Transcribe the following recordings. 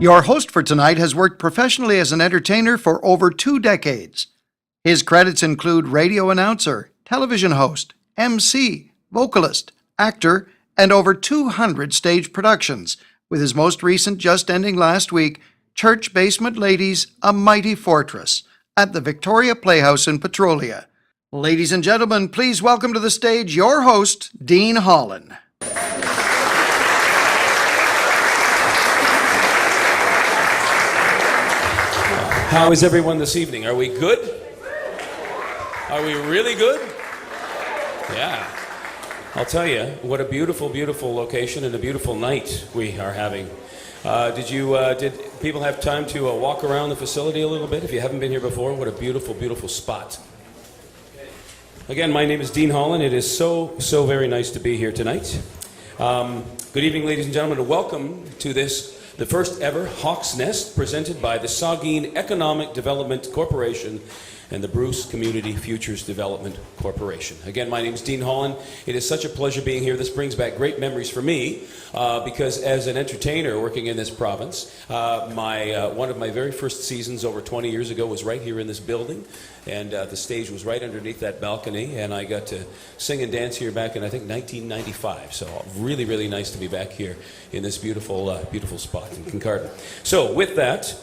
Your host for tonight has worked professionally as an entertainer for over 2 decades. His credits include radio announcer, television host, MC, vocalist, actor, and over 200 stage productions, with his most recent just ending last week, Church Basement Ladies, A Mighty Fortress, at the Victoria Playhouse in Petrolia. Ladies and gentlemen, please welcome to the stage your host, Dean Holland. How is everyone this evening? Are we good? Are we really good? Yeah. I'll tell you, what a beautiful, beautiful location and a beautiful night we are having. Did people have time to walk around the facility a little bit? If you haven't been here before, what a beautiful, beautiful spot. Again, my name is Dean Holland. It is so very nice to be here tonight. Good evening, ladies and gentlemen, and welcome to the first ever Hawk's Nest presented by the Saugeen Economic Development Corporation and the Bruce Community Futures Development Corporation. Again, my name is Dean Holland. It is such a pleasure being here. This brings back great memories for me because as an entertainer working in this province, one of my very first seasons over 20 years ago was right here in this building, and the stage was right underneath that balcony, and I got to sing and dance here back in, I think, 1995. So really, really nice to be back here in this beautiful, beautiful spot in Kincardine. So with that,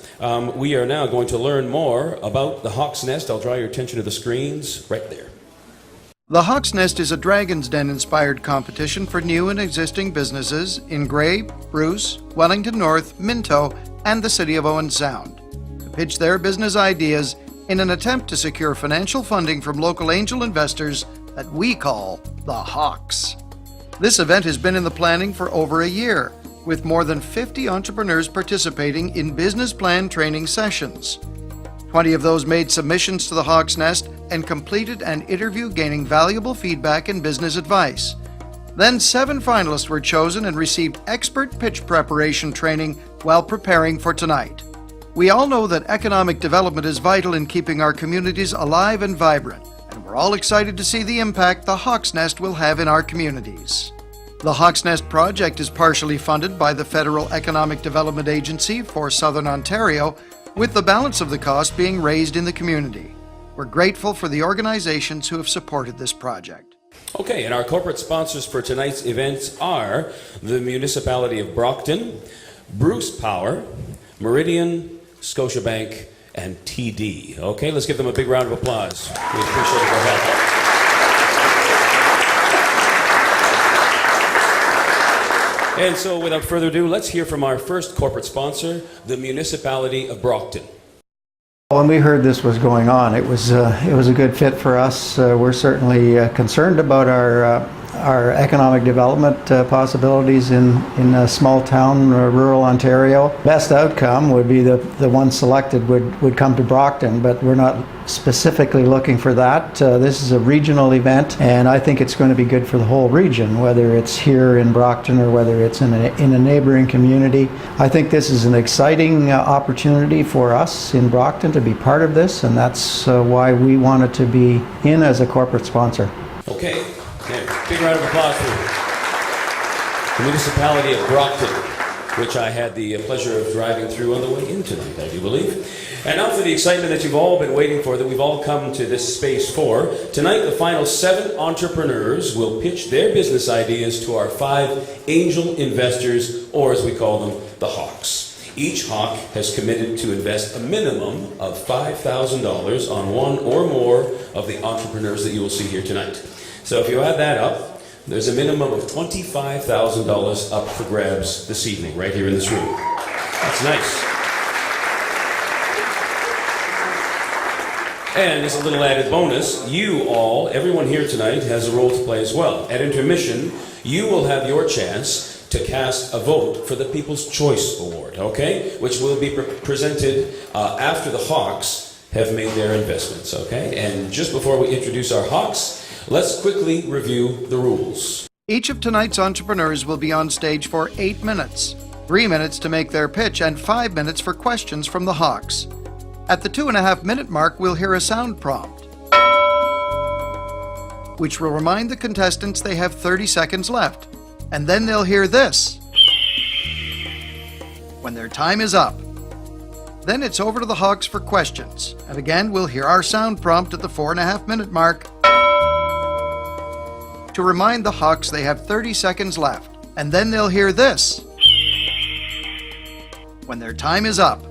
we are now going to learn more about the Hawk's Nest. I'll draw your attention to the screens right there. The Hawk's Nest is a Dragon's Den-inspired competition for new and existing businesses in Grey, Bruce, Wellington North, Minto, and the City of Owen Sound to pitch their business ideas in an attempt to secure financial funding from local angel investors that we call the Hawks. This event has been in the planning for over a year, with more than 50 entrepreneurs participating in business plan training sessions. 20 of those made submissions to the Hawk's Nest and completed an interview gaining valuable feedback and business advice. Then 7 finalists were chosen and received expert pitch preparation training while preparing for tonight. We all know that economic development is vital in keeping our communities alive and vibrant, and we're all excited to see the impact the Hawk's Nest will have in our communities. The Hawk's Nest project is partially funded by the Federal Economic Development Agency for Southern Ontario, with the balance of the cost being raised in the community. We're grateful for the organizations who have supported this project. Okay, and our corporate sponsors for tonight's events are the Municipality of Brockton, Bruce Power, Meridian, Scotiabank, and TD. Okay, let's give them a big round of applause. We appreciate their help. And so, without further ado, let's hear from our first corporate sponsor, the Municipality of Brockton. When we heard this was going on, it was a good fit for us. We're certainly concerned about our economic development possibilities in a small town, rural Ontario. Best outcome would be the one selected would come to Brockton, but we're not specifically looking for that. This is a regional event, and I think it's going to be good for the whole region, whether it's here in Brockton or whether it's in a neighboring community. I think this is an exciting opportunity for us in Brockton to be part of this, and that's why we wanted to be in as a corporate sponsor. Okay. Big round of applause for the Municipality of Brockton, which I had the pleasure of driving through on the way in tonight, I do believe. And now for the excitement that you've all been waiting for, that we've all come to this space for. Tonight, the final 7 entrepreneurs will pitch their business ideas to our 5 angel investors, or as we call them, the Hawks. Each Hawk has committed to invest a minimum of $5,000 on one or more of the entrepreneurs that you will see here tonight. So if you add that up, there's a minimum of $25,000 up for grabs this evening, right here in this room. That's nice. And as a little added bonus, everyone here tonight has a role to play as well. At intermission, you will have your chance to cast a vote for the People's Choice Award, okay? Which will be presented after the Hawks have made their investments, okay? And just before we introduce our Hawks, let's quickly review the rules. Each of tonight's entrepreneurs will be on stage for 8 minutes, 3 minutes to make their pitch, and 5 minutes for questions from the Hawks. At the 2.5-minute mark, we'll hear a sound prompt, which will remind the contestants they have 30 seconds left. And then they'll hear this. when their time is up. Then it's over to the Hawks for questions. And again, we'll hear our sound prompt at the 4.5-minute mark to remind the Hawks they have 30 seconds left. And then they'll hear this when their time is up.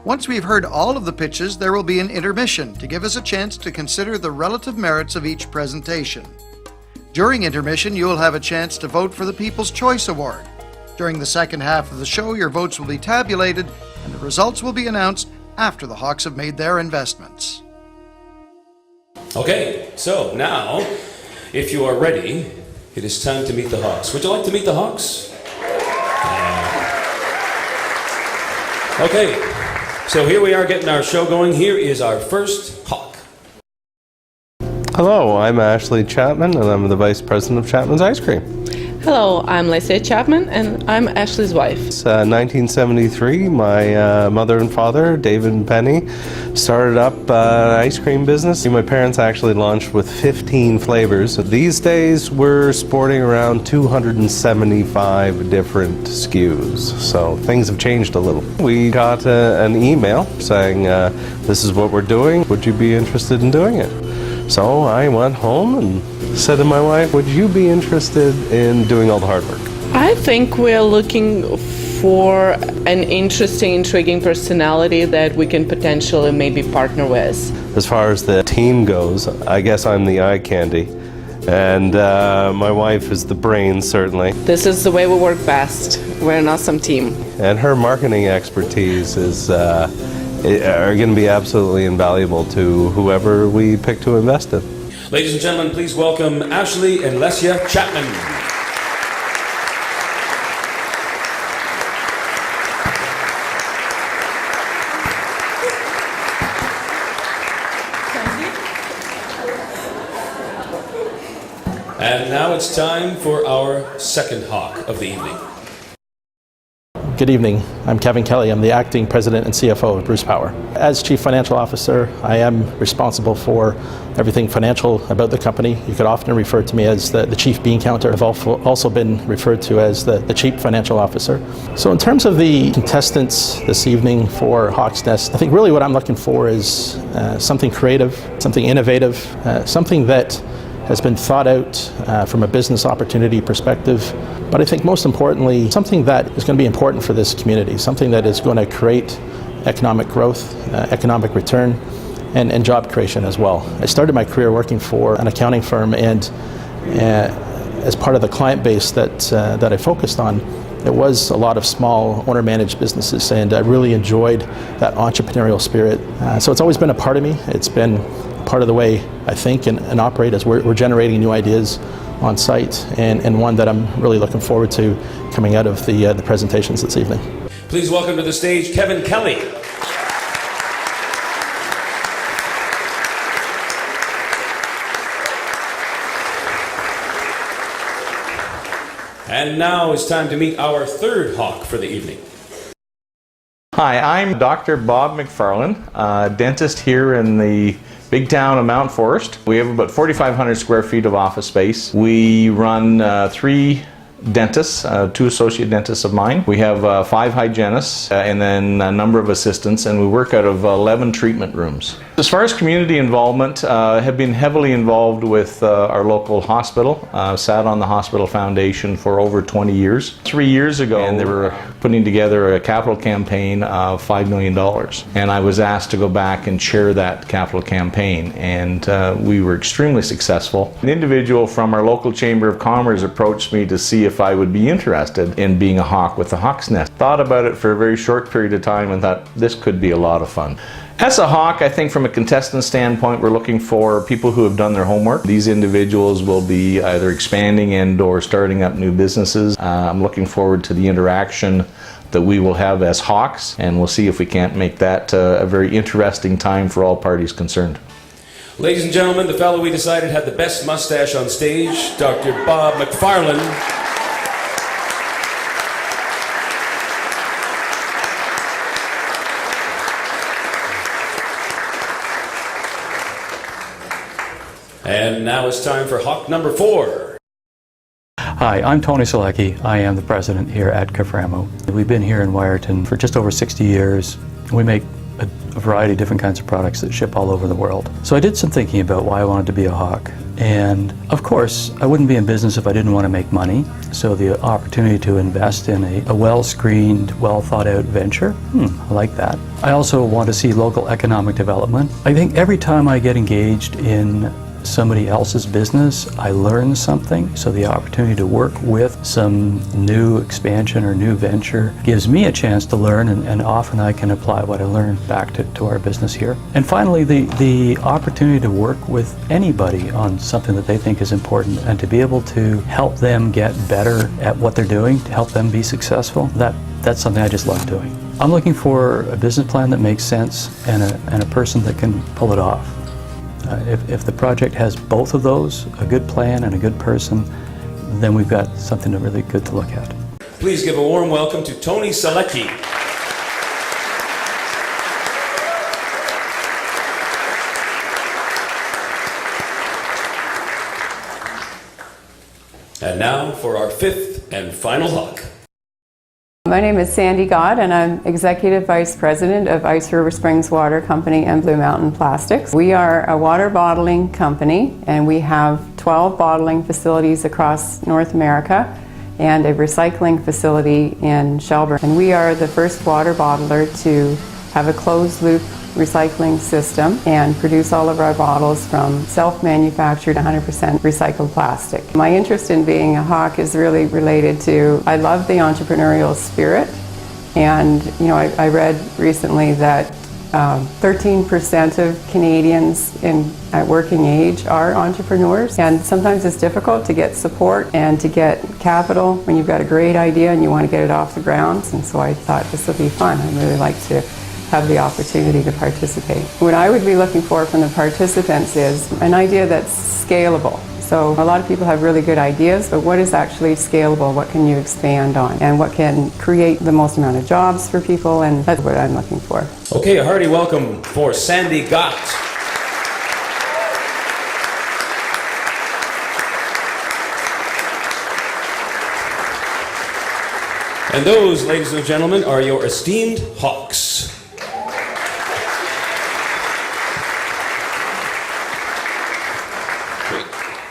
Once we've heard all of the pitches, there will be an intermission to give us a chance to consider the relative merits of each presentation. During intermission, you will have a chance to vote for the People's Choice Award. During the second half of the show, your votes will be tabulated and the results will be announced after the Hawks have made their investments. Okay, so now, if you are ready, it is time to meet the Hawks. Would you like to meet the Hawks? Okay, so here we are getting our show going. Here is our first Hawk. Hello, I'm Ashley Chapman, and I'm the Vice President of Chapman's Ice Cream. Hello, I'm Lacey Chapman, and I'm Ashley's wife. It's 1973. My mother and father, David and Penny, started up an ice cream business. My parents actually launched with 15 flavors. These days, we're sporting around 275 different SKUs, so things have changed a little. We got an email saying, this is what we're doing. Would you be interested in doing it? So I went home and said to my wife, would you be interested in doing all the hard work? I think we're looking for an interesting, intriguing personality that we can potentially maybe partner with. As far as the team goes, I guess I'm the eye candy. And my wife is the brains, certainly. This is the way we work best. We're an awesome team. And her marketing expertise is are going to be absolutely invaluable to whoever we pick to invest in. Ladies and gentlemen, please welcome Ashley and Lesia Chapman. And now it's time for our second Hawk of the evening. Good evening. I'm Kevin Kelly. I'm the acting president and CFO of Bruce Power. As Chief Financial Officer, I am responsible for everything financial about the company. You could often refer to me as the Chief Bean Counter. I've also been referred to as the Chief Financial Officer. So in terms of the contestants this evening for Hawks Nest, I think really what I'm looking for is something creative, something innovative, something that has been thought out from a business opportunity perspective, but I think most importantly, something that is going to be important for this community, something that is going to create economic growth, economic return, and job creation as well. I started my career working for an accounting firm, and as part of the client base that I focused on, it was a lot of small owner-managed businesses, and I really enjoyed that entrepreneurial spirit. So it's always been a part of me. It's been part of the way I think and operate as we're generating new ideas on site, and one that I'm really looking forward to coming out of the presentations this evening. Please welcome to the stage Kevin Kelly. And now it's time to meet our third Hawk for the evening. Hi, I'm Dr. Bob McFarlane, dentist here in the big town of Mount Forest. We have about 4,500 square feet of office space. We run 3 dentists, 2 associate dentists of mine. We have 5 hygienists and then a number of assistants, and we work out of 11 treatment rooms. As far as community involvement, have been heavily involved with our local hospital. Sat on the hospital foundation for over 20 years. 3 years ago, and they were putting together a capital campaign of $5 million. And I was asked to go back and chair that capital campaign, and we were extremely successful. An individual from our local Chamber of Commerce approached me to see if I would be interested in being a Hawk with the Hawks Nest. Thought about it for a very short period of time and thought this could be a lot of fun. As a Hawk, I think from a contestant standpoint, we're looking for people who have done their homework. These individuals will be either expanding and or starting up new businesses. I'm looking forward to the interaction that we will have as Hawks, and we'll see if we can't make that a very interesting time for all parties concerned. Ladies and gentlemen, the fellow we decided had the best mustache on stage, Dr. Bob McFarlane. And now it's time for Hawk number 4. Hi, I'm Tony Selecki. I am the president here at Caframo. We've been here in Wyerton for just over 60 years. We make a variety of different kinds of products that ship all over the world. So I did some thinking about why I wanted to be a hawk. And of course, I wouldn't be in business if I didn't want to make money. So the opportunity to invest in a well-screened, well-thought-out venture, I like that. I also want to see local economic development. I think every time I get engaged in somebody else's business, I learn something. So the opportunity to work with some new expansion or new venture gives me a chance to learn, and often I can apply what I learned back to our business here. And finally, the opportunity to work with anybody on something that they think is important and to be able to help them get better at what they're doing, to help them be successful, that's something I just love doing. I'm looking for a business plan that makes sense and a person that can pull it off. If the project has both of those, a good plan and a good person, then we've got something really good to look at. Please give a warm welcome to Tony Selecki. And now for our fifth and final hawk. My name is Sandy Gott, and I'm Executive Vice President of Ice River Springs Water Company and Blue Mountain Plastics. We are a water bottling company, and we have 12 bottling facilities across North America and a recycling facility in Shelburne. And we are the first water bottler to have a closed-loop recycling system and produce all of our bottles from self-manufactured 100% recycled plastic. My interest in being a hawk is really related to, I love the entrepreneurial spirit, and I read recently that 13% of Canadians at working age are entrepreneurs, and sometimes it's difficult to get support and to get capital when you've got a great idea and you want to get it off the ground. And so I thought this would be fun. I'd really like to have the opportunity to participate. What I would be looking for from the participants is an idea that's scalable. So a lot of people have really good ideas, but what is actually scalable? What can you expand on? And what can create the most amount of jobs for people? And that's what I'm looking for. Okay, a hearty welcome for Sandy Gott. And those, ladies and gentlemen, are your esteemed hawks.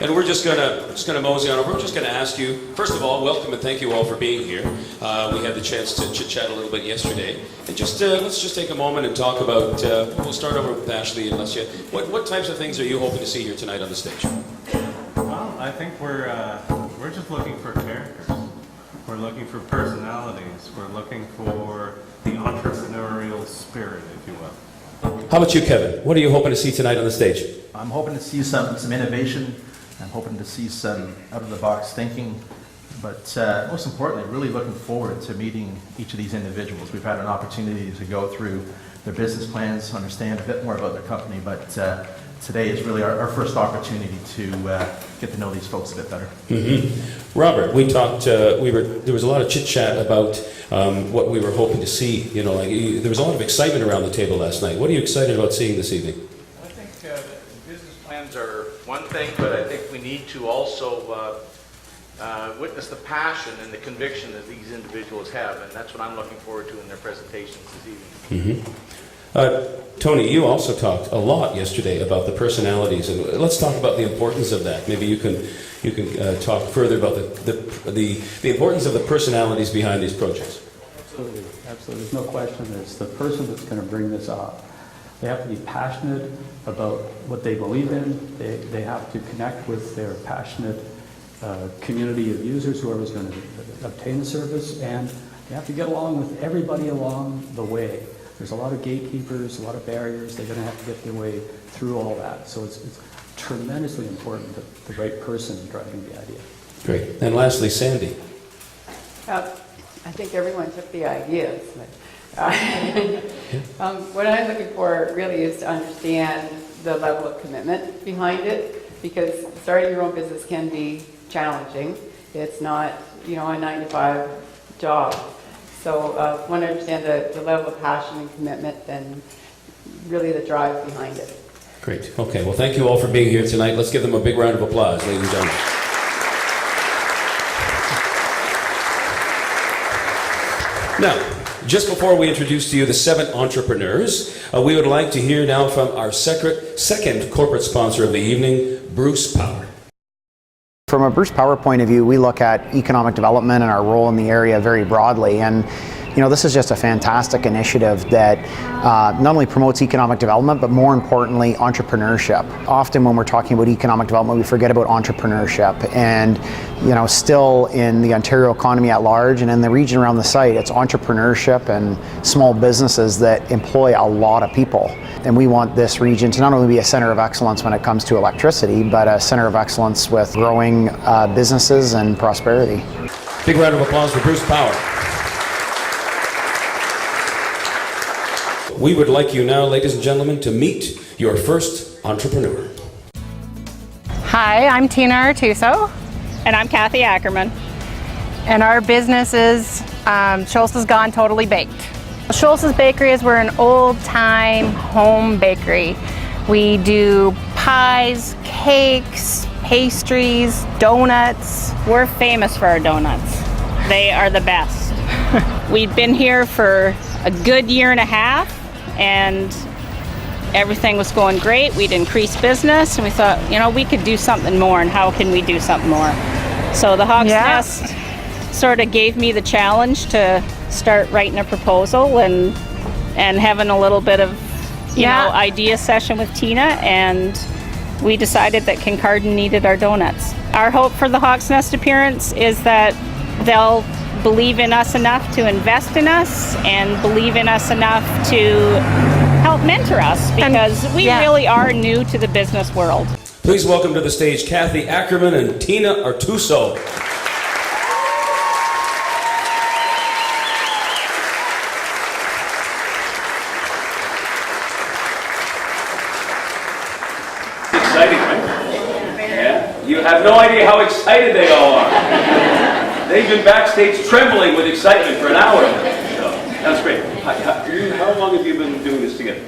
And we're just gonna mosey on over. We're just gonna ask you, first of all, welcome and thank you all for being here. We had the chance to chit-chat a little bit yesterday, and let's just take a moment and talk about. We'll start over with Ashley, unless you. What types of things are you hoping to see here tonight on the stage? Well, I think we're just looking for characters. We're looking for personalities. We're looking for the entrepreneurial spirit, if you will. How about you, Kevin? What are you hoping to see tonight on the stage? I'm hoping to see some innovation. I'm hoping to see some out-of-the-box thinking, but most importantly, really looking forward to meeting each of these individuals. We've had an opportunity to go through their business plans, understand a bit more about their company, but today is really our first opportunity to get to know these folks a bit better. Mm-hmm. Robert, we talked. There was a lot of chit chat about what we were hoping to see. There was a lot of excitement around the table last night. What are you excited about seeing this evening? I think business plans are one thing, but I think we need to also witness the passion and the conviction that these individuals have, and that's what I'm looking forward to in their presentations this evening. Mm-hmm. Tony, you also talked a lot yesterday about the personalities, and let's talk about the importance of that. Maybe you can talk further about the importance of the personalities behind these projects. Absolutely. There's no question. It's the person that's going to bring this up. They have to be passionate about what they believe in. They have to connect with their passionate community of users, whoever's going to obtain the service, and they have to get along with everybody along the way. There's a lot of gatekeepers, a lot of barriers. They're going to have to get their way through all that. So it's tremendously important that the right person driving the idea. Great. And lastly, Sandy. I think everyone took the ideas. What I'm looking for really is to understand the level of commitment behind it, because starting your own business can be challenging. It's not, a 9-to-5 job. So I want to understand the level of passion and commitment and really the drive behind it. Great. Okay. Well, thank you all for being here tonight. Let's give them a big round of applause, ladies and gentlemen. Now, just before we introduce to you the 7 entrepreneurs, we would like to hear now from our second corporate sponsor of the evening, Bruce Power. From a Bruce Power point of view, we look at economic development and our role in the area very broadly. And this is just a fantastic initiative that not only promotes economic development, but more importantly, entrepreneurship. Often when we're talking about economic development, we forget about entrepreneurship. And, still in the Ontario economy at large and in the region around the site, it's entrepreneurship and small businesses that employ a lot of people. And we want this region to not only be a center of excellence when it comes to electricity, but a center of excellence with growing businesses and prosperity. Big round of applause for Bruce Power. We would like you now, ladies and gentlemen, to meet your first entrepreneur. Hi, I'm Tina Artuso. And I'm Kathy Ackerman. And our business is Schultz's Gone Totally Baked. Schultz's Bakery we're an old-time home bakery. We do pies, cakes, pastries, donuts. We're famous for our donuts. They are the best. We've been here for a good year and a half, and everything was going great. We'd increased business, and we thought, we could do something more, and how can we do something more? So the Hawk's Nest sort of gave me the challenge to start writing a proposal and having a little bit of, idea session with Tina, and we decided that Kincardine needed our donuts. Our hope for the Hawk's Nest appearance is that they'll believe in us enough to invest in us and believe in us enough to help mentor us, because we really are new to the business world. Please welcome to the stage Kathy Ackerman and Tina Artuso. Exciting, right? Yeah. You have no idea how excited they all are. They've been backstage trembling with excitement for an hour. So, that's great. How long have you been doing this together?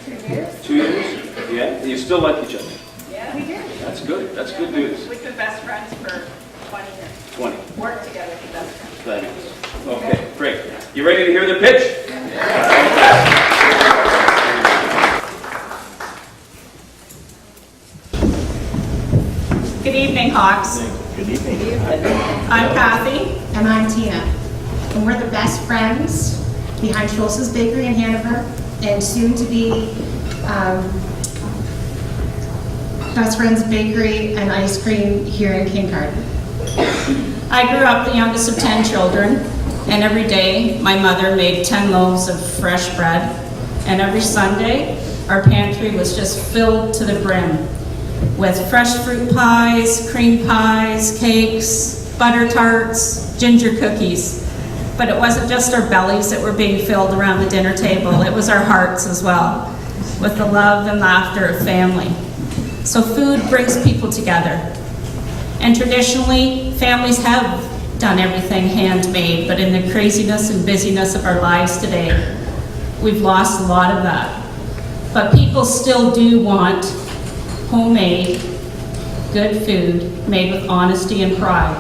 2 years. 2 years? Yeah? And you still like each other? Yeah, we do. That's good. That's good news. We've been best friends for 20 years. 20. Worked together for best friends. That is. Okay, great. You ready to hear the pitch? Good evening, Hawks. Good evening. I'm Kathy. And I'm Tina. And we're the best friends behind Schultz's Bakery in Hanover, and soon to be Best Friends Bakery and Ice Cream here in Kincardine. I grew up the youngest of 10 children, and every day my mother made 10 loaves of fresh bread, and every Sunday our pantry was just filled to the brim with fresh fruit pies, cream pies, cakes, butter tarts, ginger cookies. But it wasn't just our bellies that were being filled around the dinner table, it was our hearts as well, with the love and laughter of family. So food brings people together. And traditionally, families have done everything handmade, but in the craziness and busyness of our lives today, we've lost a lot of that. But people still do want homemade, good food made with honesty and pride.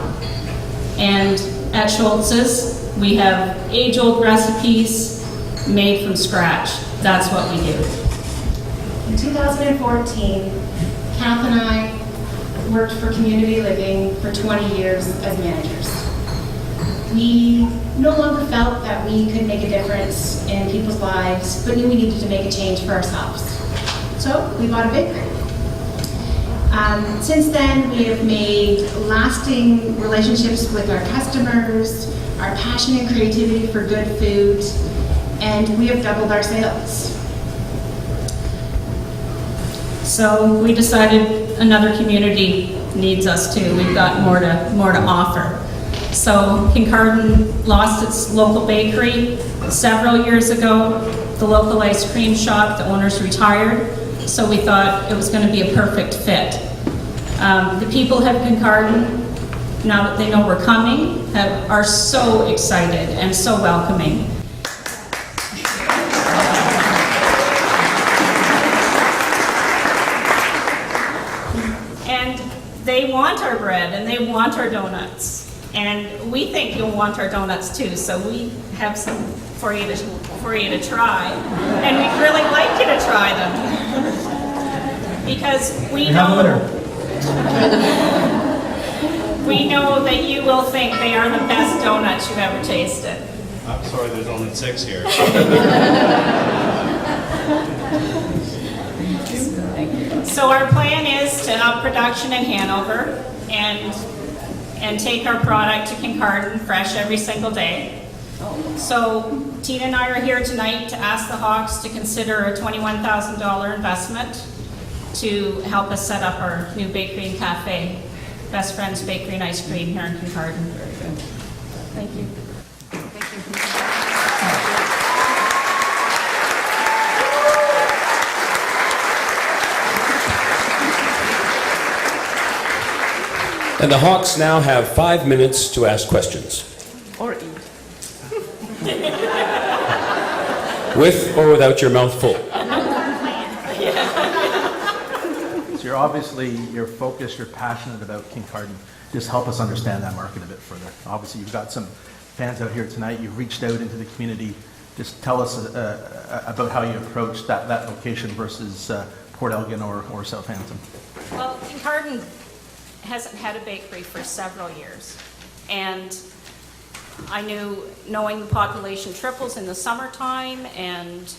And at Schultz's, we have age-old recipes made from scratch. That's what we do. In 2014, Kath and I worked for Community Living for 20 years as managers. We no longer felt that we could make a difference in people's lives, but knew we needed to make a change for ourselves. So we bought a bakery. Since then, we have made lasting relationships with our customers, our passion and creativity for good food, and we have doubled our sales. So we decided another community needs us too. We've got more to offer. So Kincardine lost its local bakery several years ago. The local ice cream shop, the owners retired, so we thought it was going to be a perfect fit. The people of Kincardine, now that they know we're coming, are so excited and so welcoming. And they want our bread and they want our donuts. And we think you'll want our donuts too, so we have some for you to try. And we'd really like you to try them. Because we know that you will think they are the best donuts you've ever tasted. I'm sorry, there's only 6 here. So our plan is to up production in Hanover and take our product to Kincardine fresh every single day. So Tina and I are here tonight to ask the Hawks to consider a $21,000 investment to help us set up our new bakery and cafe, Best Friends Bakery and Ice Cream here in Kincardine. Very good. Thank you. And the Hawks now have 5 minutes to ask questions. Or eat. With or without your mouth full. So you're focused, you're passionate about Kincardine. Just help us understand that market a bit further. Obviously, you've got some fans out here tonight. You've reached out into the community. Just tell us about how you approached that location versus Port Elgin or Southampton. Well, Kincardine hasn't had a bakery for several years. And I knew, knowing the population triples in the summertime and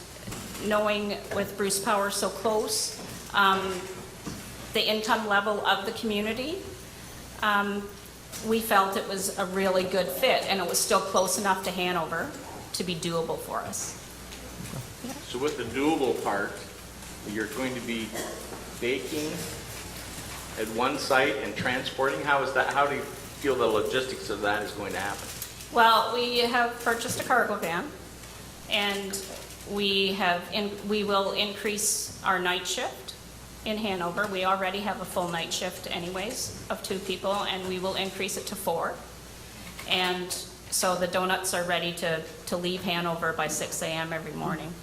knowing with Bruce Power so close, the income level of the community, we felt it was a really good fit, and it was still close enough to Hanover to be doable for us. So with the doable part, you're going to be baking at one site and transporting. How is that? How do you feel the logistics of that is going to happen? Well, we have purchased a cargo van, and we will increase our night shift in Hanover. We already have a full night shift anyways of 2 people, and we will increase it to 4. And so the donuts are ready to leave Hanover by 6 a.m. every morning.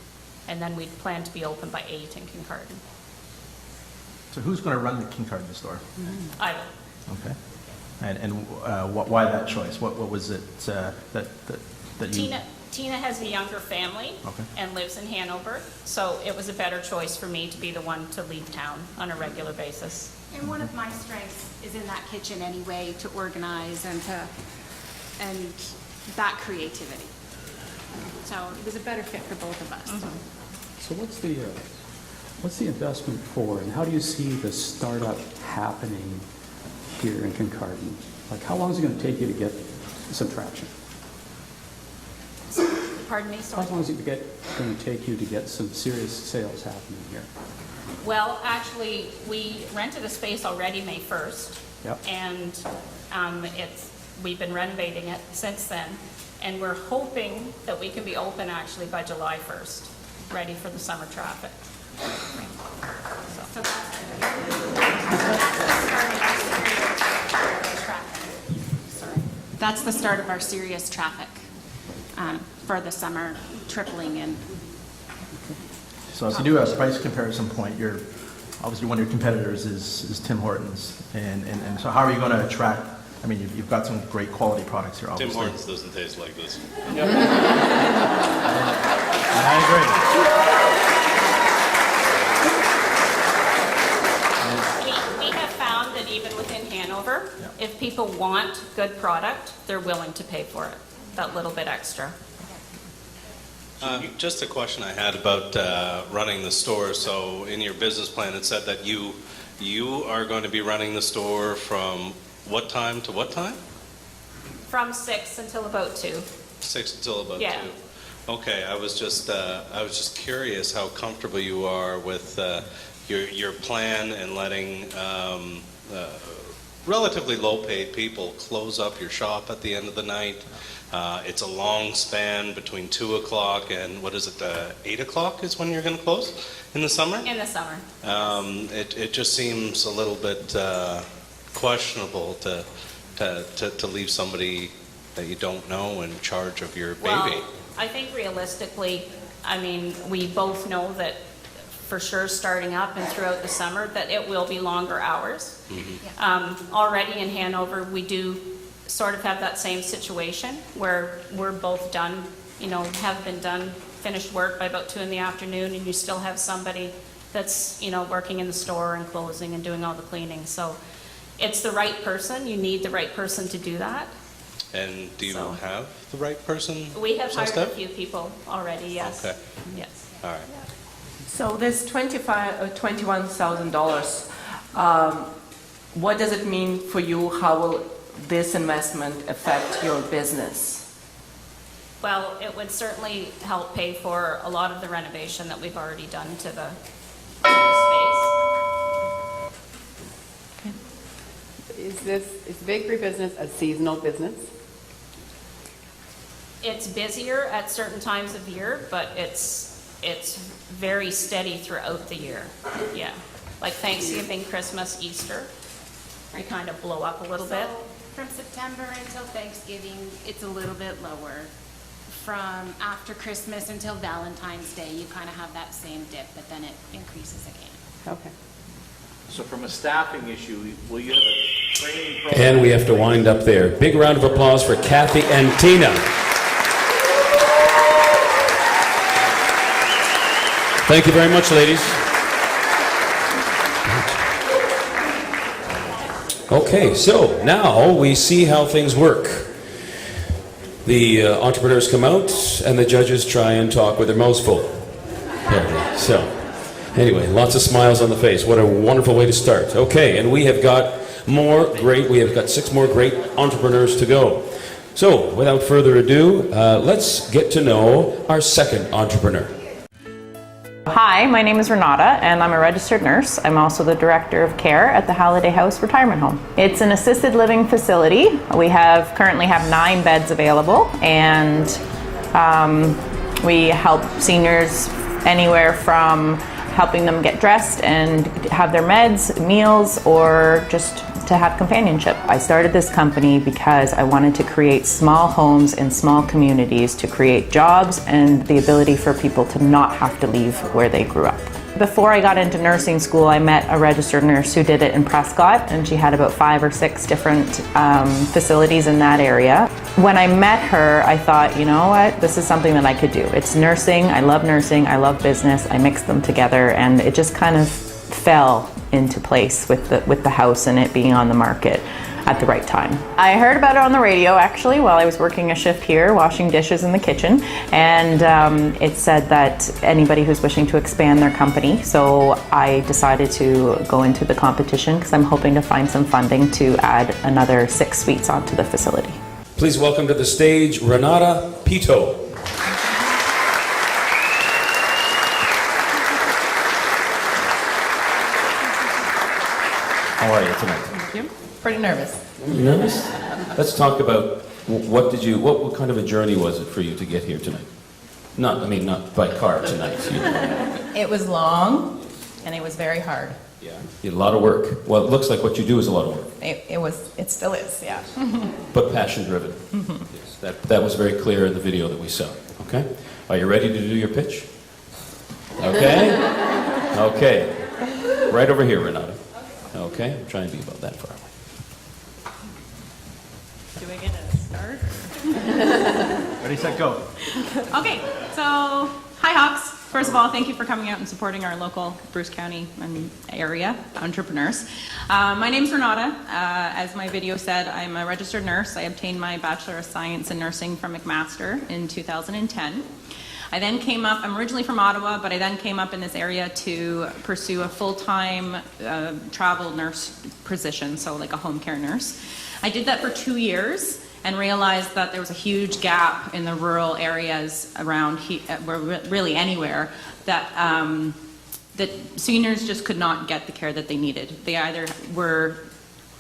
And then we plan to be open by 8 in Kincardine. So who's going to run the Kincardine store? I will. Okay. And why that choice? What was it that you... Tina has a younger family and lives in Hanover, so it was a better choice for me to be the one to leave town on a regular basis. And one of my strengths is in that kitchen anyway, to organize and that creativity. So it was a better fit for both of us. So what's the investment for, and how do you see the startup happening here in Kincardine? Like, how long is it going to take you to get some traction? Pardon me, sorry? How long is it going to take you to get some serious sales happening here? Well, actually, we rented a space already May 1st. Yep. And we've been renovating it since then. And we're hoping that we can be open actually by July 1st, ready for the summer traffic. So that's the start of our serious traffic for the summer, tripling in. So if you do a price comparison point, obviously one of your competitors is Tim Hortons, and so how are you going to attract? I mean, you've got some great quality products here, obviously. Tim Hortons doesn't taste like this. Yep. I agree. We have found that even within Hanover, if people want good product, they're willing to pay for it, that little bit extra. Just a question I had about running the store. So in your business plan, it said that you are going to be running the store from what time to what time? From 6 until about 2. 6 until about 2. Yeah. Okay, I was just curious how comfortable you are with your plan and letting relatively low-paid people close up your shop at the end of the night. It's a long span between 2 o'clock and, what is it, 8 o'clock is when you're going to close in the summer? In the summer. It just seems a little bit questionable to leave somebody that you don't know in charge of your baby. Well, I think realistically, I mean, we both know that for sure starting up and throughout the summer that it will be longer hours. Mm-hmm. Already in Hanover, we do sort of have that same situation where we're both done, have been done, finished work by about 2 in the afternoon, and you still have somebody that's, working in the store and closing and doing all the cleaning. So it's the right person. You need the right person to do that. And do you have the right person? We have hired sussed a out? few people already, yes. Okay. Yes. All right. So this $21,000, what does it mean for you? How will this investment affect your business? Well, it would certainly help pay for a lot of the renovation that we've already done to the space. Is bakery business a seasonal business? It's busier at certain times of year, but it's very steady throughout the year. Yeah, like Thanksgiving, Christmas, Easter, we kind of blow up a little bit. From September until Thanksgiving, it's a little bit lower. From after Christmas until Valentine's Day, you kind of have that same dip, but then it increases again. Okay. So from a staffing issue, will you have a training program? And we have to wind up there. Big round of applause for Kathy and Tina. Thank you very much, ladies. Okay, so now we see how things work. The entrepreneurs come out, and the judges try and talk with their mouths full. So, anyway, lots of smiles on the face. What a wonderful way to start. Okay, and we have got 6 more great entrepreneurs to go. So, without further ado, let's get to know our second entrepreneur. Hi, my name is Renata, and I'm a registered nurse. I'm also the Director of Care at the Halliday House Retirement Home. It's an assisted living facility. We currently have 9 beds available, and we help seniors anywhere from helping them get dressed and have their meds, meals, or just to have companionship. I started this company because I wanted to create small homes in small communities to create jobs and the ability for people to not have to leave where they grew up. Before I got into nursing school, I met a registered nurse who did it in Prescott, and she had about 5 or 6 different facilities in that area. When I met her, I thought, you know what, this is something that I could do. It's nursing, I love business, I mixed them together, and it just kind of fell into place with the house and it being on the market at the right time. I heard about it on the radio actually while I was working a shift here, washing dishes in the kitchen, and it said that anybody who's wishing to expand their company, so I decided to go into the competition because I'm hoping to find some funding to add another 6 suites onto the facility. Please welcome to the stage Renata Pito. How are you tonight? Thank you. Pretty nervous. You nervous? Let's talk about what kind of a journey was it for you to get here tonight? Not by car tonight. It was long, and it was very hard. Yeah. You had a lot of work. Well, it looks like what you do is a lot of work. It still is, yeah. But passion driven. Yes, that was very clear in the video that we saw. Okay? Are you ready to do your pitch? Okay? Okay. Right over here, Renata. Okay, I'm trying to be about that far away. Do we get a start? Ready, set, go. Okay, so hi Hawks. First of all, thank you for coming out and supporting our local Bruce County and area entrepreneurs. My name's Renata. As my video said, I'm a registered nurse. I obtained my Bachelor of Science in Nursing from McMaster in 2010. I then came up, I'm originally from Ottawa, but I then came up in this area to pursue a full-time travel nurse position, so like a home care nurse. I did that for 2 years and realized that there was a huge gap in the rural areas around here, really anywhere, that that seniors just could not get the care that they needed. They either were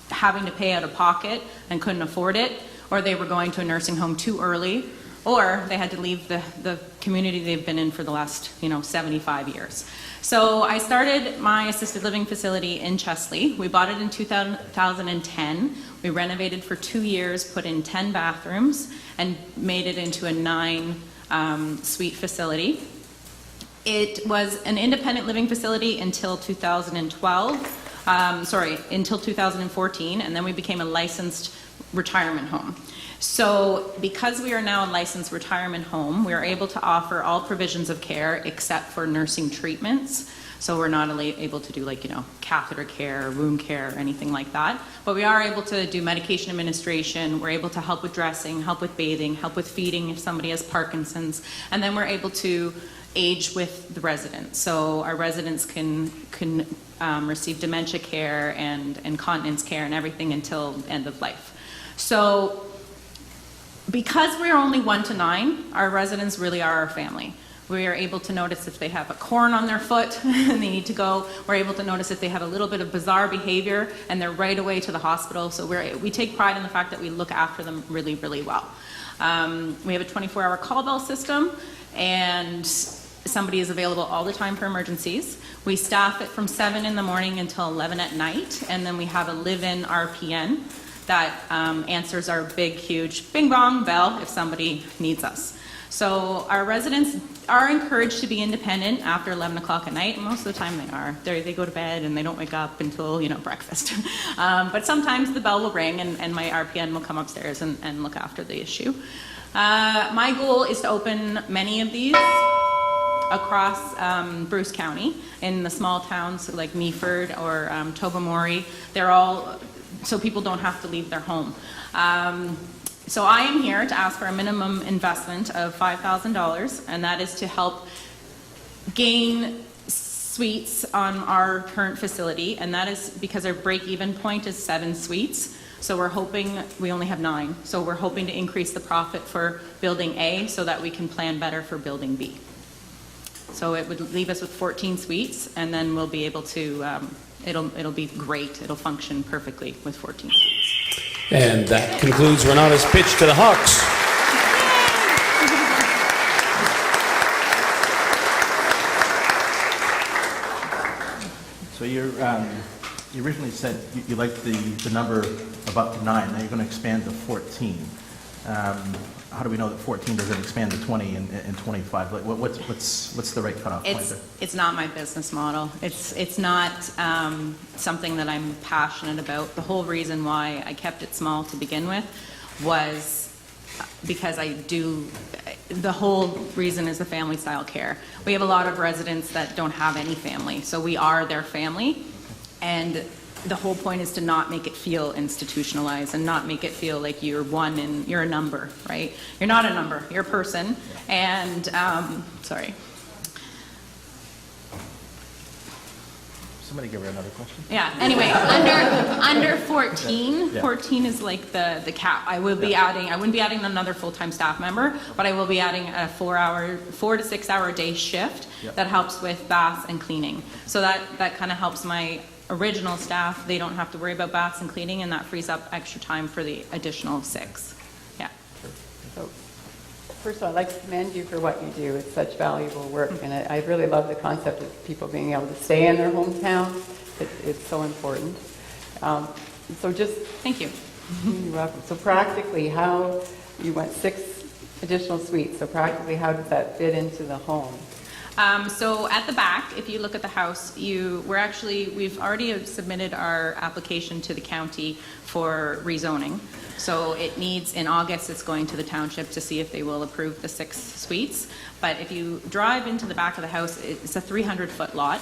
having to pay out of pocket and couldn't afford it, or they were going to a nursing home too early, or they had to leave the community they've been in for the last 75 years. So I started my assisted living facility in Chesley. We bought it in 2010. We renovated for 2 years, put in 10 bathrooms, and made it into a 9-suite facility. It was an independent living facility until 2012. until 2014, and then we became a licensed retirement home. So because we are now a licensed retirement home, we are able to offer all provisions of care except for nursing treatments. So we're not able to do catheter care, wound care, or anything like that. But we are able to do medication administration. We're able to help with dressing, help with bathing, help with feeding if somebody has Parkinson's. And then we're able to age with the residents. So our residents can receive dementia care and continence care and everything until end of life. So because we're only 1 to 9, our residents really are our family. We are able to notice if they have a corn on their foot and they need to go. We're able to notice if they have a little bit of bizarre behavior and they're right away to the hospital. So we take pride in the fact that we look after them really, really well. We have a 24-hour call bell system, and somebody is available all the time for emergencies. We staff it from 7 in the morning until 11 at night, and then we have a live-in RPN that answers our big, huge bing-bong bell if somebody needs us. So our residents are encouraged to be independent after 11 o'clock at night. Most of the time they are. They go to bed and they don't wake up until, breakfast. But sometimes the bell will ring and my RPN will come upstairs and look after the issue. My goal is to open many of these across Bruce County in the small towns like Meaford or Tobermory. They're all, so people don't have to leave their home. So I am here to ask for a minimum investment of $5,000, and that is to help gain suites on our current facility, and that is because our break-even point is 7 suites. So we're hoping, we only have 9, so we're hoping to increase the profit for building A so that we can plan better for building B. So it would leave us with 14 suites, and then we'll be able to, it'll be great. It'll function perfectly with 14 suites. And that concludes Renata's pitch to the Hawks. So you originally said you liked the number of up to 9. Now you're going to expand to 14. How do we know that 14 doesn't expand to 20 and 25? Like, what's the right cutoff point there? It's not my business model. It's not something that I'm passionate about. The whole reason why I kept it small to begin with was because the whole reason is the family style care. We have a lot of residents that don't have any family, so we are their family, and the whole point is to not make it feel institutionalized and not make it feel like you're one and you're a number, right? You're not a number, you're a person. And, sorry. Somebody give her another question. Yeah, anyway, under 14, yeah. 14 is like the cap. I wouldn't be adding another full-time staff member, but I will be adding a 4 to 6 hour day shift that helps with baths and cleaning. So that kind of helps my original staff. They don't have to worry about baths and cleaning, and that frees up extra time for the additional 6. Yeah. So, first of all, I'd like to commend you for what you do. It's such valuable work, and I really love the concept of people being able to stay in their hometown. It's so important. So just... Thank you. You're welcome. So practically, how you went 6 additional suites, so practically how does that fit into the home? So at the back, if you look at the house, we've already submitted our application to the county for rezoning. So it needs, in August, it's going to the township to see if they will approve the 6 suites. But if you drive into the back of the house, it's a 300-foot lot.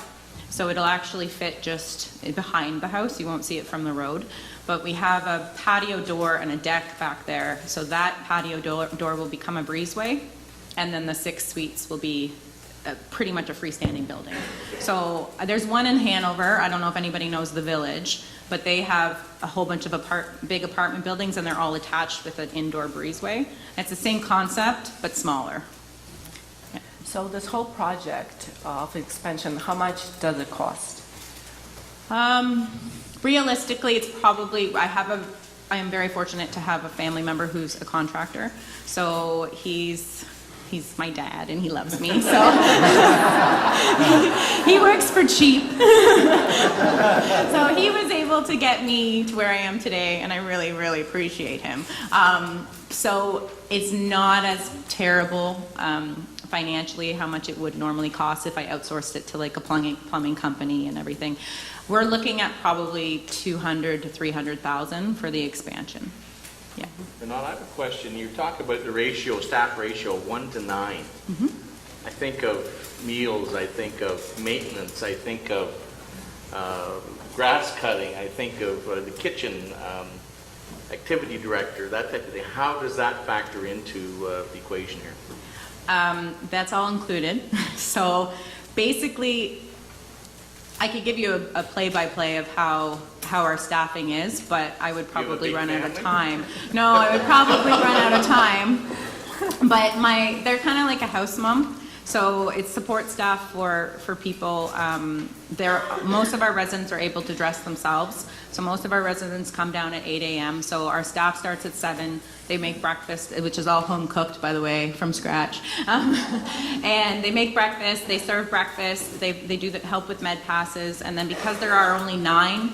So it'll actually fit just behind the house. You won't see it from the road. But we have a patio door and a deck back there. So that patio door will become a breezeway. And then the 6 suites will be pretty much a freestanding building. So there's one in Hanover. I don't know if anybody knows the Village, but they have a whole bunch of big apartment buildings, and they're all attached with an indoor breezeway. It's the same concept, but smaller. Yeah. So this whole project of expansion, how much does it cost? Realistically, it's probably, I am very fortunate to have a family member who's a contractor. So he's my dad and he loves me, so he works for cheap. So he was able to get me to where I am today, and I really, really appreciate him. So it's not as terrible financially how much it would normally cost if I outsourced it to like a plumbing company and everything. We're looking at probably 200 to 300,000 for the expansion. Yeah. Renata, I have a question. You talk about the ratio, staff ratio, 1 to 9. I think of meals, I think of maintenance, I think of grass cutting, I think of the kitchen, activity director, that type of thing. How does that factor into the equation here? That's all included. So basically, I could give you a play-by-play of how our staffing is, but I would probably run out of time. No, I would probably run out of time. But they're kind of like a house mom. So it's support staff for people. Most of our residents are able to dress themselves. So most of our residents come down at 8 a.m. So our staff starts at 7. They make breakfast, which is all home cooked, by the way, from scratch. And they make breakfast, they serve breakfast, they do help with med passes. And then because there are only 9,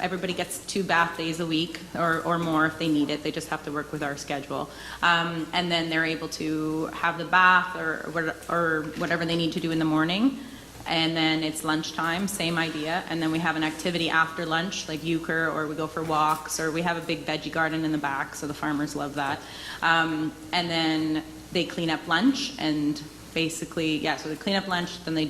everybody gets 2 bath days a week or more if they need it. They just have to work with our schedule. And then they're able to have the bath or whatever they need to do in the morning. And then it's lunchtime, same idea. And then we have an activity after lunch, like euchre, or we go for walks, or we have a big veggie garden in the back, so the farmers love that. And then they clean up lunch, and basically, so they clean up lunch, then they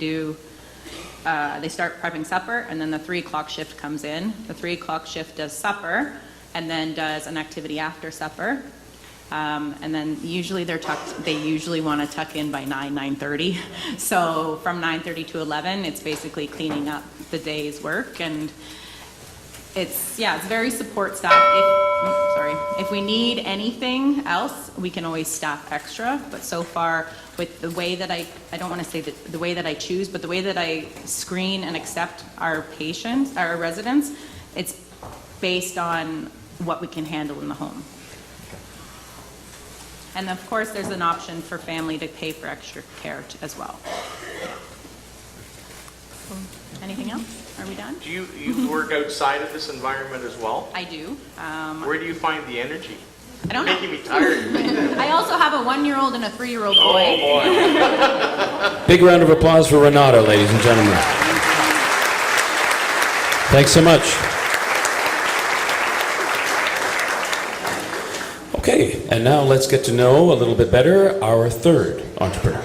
start prepping supper, and then the 3 o'clock shift comes in. The 3 o'clock shift does supper, and then does an activity after supper. And then usually they usually want to tuck in by 9:30. So from 9:30 to 11, it's basically cleaning up the day's work, and it's very support staff. If we need anything else, we can always staff extra, but so far with the way that I don't want to say that the way that I choose, but the way that I screen and accept our patients, our residents, it's based on what we can handle in the home. And of course, there's an option for family to pay for extra care as well. Anything else? Are we done? Do you work outside of this environment as well? I do. Where do you find the energy? I don't know. Making me tired. I also have a 1-year-old and a 3-year-old boy. Oh boy. Big round of applause for Renata, ladies and gentlemen. Thanks so much. Okay, and now let's get to know a little bit better our third entrepreneur.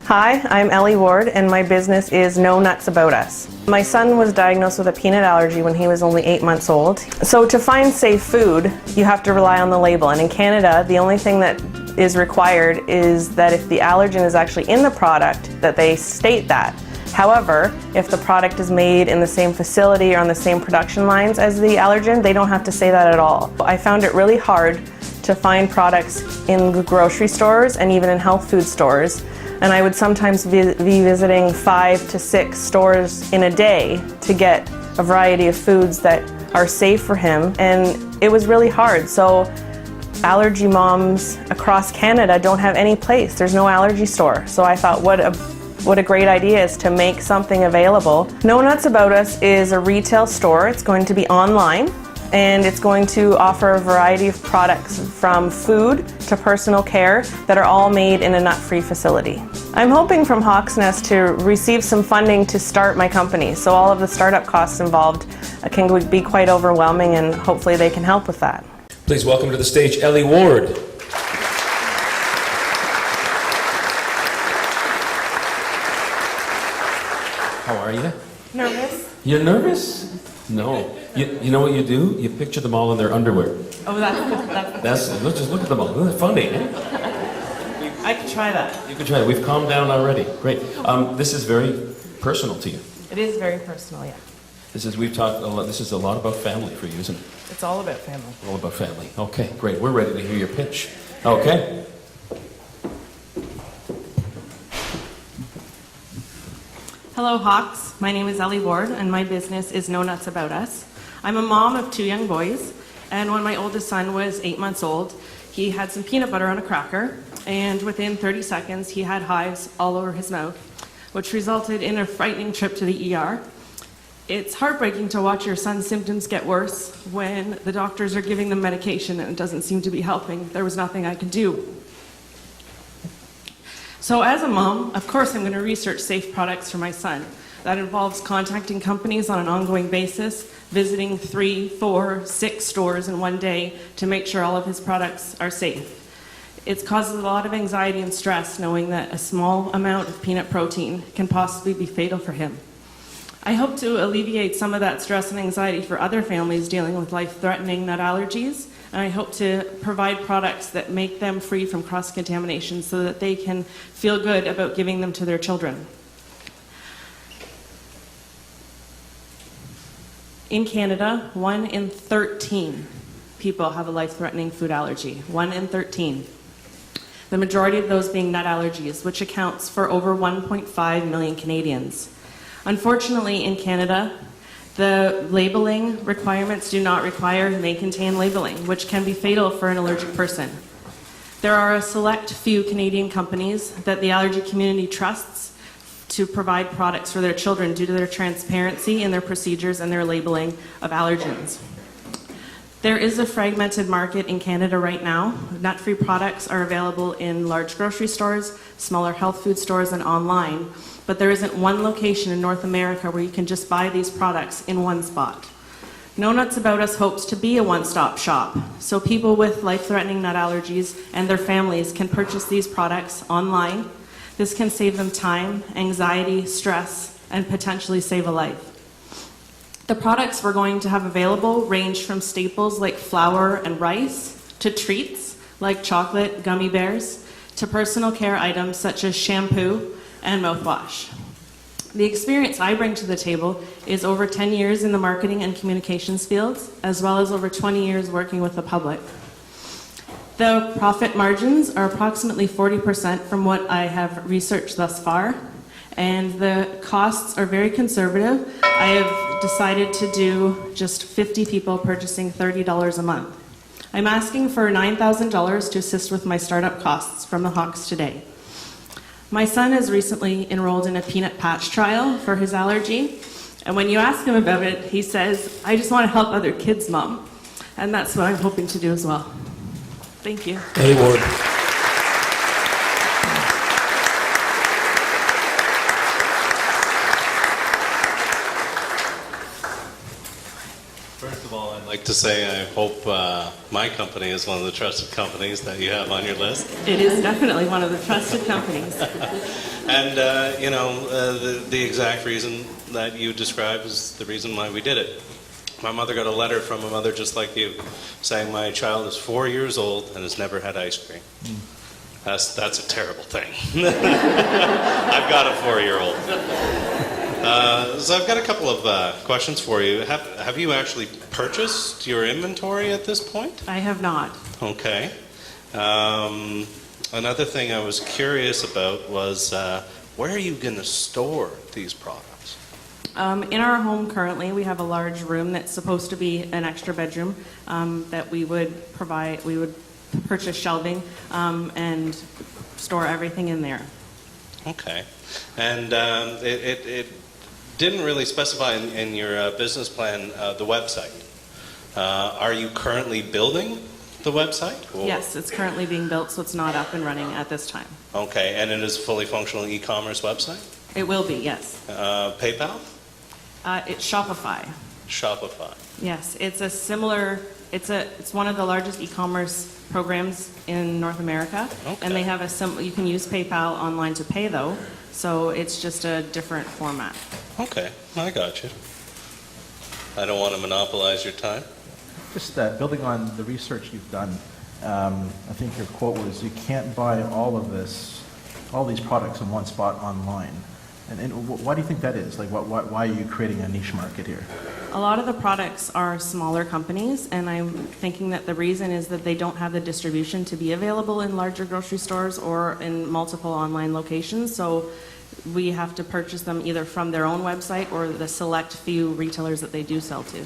Hi, I'm Ellie Ward, and my business is No Nuts About Us. My son was diagnosed with a peanut allergy when he was only 8 months old. So to find safe food, you have to rely on the label. And in Canada, the only thing that is required is that if the allergen is actually in the product, that they state that. However, if the product is made in the same facility or on the same production lines as the allergen, they don't have to say that at all. I found it really hard to find products in grocery stores and even in health food stores. And I would sometimes be visiting 5 to 6 stores in a day to get a variety of foods that are safe for him. And it was really hard. So allergy moms across Canada don't have any place. There's no allergy store. So I thought, what a great idea is to make something available. No Nuts About Us is a retail store. It's going to be online, and it's going to offer a variety of products from food to personal care that are all made in a nut-free facility. I'm hoping from Hawks Nest to receive some funding to start my company, so all of the startup costs involved can be quite overwhelming, and hopefully they can help with that. Please welcome to the stage Ellie Ward. How are you? Nervous? You're nervous? No. You know what you do? You picture them all in their underwear. Oh, Let's just look at them all. They're funny, eh? I could try that. You can try it. We've calmed down already. Great. This is very personal to you. It is very personal, yeah. We've talked a lot. This is a lot about family for you, isn't it? It's all about family. All about family. Okay, great. We're ready to hear your pitch. Okay. Hello, Hawks. My name is Ellie Ward, and my business is No Nuts About Us. I'm a mom of 2 young boys, and when my oldest son was 8 months old, he had some peanut butter on a cracker, and within 30 seconds, he had hives all over his mouth, which resulted in a frightening trip to the ER. It's heartbreaking to watch your son's symptoms get worse when the doctors are giving them medication and it doesn't seem to be helping. There was nothing I could do. So as a mom, of course I'm going to research safe products for my son. That involves contacting companies on an ongoing basis, visiting 3, 4, 6 stores in one day to make sure all of his products are safe. It causes a lot of anxiety and stress knowing that a small amount of peanut protein can possibly be fatal for him. I hope to alleviate some of that stress and anxiety for other families dealing with life-threatening nut allergies, and I hope to provide products that make them free from cross-contamination so that they can feel good about giving them to their children. In Canada, 1 in 13 people have a life-threatening food allergy. 1 in 13. The majority of those being nut allergies, which accounts for over 1.5 million Canadians. Unfortunately, in Canada, the labeling requirements do not require may contain labeling, which can be fatal for an allergic person. There are a select few Canadian companies that the allergy community trusts to provide products for their children due to their transparency in their procedures and their labeling of allergens. There is a fragmented market in Canada right now. Nut-free products are available in large grocery stores, smaller health food stores, and online, but there isn't one location in North America where you can just buy these products in one spot. No Nuts About Us hopes to be a one-stop shop, so people with life-threatening nut allergies and their families can purchase these products online. This can save them time, anxiety, stress, and potentially save a life. The products we're going to have available range from staples like flour and rice, to treats like chocolate, gummy bears, to personal care items such as shampoo and mouthwash. The experience I bring to the table is over 10 years in the marketing and communications fields, as well as over 20 years working with the public. The profit margins are approximately 40% from what I have researched thus far, and the costs are very conservative. I have decided to do just 50 people purchasing $30 a month. I'm asking for $9,000 to assist with my startup costs from the Hawks today. My son has recently enrolled in a peanut patch trial for his allergy, and when you ask him about it, he says, "I just want to help other kids, Mom." And that's what I'm hoping to do as well. Thank you. Eddie Ward. First of all, I'd like to say I hope my company is one of the trusted companies that you have on your list. It is definitely one of the trusted companies. And, the exact reason that you described is the reason why we did it. My mother got a letter from a mother just like you saying, "My child is 4 years old and has never had ice cream." That's a terrible thing. I've got a 4-year-old. So I've got a couple of questions for you. Have you actually purchased your inventory at this point? I have not. Okay. Another thing I was curious about was where are you going to store these products? In our home currently, we have a large room that's supposed to be an extra bedroom that we would provide. We would purchase shelving and store everything in there. Okay. And it didn't really specify in your business plan the website. Are you currently building the website? Or? Yes, it's currently being built, so it's not up and running at this time. Okay, and it is a fully functional e-commerce website? It will be, yes. PayPal? It's Shopify. Shopify. Yes, it's a similar. It's one of the largest e-commerce programs in North America, and they have you can use PayPal online to pay though, so it's just a different format. Okay, I got you. I don't want to monopolize your time. Just building on the research you've done, I think your quote was, "You can't buy all these products in one spot online." And why do you think that is? Like, why are you creating a niche market here? A lot of the products are smaller companies, and I'm thinking that the reason is that they don't have the distribution to be available in larger grocery stores or in multiple online locations. So we have to purchase them either from their own website or the select few retailers that they do sell to.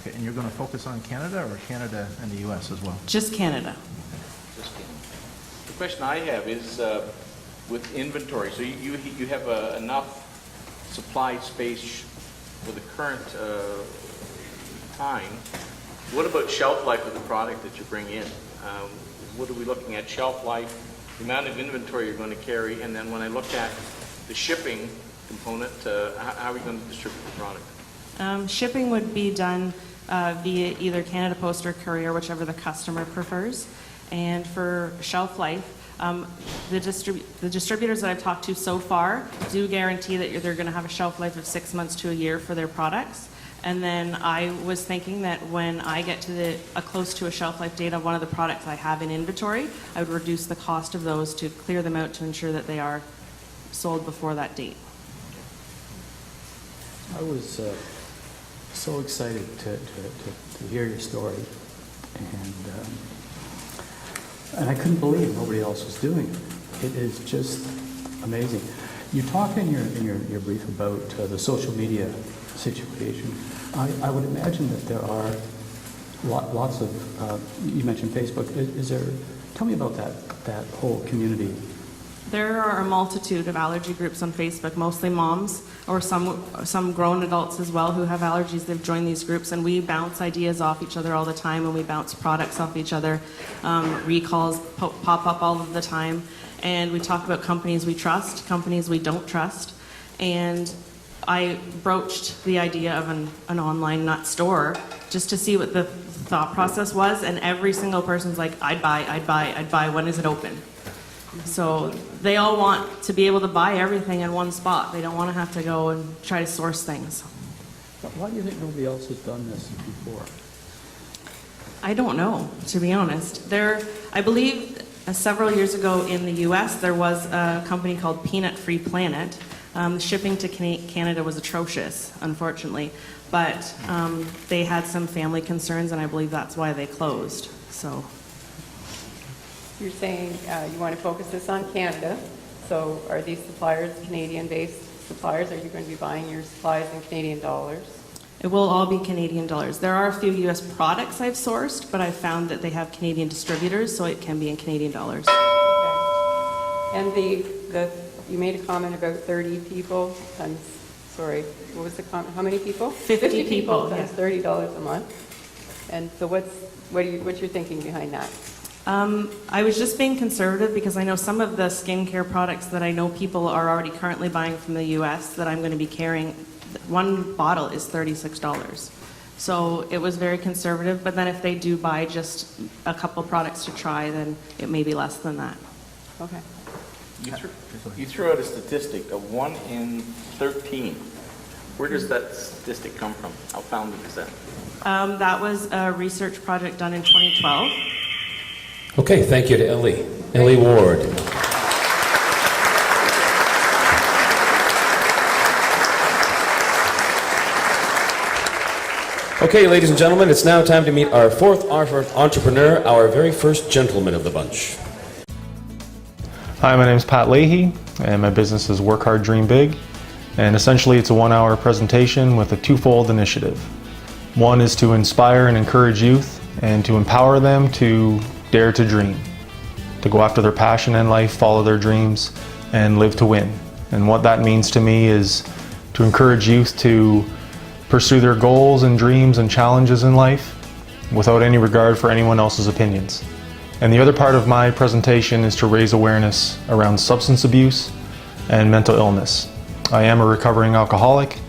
Okay, and you're going to focus on Canada or Canada and the U.S. as well? Just Canada. The question I have is with inventory. So you have enough supply space for the current time. What about shelf life of the product that you bring in? What are we looking at? Shelf life, the amount of inventory you're going to carry, and then when I look at the shipping to component. How are we going to distribute the product? Shipping would be done via either Canada Post or courier, whichever the customer prefers. And for shelf life, the distributors that I've talked to so far do guarantee that they're going to have a shelf life of 6 months to a year for their products. And then I was thinking that when I get to close to a shelf life date of one of the products I have in inventory, I would reduce the cost of those to clear them out to ensure that they are sold before that date. I was so excited to hear your story, and I couldn't believe nobody else was doing it. It is just amazing. You talk in your brief about the social media situation. I would imagine that there are lots of. You mentioned Facebook. Is there? Tell me about that whole community. There are a multitude of allergy groups on Facebook, mostly moms or some grown adults as well who have allergies. They've joined these groups, and we bounce ideas off each other all the time, and we bounce products off each other. Recalls pop up all of the time, and we talk about companies we trust, companies we don't trust. And I broached the idea of an online nut store just to see what the thought process was, and every single person's like, I'd buy, when is it open? So they all want to be able to buy everything in one spot. They don't want to have to go and try to source things. Why do you think nobody else has done this before? I don't know, to be honest. I believe several years ago in the US, there was a company called Peanut Free Planet. Shipping to Canada was atrocious, unfortunately, but they had some family concerns, and I believe that's why they closed. So. You're saying you want to focus this on Canada. So are these suppliers Canadian-based suppliers? Are you going to be buying your supplies in Canadian dollars? It will all be Canadian dollars. There are a few U.S. products I've sourced, but I've found that they have Canadian distributors, so it can be in Canadian dollars. Okay. And you made a comment about 30 people times, sorry, what was the comment? How many people? 50 people times $30 a month. And so what's your thinking behind that? I was just being conservative because I know some of the skincare products that I know people are already currently buying from the U.S. that I'm going to be carrying. One bottle is $36. So it was very conservative, but then if they do buy just a couple products to try, then it may be less than that. Okay. You threw out a statistic of 1 in 13. Where does that statistic come from? How founded is that? That was a research project done in 2012. Okay, thank you to Ellie Ward. Okay, ladies and gentlemen, it's now time to meet our fourth entrepreneur, our very first gentleman of the bunch. Hi, my name is Pat Leahy, and my business is Work Hard, Dream Big. And essentially, it's a 1-hour presentation with a twofold initiative. One is to inspire and encourage youth, and to empower them to dare to dream, to go after their passion in life, follow their dreams, and live to win. And what that means to me is to encourage youth to pursue their goals and dreams and challenges in life without any regard for anyone else's opinions. And the other part of my presentation is to raise awareness around substance abuse and mental illness. I am a recovering alcoholic,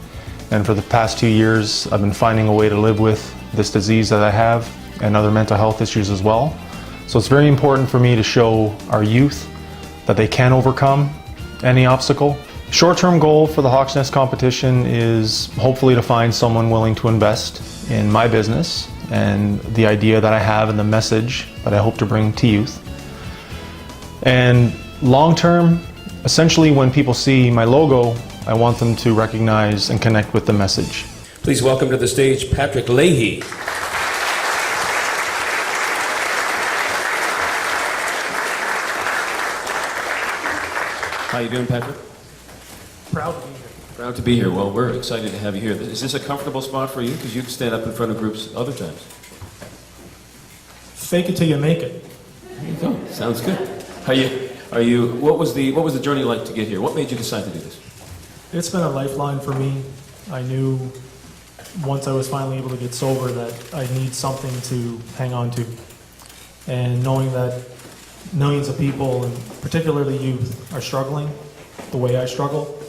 and for the past 2 years I've been finding a way to live with this disease that I have and other mental health issues as well. So it's very important for me to show our youth that they can overcome any obstacle. Short-term goal for the Hawks Nest competition is hopefully to find someone willing to invest in my business and the idea that I have and the message that I hope to bring to youth. And long-term, essentially when people see my logo, I want them to recognize and connect with the message. Please welcome to the stage Patrick Leahy. How you doing, Patrick? Proud to be here. Proud to be here. Well, we're excited to have you here. Is this a comfortable spot for you? Because you can stand up in front of groups other times. Fake it till you make it. There you go. Sounds good. What was the journey like to get here? What made you decide to do this? It's been a lifeline for me. I knew once I was finally able to get sober that I need something to hang on to. And knowing that millions of people, and particularly youth, are struggling the way I struggle,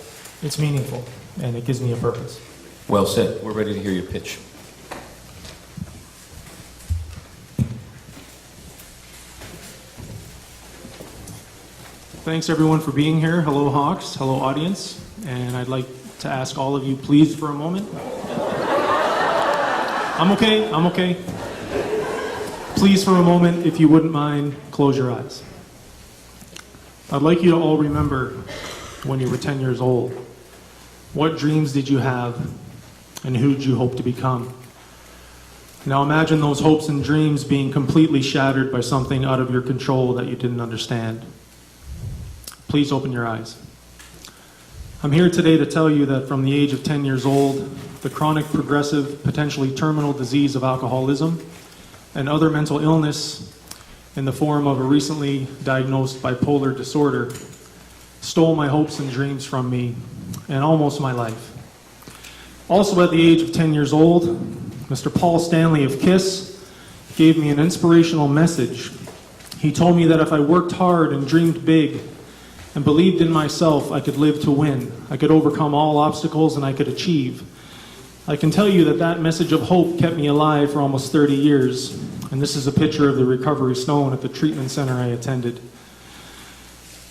it's meaningful, and it gives me a purpose. Well said. We're ready to hear your pitch. Thanks everyone for being here. Hello Hawks, hello audience, and I'd like to ask all of you please for a moment. I'm okay. Please for a moment, if you wouldn't mind, close your eyes. I'd like you to all remember when you were 10 years old. What dreams did you have, and who did you hope to become? Now imagine those hopes and dreams being completely shattered by something out of your control that you didn't understand. Please open your eyes. I'm here today to tell you that from the age of 10 years old, the chronic, progressive, potentially terminal disease of alcoholism and other mental illness in the form of a recently diagnosed bipolar disorder stole my hopes and dreams from me and almost my life. Also at the age of 10 years old, Mr. Paul Stanley of KISS gave me an inspirational message. He told me that if I worked hard and dreamed big and believed in myself, I could live to win. I could overcome all obstacles and I could achieve. I can tell you that that message of hope kept me alive for almost 30 years. And this is a picture of the recovery stone at the treatment center I attended.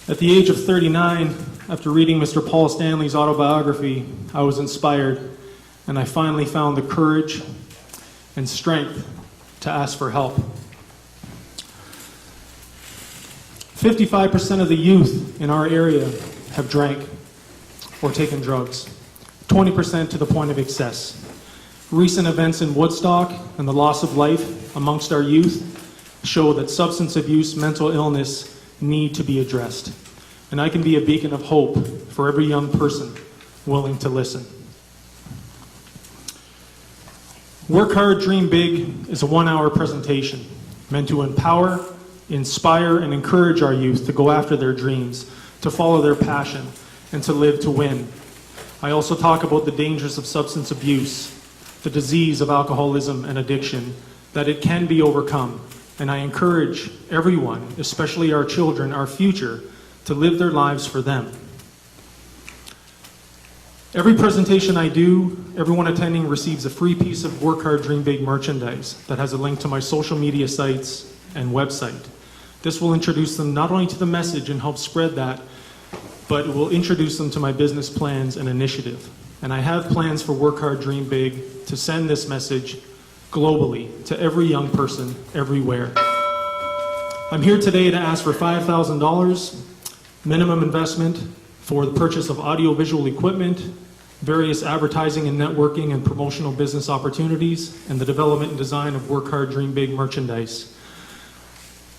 At the age of 39, after reading Mr. Paul Stanley's autobiography, I was inspired, and I finally found the courage and strength to ask for help. 55% of the youth in our area have drank or taken drugs, 20% to the point of excess. Recent events in Woodstock and the loss of life amongst our youth show that substance abuse, mental illness need to be addressed. And I can be a beacon of hope for every young person willing to listen. Work Hard, Dream Big is a 1-hour presentation meant to empower, inspire, and encourage our youth to go after their dreams, to follow their passion, and to live to win. I also talk about the dangers of substance abuse, the disease of alcoholism and addiction, that it can be overcome. And I encourage everyone, especially our children, our future, to live their lives for them. Every presentation I do, everyone attending receives a free piece of Work Hard, Dream Big merchandise that has a link to my social media sites and website. This will introduce them not only to the message and help spread that, but it will introduce them to my business plans and initiative. And I have plans for Work Hard, Dream Big to send this message globally to every young person everywhere. I'm here today to ask for $5,000 minimum investment for the purchase of audiovisual equipment, various advertising and networking and promotional business opportunities, and the development and design of Work Hard, Dream Big merchandise.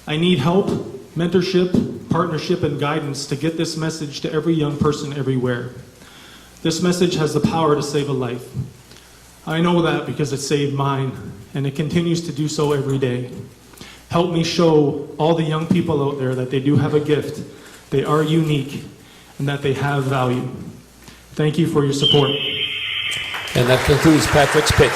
I need help, mentorship, partnership, and guidance to get this message to every young person everywhere. This message has the power to save a life. I know that because it saved mine, and it continues to do so every day. Help me show all the young people out there that they do have a gift, they are unique, and that they have value. Thank you for your support. And that concludes Patrick's pitch.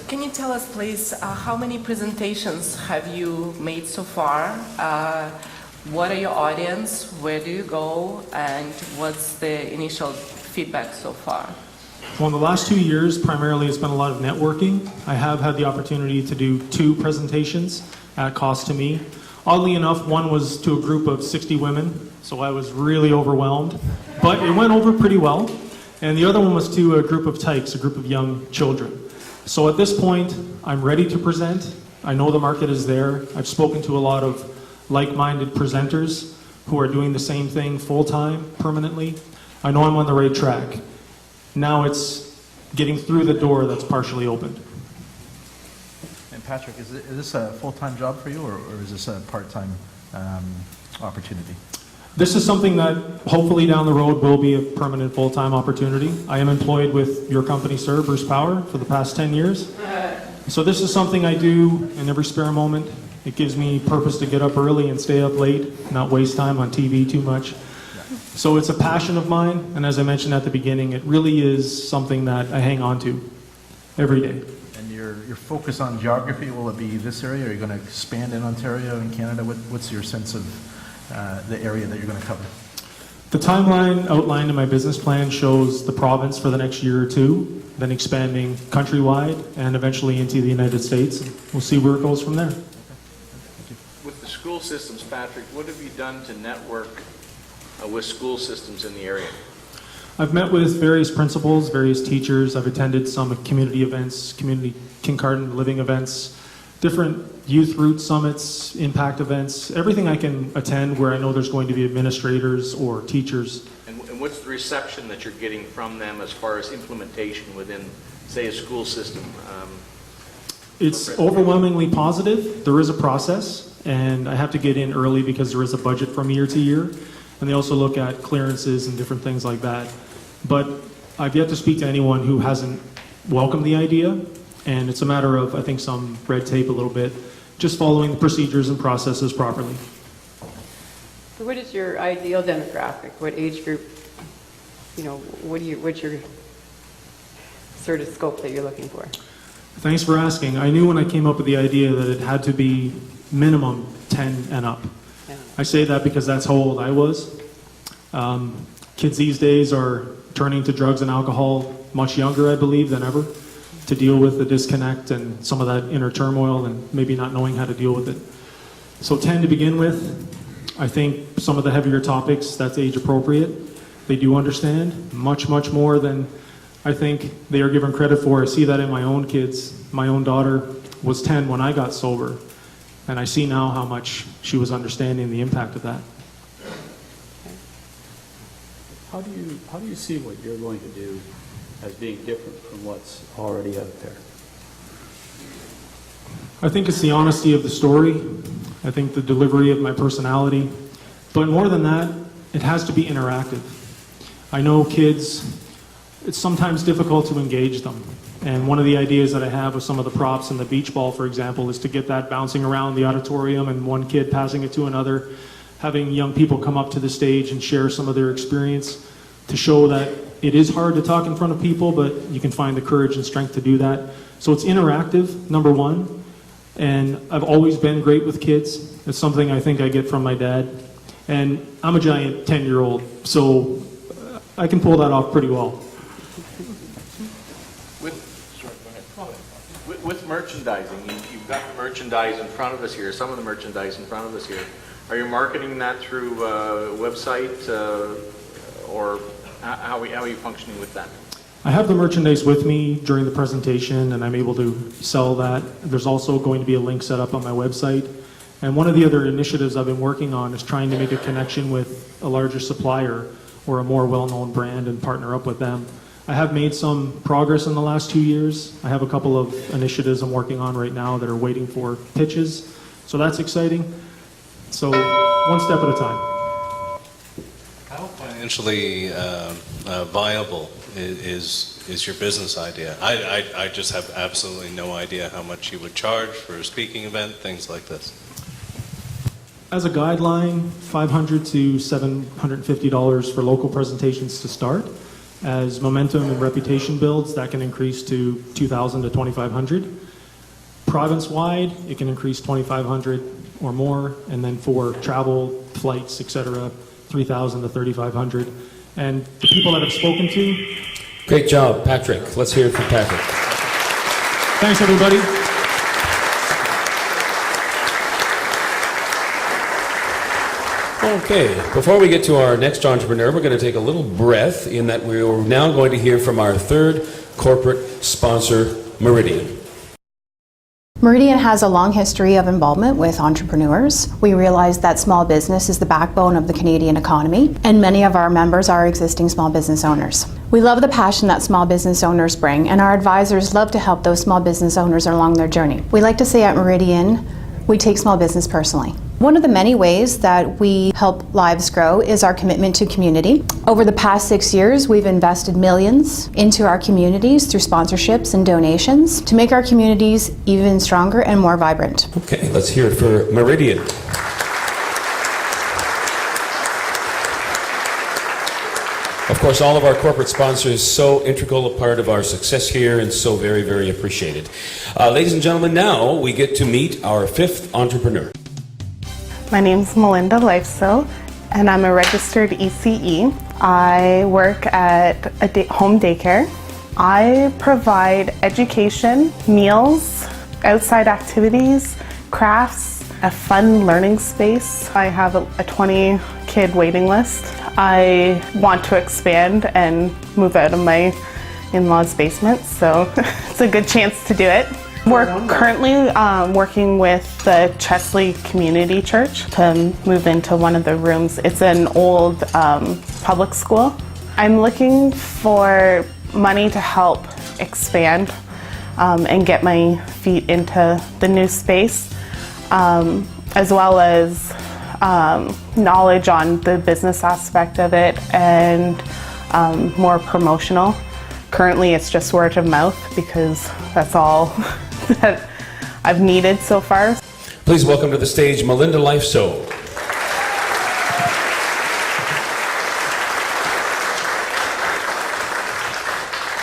Can you tell us, please, how many presentations have you made so far? What are your audience? Where do you go? And what's the initial feedback so far? Well, in the last 2 years, primarily it's been a lot of networking. I have had the opportunity to do 2 presentations at cost to me. Oddly enough, one was to a group of 60 women, so I was really overwhelmed. But it went over pretty well. And the other one was to a group of tykes, a group of young children. So at this point, I'm ready to present. I know the market is there. I've spoken to a lot of like-minded presenters who are doing the same thing full-time, permanently. I know I'm on the right track. Now it's getting through the door that's partially opened. And Patrick, is this a full-time job for you, or is this a part-time opportunity? This is something that hopefully down the road will be a permanent full-time opportunity. I am employed with your company, sir, Bruce Power, for the past 10 years. So this is something I do in every spare moment. It gives me purpose to get up early and stay up late, not waste time on TV too much. So it's a passion of mine, and as I mentioned at the beginning, it really is something that I hang on to every day. And your focus on geography? Will it be this area? Are you going to expand in Ontario and Canada? What's your sense of the area that you're going to cover? The timeline outlined in my business plan shows the province for the next year or two, then expanding countrywide and eventually into the United States. We'll see where it goes from there. With the school systems, Patrick, what have you done to network with school systems in the area? I've met with various principals, various teachers. I've attended some community events, community kindergarten living events, different youth root summits, impact events, everything I can attend where I know there's going to be administrators or teachers. And what's the reception that you're getting from them as far as implementation within, say, a school system? It's overwhelmingly positive. There is a process, and I have to get in early because there is a budget from year to year. And they also look at clearances and different things like that. But I've yet to speak to anyone who hasn't welcomed the idea. And it's a matter of, I think, some red tape a little bit, just following the procedures and processes properly. So what is your ideal demographic? What age group, what's your sort of scope that you're looking for? Thanks for asking. I knew when I came up with the idea that it had to be minimum 10 and up. I say that because that's how old I was. Kids these days are turning to drugs and alcohol much younger, I believe, than ever, to deal with the disconnect and some of that inner turmoil and maybe not knowing how to deal with it. So 10 to begin with. I think some of the heavier topics, that's age appropriate. They do understand much, much more than I think they are given credit for. I see that in my own kids. My own daughter was 10 when I got sober. And I see now how much she was understanding the impact of that. How do you see what you're going to do as being different from what's already out there? I think it's the honesty of the story. I think the delivery of my personality. But more than that, it has to be interactive. I know kids, it's sometimes difficult to engage them. And one of the ideas that I have with some of the props and the beach ball, for example, is to get that bouncing around the auditorium and one kid passing it to another, having young people come up to the stage and share some of their experience to show that it is hard to talk in front of people, but you can find the courage and strength to do that. So it's interactive, number one. And I've always been great with kids. It's something I think I get from my dad. And I'm a giant 10-year-old, so I can pull that off pretty well. With merchandising, you've got the merchandise in front of us here, some of the merchandise in front of us here. Are you marketing that through a website, or how are you functioning with that? I have the merchandise with me during the presentation, and I'm able to sell that. There's also going to be a link set up on my website. And one of the other initiatives I've been working on is trying to make a connection with a larger supplier or a more well-known brand and partner up with them. I have made some progress in the last 2 years. I have a couple of initiatives I'm working on right now that are waiting for pitches. So that's exciting. So one step at a time. How financially viable is your business idea? I just have absolutely no idea how much you would charge for a speaking event, things like this. As a guideline, $500 to $750 for local presentations to start. As momentum and reputation builds, that can increase to $2,000 to $2,500. Province-wide, it can increase $2,500 or more, and then for travel, flights, etc., $3,000 to $3,500. And the people that I've spoken to... Great job, Patrick. Let's hear it from Patrick. Thanks, everybody. Okay, before we get to our next entrepreneur, we're going to take a little breath in that we're now going to hear from our third corporate sponsor, Meridian. Meridian has a long history of involvement with entrepreneurs. We realize that small business is the backbone of the Canadian economy, and many of our members are existing small business owners. We love the passion that small business owners bring, and our advisors love to help those small business owners along their journey. We like to say at Meridian, we take small business personally. One of the many ways that we help lives grow is our commitment to community. Over the past 6 years, we've invested millions into our communities through sponsorships and donations to make our communities even stronger and more vibrant. Okay, let's hear it for Meridian. Of course, all of our corporate sponsors, so integral a part of our success here and so very, very appreciated. Ladies and gentlemen, now we get to meet our fifth entrepreneur. My name's Melinda Lifeso, and I'm a registered ECE. I work at a home daycare. I provide education, meals, outside activities, crafts, a fun learning space. I have a 20-kid waiting list. I want to expand and move out of my in-laws' basement, so it's a good chance to do it. We're currently working with the Chesley Community Church to move into one of the rooms. It's an old public school. I'm looking for money to help expand and get my feet into the new space, as well as knowledge on the business aspect of it and more promotional. Currently it's just word of mouth because that's all that I've needed so far. Please welcome to the stage Melinda Lifeso.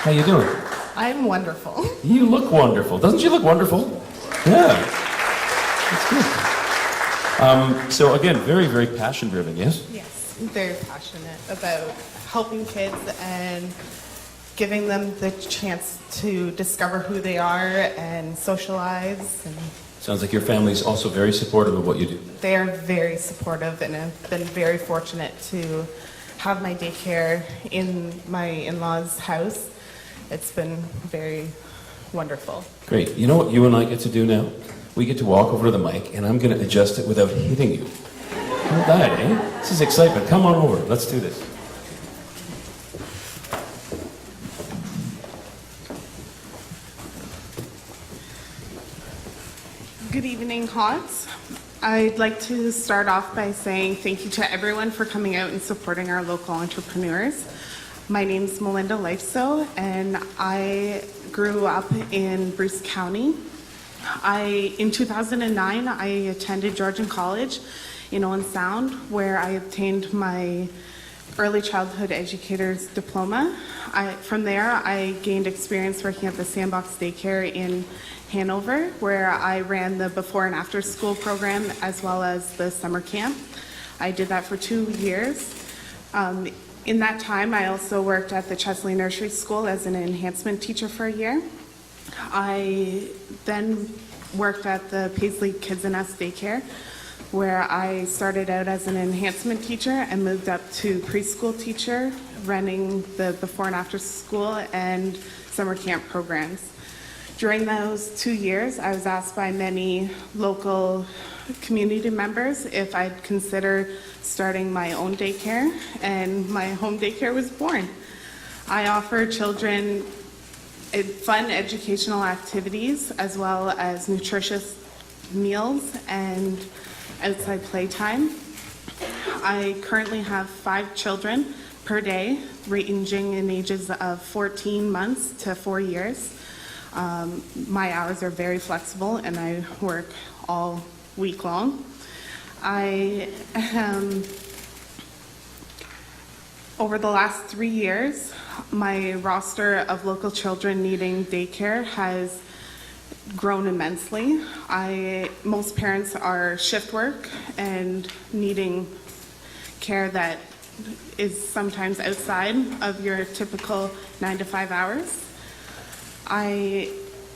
How you doing? I'm wonderful. You look wonderful. Doesn't she look wonderful? Yeah. That's good. So again, very, very passion-driven, yes? Yes, I'm very passionate about helping kids and giving them the chance to discover who they are and socialize. And Sounds like your family's also very supportive of what you do. they are very supportive, and I've been very fortunate to have my daycare in my in-laws' house. It's been very wonderful. Great. You know what you and I get to do now? We get to walk over to the mic, and I'm going to adjust it without hitting you. How about that, eh? This is excitement. Come on over. Let's do this. Good evening, Hawks. I'd like to start off by saying thank you to everyone for coming out and supporting our local entrepreneurs. My name's Melinda Lifeso, and I grew up in Bruce County. In 2009, I attended Georgian College in Owen Sound, where I obtained my early childhood educator's diploma. From there, I gained experience working at the Sandbox Daycare in Hanover, where I ran the before and after school program as well as the summer camp. I did that for 2 years. In that time, I also worked at the Chesley Nursery School as an enhancement teacher for a year. I then worked at the Paisley Kids and Us Daycare, where I started out as an enhancement teacher and moved up to preschool teacher, running the before and after school and summer camp programs. During those 2 years, I was asked by many local community members if I'd consider starting my own daycare, and my home daycare was born. I offer children fun educational activities as well as nutritious meals and outside playtime. I currently have 5 children per day, ranging in ages of 14 months to 4 years. My hours are very flexible and I work all week long. Over the last 3 years, my roster of local children needing daycare has grown immensely. Most parents are shift work and needing care that is sometimes outside of your typical 9 to 5 hours. I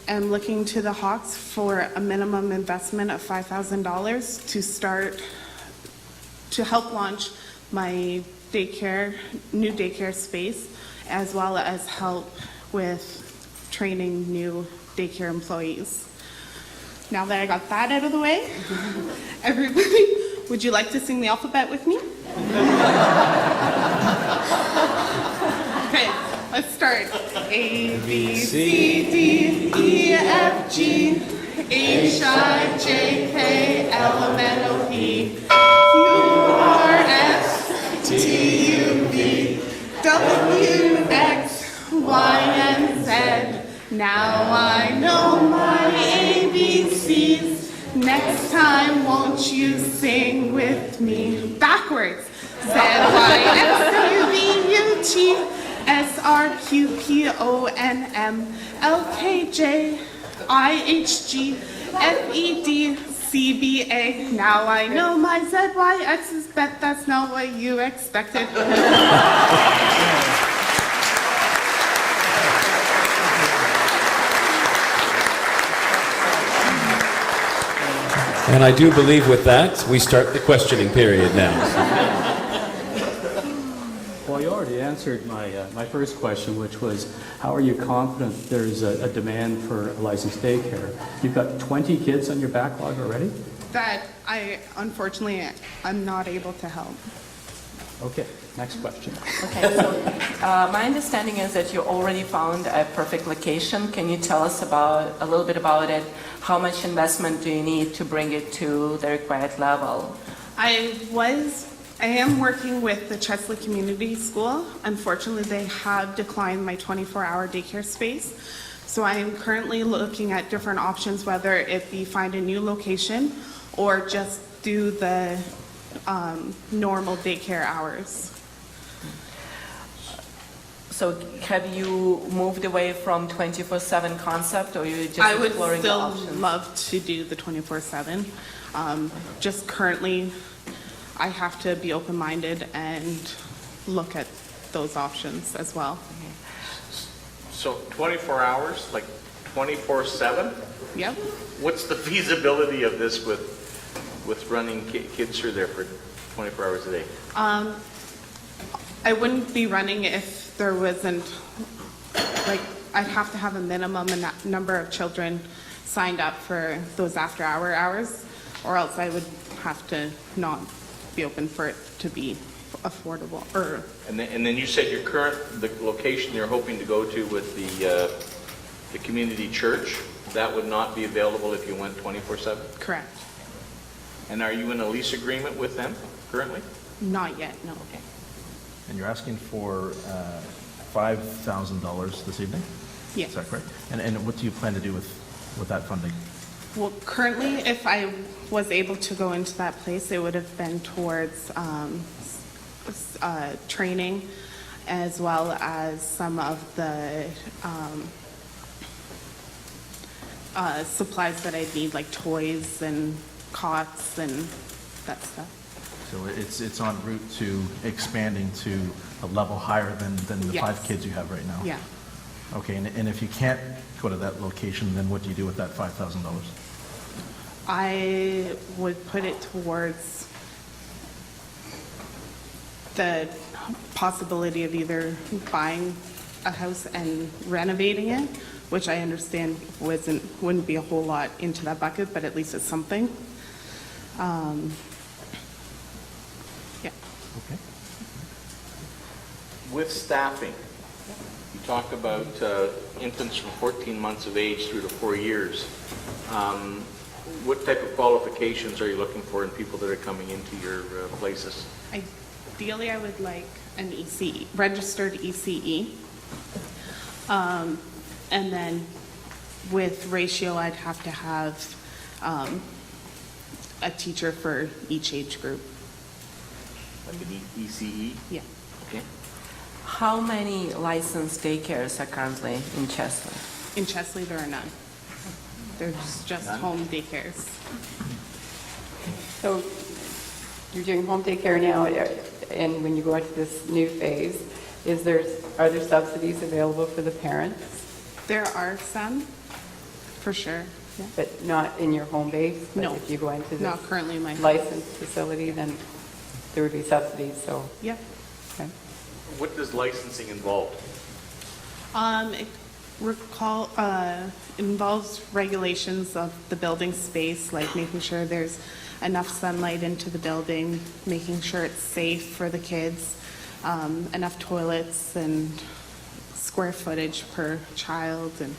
am looking to the Hawks for a minimum investment of $5,000 to help launch my new daycare space, as well as help with training new daycare employees. Now that I got that out of the way, everybody, would you like to sing the alphabet with me? Okay, let's start. A, B, C, D, E, F, G, H, I, J, K, L, M, N, O, P, Q, R, S, T, U, V, W, X, Y, and Z. Now I know my ABCs. Next time, won't you sing with me? Backwards. Z, Y, X, U, V, U, T, SRQPONMLKJIHGFEDCBA. Now I know my ZYX is bet that's not what you expected. And I do believe with that, we start the questioning period now. Well, you already answered my first question, which was, how are you confident there's a demand for a licensed daycare? You've got 20 kids on your backlog already? That unfortunately, I'm not able to help. Okay, next question. Okay, so my understanding is that you already found a perfect location. Can you tell us a little bit about it? How much investment do you need to bring it to the required level? I am working with the Chesley Community School. Unfortunately, they have declined my 24-hour daycare space. So I am currently looking at different options, whether it be find a new location or just do the normal daycare hours. So have you moved away from 24/7 concept, or you just I would exploring the still options? love to do the 24/7. Just currently, I have to be open-minded and look at those options as well. So 24 hours, like 24/7? Yep. What's the feasibility of this with running kids through there for 24 hours a day? I wouldn't be running if there wasn't, like, I'd have to have a minimum number of children signed up for those after-hour hours, or else I would have to not be open for it to be affordable. And then you said the location you're hoping to go to with the community church, that would not be available if you went 24/7? Correct. And are you in a lease agreement with them currently? Not yet, no. And you're asking for $5,000 this evening? Yes. Is that correct? And what do you plan to do with that funding? Well, currently, if I was able to go into that place, it would have been towards training, as well as some of the supplies that I'd need, like toys and cots and that stuff. So it's en route to expanding to a level higher than the Yes. 5 kids you have right now? Yeah. Okay, and if you can't go to that location, then what do you do with that $5,000? I would put it towards the possibility of either buying a house and renovating it, which I understand wouldn't be a whole lot into that bucket, but at least it's something. Yeah. Okay. With staffing, you talk about infants from 14 months of age through to 4 years. What type of qualifications are you looking for in people that are coming into your places? Ideally, I would like an ECE, registered ECE. And then with ratio, I'd have to have a teacher for each age group. Like an ECE? Yeah. Okay. How many licensed daycares are currently in Chesley? In Chesley, there are none. There's just home daycares. So you're doing home daycare now, and when you go into this new phase, are there subsidies available for the parents? There are some, for sure. Yeah. But not in your home base? But No. if you go into Not this currently in my home. licensed facility, then there would be subsidies, so. Yeah. Okay. What does licensing involve? It involves regulations of the building space, like making sure there's enough sunlight into the building, making sure it's safe for the kids, enough toilets and square footage per child, and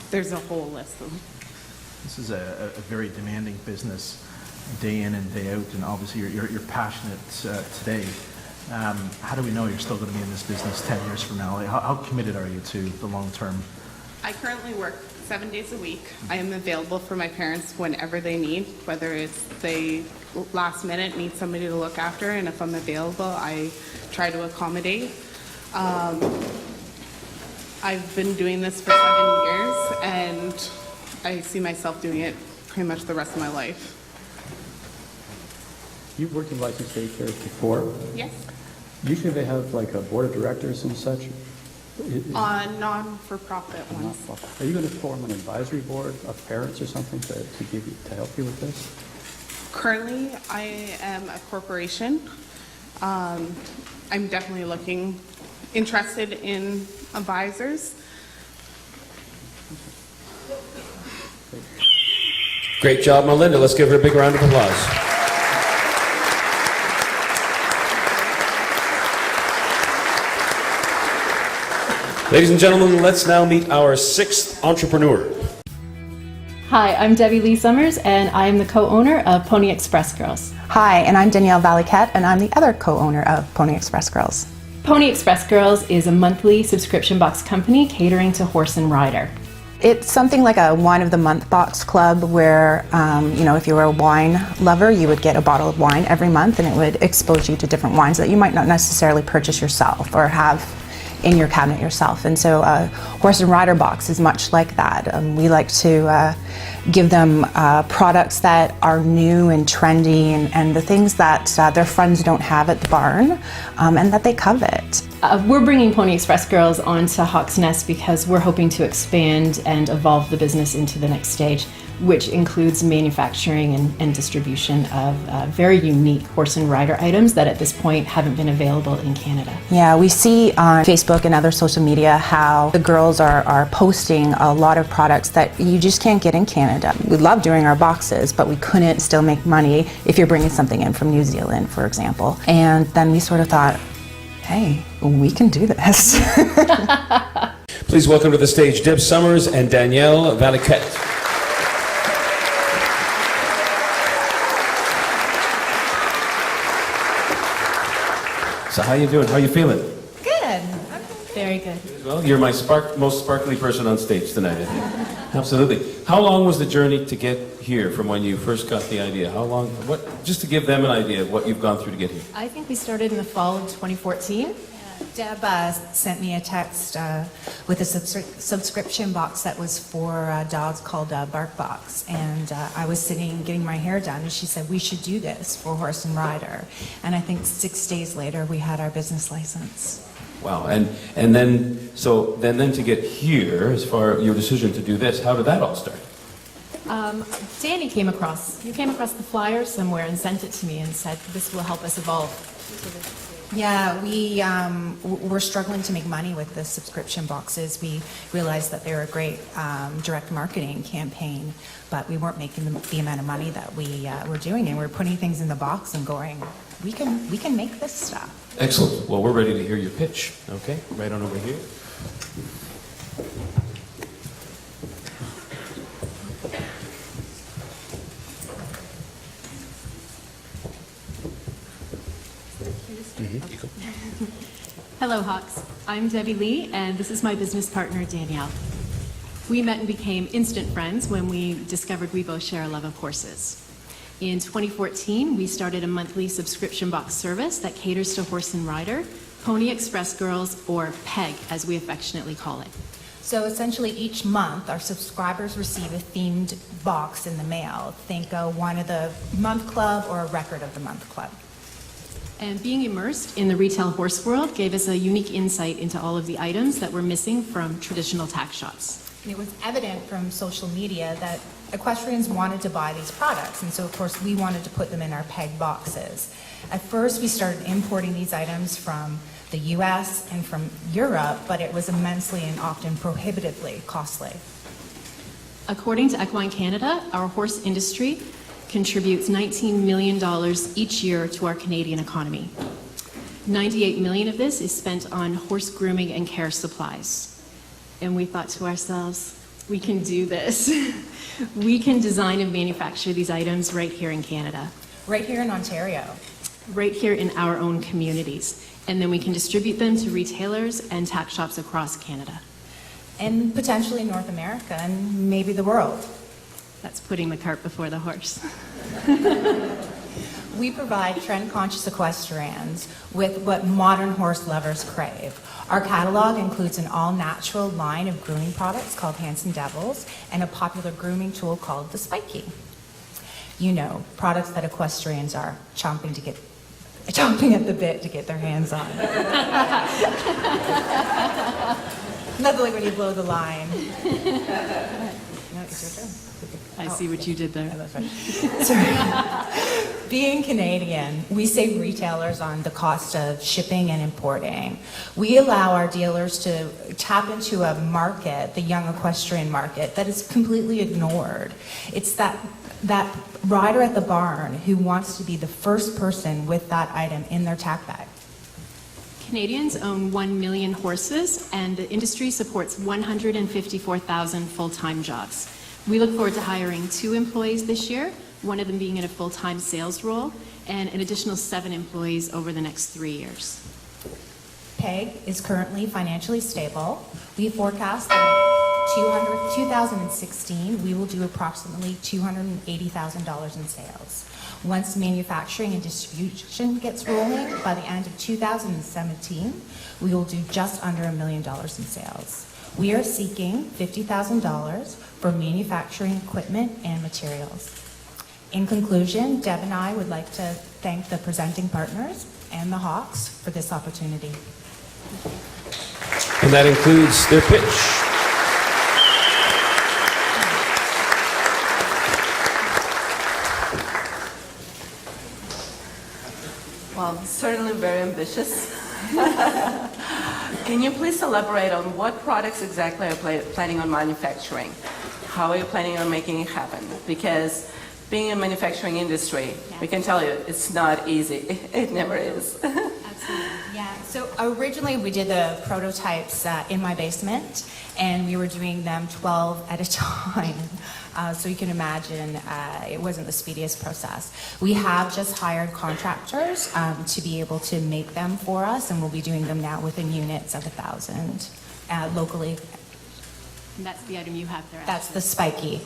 there's a whole list of them. This is a very demanding business, day in and day out, and obviously you're passionate today. How do we know you're still going to be in this business 10 years from now? How committed are you to the long term? I currently work 7 days a week. I am available for my parents whenever they need, whether it's they last minute need somebody to look after, and if I'm available, I try to accommodate. I've been doing this for 7 years, and I see myself doing it pretty much the rest of my life. You've worked in licensed daycare before? Yes. Usually they have like a board of directors and such. Non-for-profit ones. Are you going to form an advisory board of parents or something to help you with this? Currently, I am a corporation. I'm definitely interested in advisors. Great job, Melinda. Let's give her a big round of applause. Ladies and gentlemen, let's now meet our sixth entrepreneur. Hi, I'm Debbie Lee Summers, and I'm the co-owner of Pony Express Girls. Hi, and I'm Danielle Valiquette, and I'm the other co-owner of Pony Express Girls. Pony Express Girls is a monthly subscription box company catering to horse and rider. It's something like a wine of the month box club where, if you were a wine lover, you would get a bottle of wine every month, and it would expose you to different wines that you might not necessarily purchase yourself or have in your cabinet yourself. And so a horse and rider box is much like that. We like to give them products that are new and trendy and the things that their friends don't have at the barn and that they covet. We're bringing Pony Express Girls onto Hawk's Nest because we're hoping to expand and evolve the business into the next stage, which includes manufacturing and distribution of very unique horse and rider items that at this point haven't been available in Canada. Yeah, we see on Facebook and other social media how the girls are posting a lot of products that you just can't get in Canada. We love doing our boxes, but we couldn't still make money if you're bringing something in from New Zealand, for example. And then we sort of thought, hey, we can do this. Please welcome to the stage Deb Summers and Danielle Valiquette. So how you doing? How you feeling? Good. I'm very good. Well, you're my most sparkly person on stage tonight, I think. Absolutely. How long was the journey to get here from when you first got the idea? How long, just to give them an idea of what you've gone through to get here. I think we started in the fall of 2014. Deb sent me a text with a subscription box that was for dogs called Bark Box, and I was sitting getting my hair done, and she said we should do this for horse and rider, and I think 6 days later we had our business license. Wow, and then to get here, as far as your decision to do this, how did that all start? Danny came across the flyer somewhere and sent it to me and said this will help us evolve. Yeah, we were struggling to make money with the subscription boxes. We realized that they were a great direct marketing campaign, but we weren't making the amount of money that we were doing, and we were putting things in the box and going, we can make this stuff. Excellent. Well, we're ready to hear your pitch. Okay, right on over here. Hello, Hawks. I'm Debbie Lee, and this is my business partner, Danielle. We met and became instant friends when we discovered we both share a love of horses. In 2014, we started a monthly subscription box service that caters to horse and rider, Pony Express Girls, or PEG, as we affectionately call it. So essentially each month our subscribers receive a themed box in the mail. Think a Wine of the Month Club or a Record of the Month Club. And being immersed in the retail horse world gave us a unique insight into all of the items that were missing from traditional tack shops. It was evident from social media that equestrians wanted to buy these products, and so of course we wanted to put them in our PEG boxes. At first we started importing these items from the US and from Europe, but it was immensely and often prohibitively costly. According to Equine Canada, our horse industry contributes $19 million each year to our Canadian economy. $98 million of this is spent on horse grooming and care supplies. And we thought to ourselves, we can do this. We can design and manufacture these items right here in Canada. Right here in Ontario. Right here in our own communities. And then we can distribute them to retailers and tack shops across Canada. And potentially North America and maybe the world. That's putting the cart before the horse. We provide trend-conscious equestrians with what modern horse lovers crave. Our catalog includes an all-natural line of grooming products called Handsome Devils and a popular grooming tool called the Spiky. You know, products that equestrians are chomping at the bit to get their hands on. Nothing like when you blow the line. No, it's your turn. I see what you did there. Sorry. Being Canadian, we save retailers on the cost of shipping and importing. We allow our dealers to tap into a market, the young equestrian market, that is completely ignored. It's that rider at the barn who wants to be the first person with that item in their tack bag. Canadians own 1 million horses, and the industry supports 154,000 full-time jobs. We look forward to hiring 2 employees this year, one of them being in a full-time sales role, and an additional 7 employees over the next 3 years. PEG is currently financially stable. We forecast that in 2016 we will do approximately $280,000 in sales. Once manufacturing and distribution gets rolling, by the end of 2017, we will do just under $1 million in sales. We are seeking $50,000 for manufacturing equipment and materials. In conclusion, Deb and I would like to thank the presenting partners and the Hawks for this opportunity. And that includes their pitch. Well, certainly very ambitious. Can you please elaborate on what products exactly are planning on manufacturing? How are you planning on making it happen? Because being in the manufacturing industry, we can tell you it's not easy. It never is. Absolutely. Yeah, so originally we did the prototypes in my basement, and we were doing them 12 at a time. So you can imagine it wasn't the speediest process. We have just hired contractors to be able to make them for us, and we'll be doing them now within units of 1,000 locally. And that's the item you have there. That's the Spiky.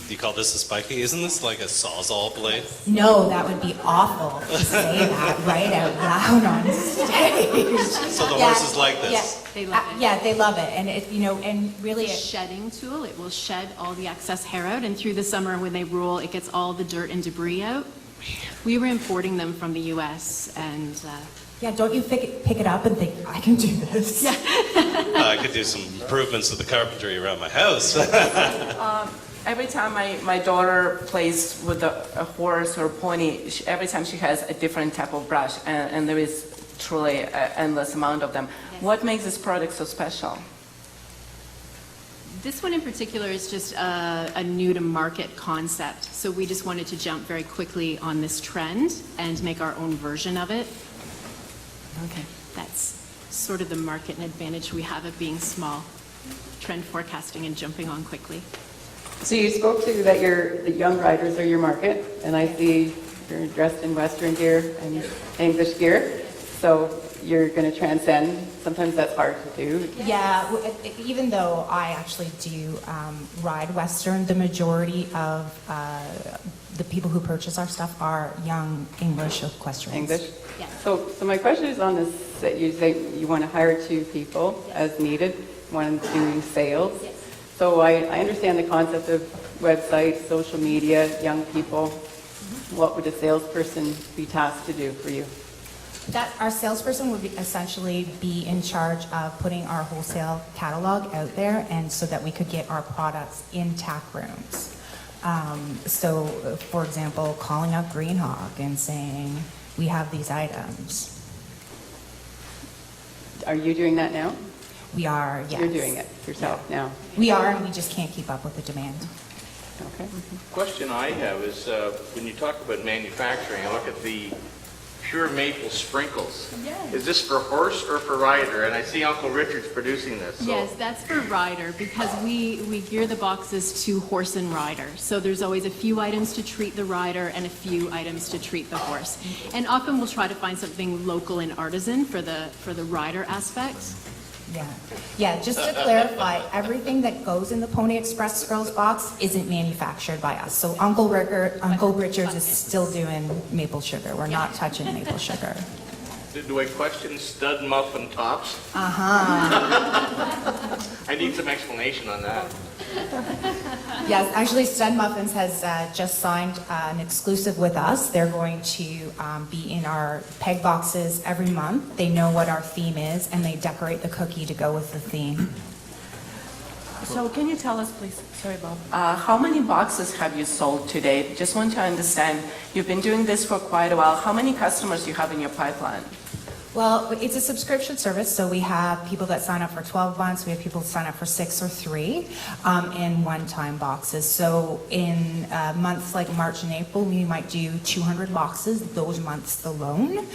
Do you call this a Spiky? Isn't this like a Sawzall blade? No, that would be awful to say that right out loud on stage. So the horses like this? Yeah. They love it. Yeah, they love it, and and really it's a shedding tool. It will shed all the excess hair out, and through the summer when they roll, it gets all the dirt and debris out. We were importing them from the U.S. and. Yeah, don't you pick it up and think, I can do this? Yeah. I could do some improvements to the carpentry around my house. Every time my daughter plays with a horse or a pony, every time she has a different type of brush, and there is truly an endless amount of them. Yes. What makes this product so special? This one in particular is just a new-to-market concept, so we just wanted to jump very quickly on this trend and make our own version of it. Okay. That's sort of the market and advantage we have of being small, trend forecasting and jumping on quickly. So you spoke to that the young riders are your market, and I see you're dressed in Western gear and English gear, so you're going to transcend. Sometimes that's hard to do. Yeah, even though I actually do ride Western, the majority of the people who purchase our stuff are young English equestrians. English? Yeah. So my question is on this, that you say you want to hire 2 people as needed, one doing sales. Yes. So I understand the concept of websites, social media, young people. What would a salesperson be tasked to do for you? That our salesperson would essentially be in charge of putting our wholesale catalog out there, and so that we could get our products in tack rooms. So, for example, calling up Greenhawk and saying, we have these items. Are you doing that now? We are, yes. You're doing it yourself now? We are, and we just can't keep up with the demand. Okay. Question I have is, when you talk about manufacturing, I look at the pure maple sprinkles. Yes. Is this for horse or for rider? And I see Uncle Richard's producing this. So. Yes, that's for rider, because we gear the boxes to horse and rider. So there's always a few items to treat the rider and a few items to treat the horse. And often we'll try to find something local and artisan for the rider aspect. Yeah, just to clarify, everything that goes in the Pony Express Girls box isn't manufactured by us. So Uncle Richard's is still doing maple sugar. We're not touching maple sugar. Do I question stud muffin tops? I need some explanation on that. Yes, actually Stud Muffins has just signed an exclusive with us. They're going to be in our peg boxes every month. They know what our theme is and they decorate the cookie to go with the theme. So can you tell us, please, sorry Bob, how many boxes have you sold to date? Just want to understand, you've been doing this for quite a while. How many customers do you have in your pipeline? Well, it's a subscription service, so we have people that sign up for 12 months, we have people that sign up for 6 or 3 in one-time boxes. So in months like March and April, we might do 200 boxes those months alone.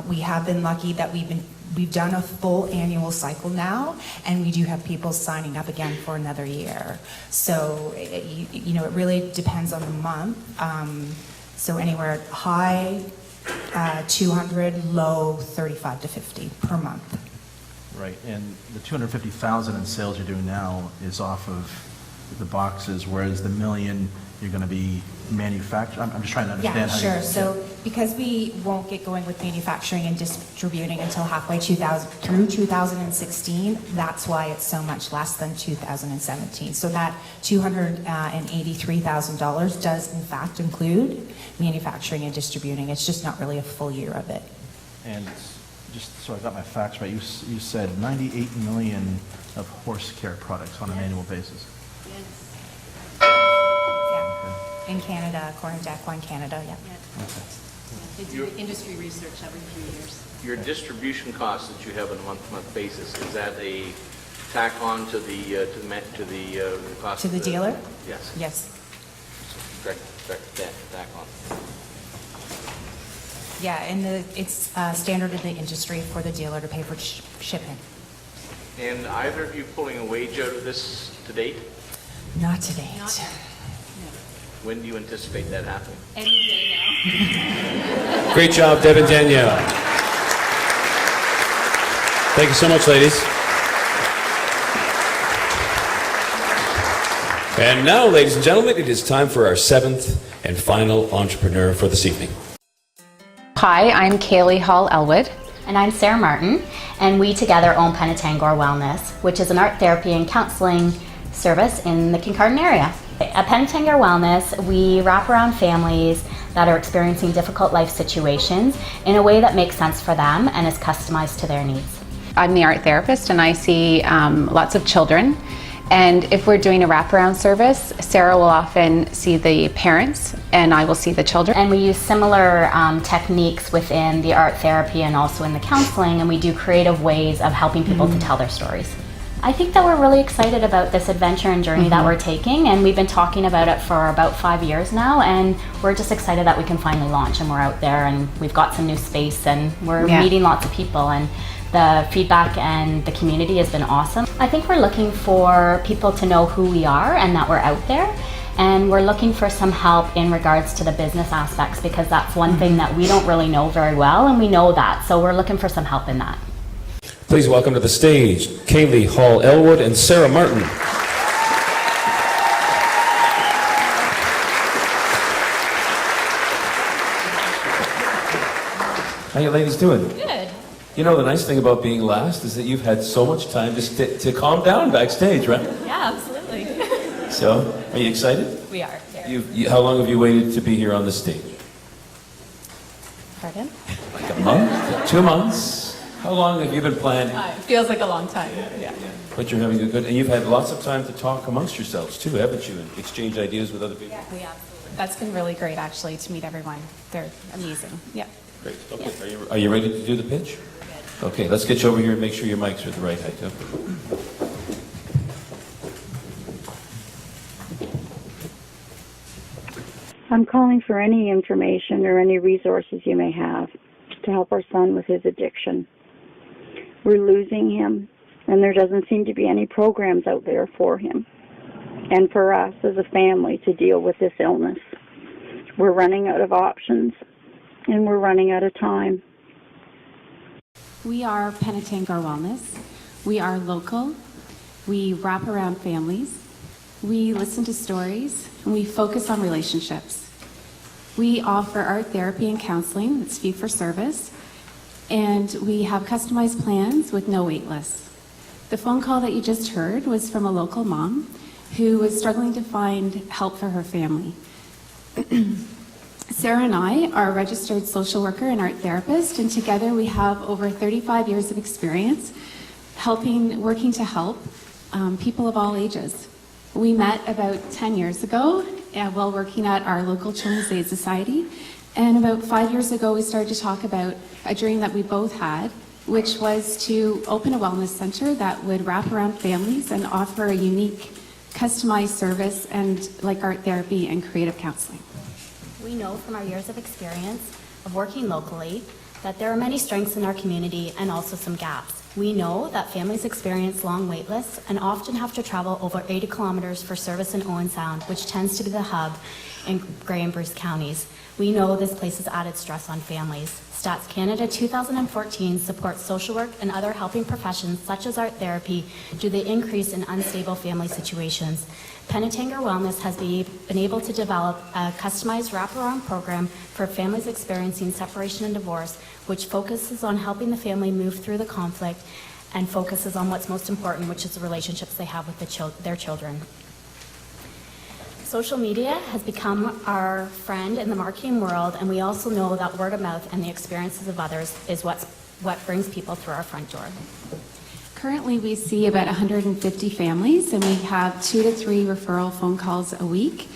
We have been lucky that we've done a full annual cycle now, and we do have people signing up again for another year. So, it really depends on the month. So anywhere high, 200, low 35 to 50 per month. Right, and the 250,000 in sales you're doing now is off of the boxes, whereas the million you're going to be manufacturing. I'm just trying to understand how sure. So because we won't get going with manufacturing and distributing until halfway through 2016, that's why it's so much less than 2017. So that $283,000 does in fact include manufacturing and distributing. It's just not really a full year of it. And just so I got my facts right, you said 98 million of horse care products on an annual basis. In Canada, according to Equine Canada, yeah. They do industry research every few years. Your distribution costs that you have on a month-to-month basis, is that a tack on to the cost To the dealer? Yes. Yes. Direct tack on. Yeah, and it's standard in the industry for the dealer to pay for shipping. And either of you pulling a wage out of this to date? Not to date. When do you anticipate that happening? Any day now. Great job, Deb and Danielle. Thank you so much, ladies. And now, ladies and gentlemen, it is time for our 7th and final entrepreneur for this evening. Hi, I'm Kaylee Hall Elwood. And I'm Sarah Martin, and we together own Penetangor Wellness, which is an art therapy and counseling service in the Kincardine area. At Penetangor Wellness, we wrap around families that are experiencing difficult life situations in a way that makes sense for them and is customized to their needs. I'm the art therapist and I see lots of children. And if we're doing a wraparound service, Sarah will often see the parents and I will see the children. And we use similar techniques within the art therapy and also in the counseling, and we do creative ways of helping people to tell their stories. I think that we're really excited about this adventure and journey that we're taking, and we've been talking about it for about 5 years now, and we're just excited that we can finally launch, and we're out there and we've got some new space and we're meeting lots of people, and the feedback and the community has been awesome. I think we're looking for people to know who we are and that we're out there, and we're looking for some help in regards to the business aspects, because that's one thing that we don't really know very well, and we know that, so we're looking for some help in that. Please welcome to the stage Kaylee Hall Elwood and Sarah Martin. How you ladies doing? Good. You know, the nice thing about being last is that you've had so much time to calm down backstage, right? Yeah, absolutely. So, are you excited? We are. How long have you waited to be here on the stage? Pardon? Like a month? 2 months? How long have you been planning? Feels like a long time. Yeah. But you're having a good, and you've had lots of time to talk amongst yourselves too, haven't you? And exchange ideas with other people. Yeah, that's been really great actually to meet everyone. They're amazing. Yeah. Great. Okay. Are you ready to do the pitch? Okay. Let's get you over here and make sure your mics are at the right height. I'm calling for any information or any resources you may have to help our son with his addiction. We're losing him, and there doesn't seem to be any programs out there for him and for us as a family to deal with this illness. We're running out of options, and we're running out of time. We are Penetangor Wellness. We are local. We wrap around families. We listen to stories, and we focus on relationships. We offer art therapy and counseling. It's fee for service. And we have customized plans with no wait lists. The phone call that you just heard was from a local mom who was struggling to find help for her family. Sarah and I are a registered social worker and art therapist, and together we have over 35 years of experience working to help people of all ages. We met about 10 years ago while working at our local Children's Aid Society, and about 5 years ago we started to talk about a dream that we both had, which was to open a wellness center that would wrap around families and offer a unique, customized service and like art therapy and creative counseling. We know from our years of experience of working locally that there are many strengths in our community and also some gaps. We know that families experience long wait lists and often have to travel over 80 kilometers for service in Owen Sound, which tends to be the hub in Grey and Bruce counties. We know this places added stress on families. Stats Canada 2014 supports social work and other helping professions such as art therapy due to the increase in unstable family situations. Penetangular Wellness has been able to develop a customized wraparound program for families experiencing separation and divorce, which focuses on helping the family move through the conflict and focuses on what's most important, which is the relationships they have with their children. Social media has become our friend in the marketing world, and we also know that word of mouth and the experiences of others is what brings people through our front door. Currently, we see about 150 families, and we have 2 to 3 referral phone calls a week.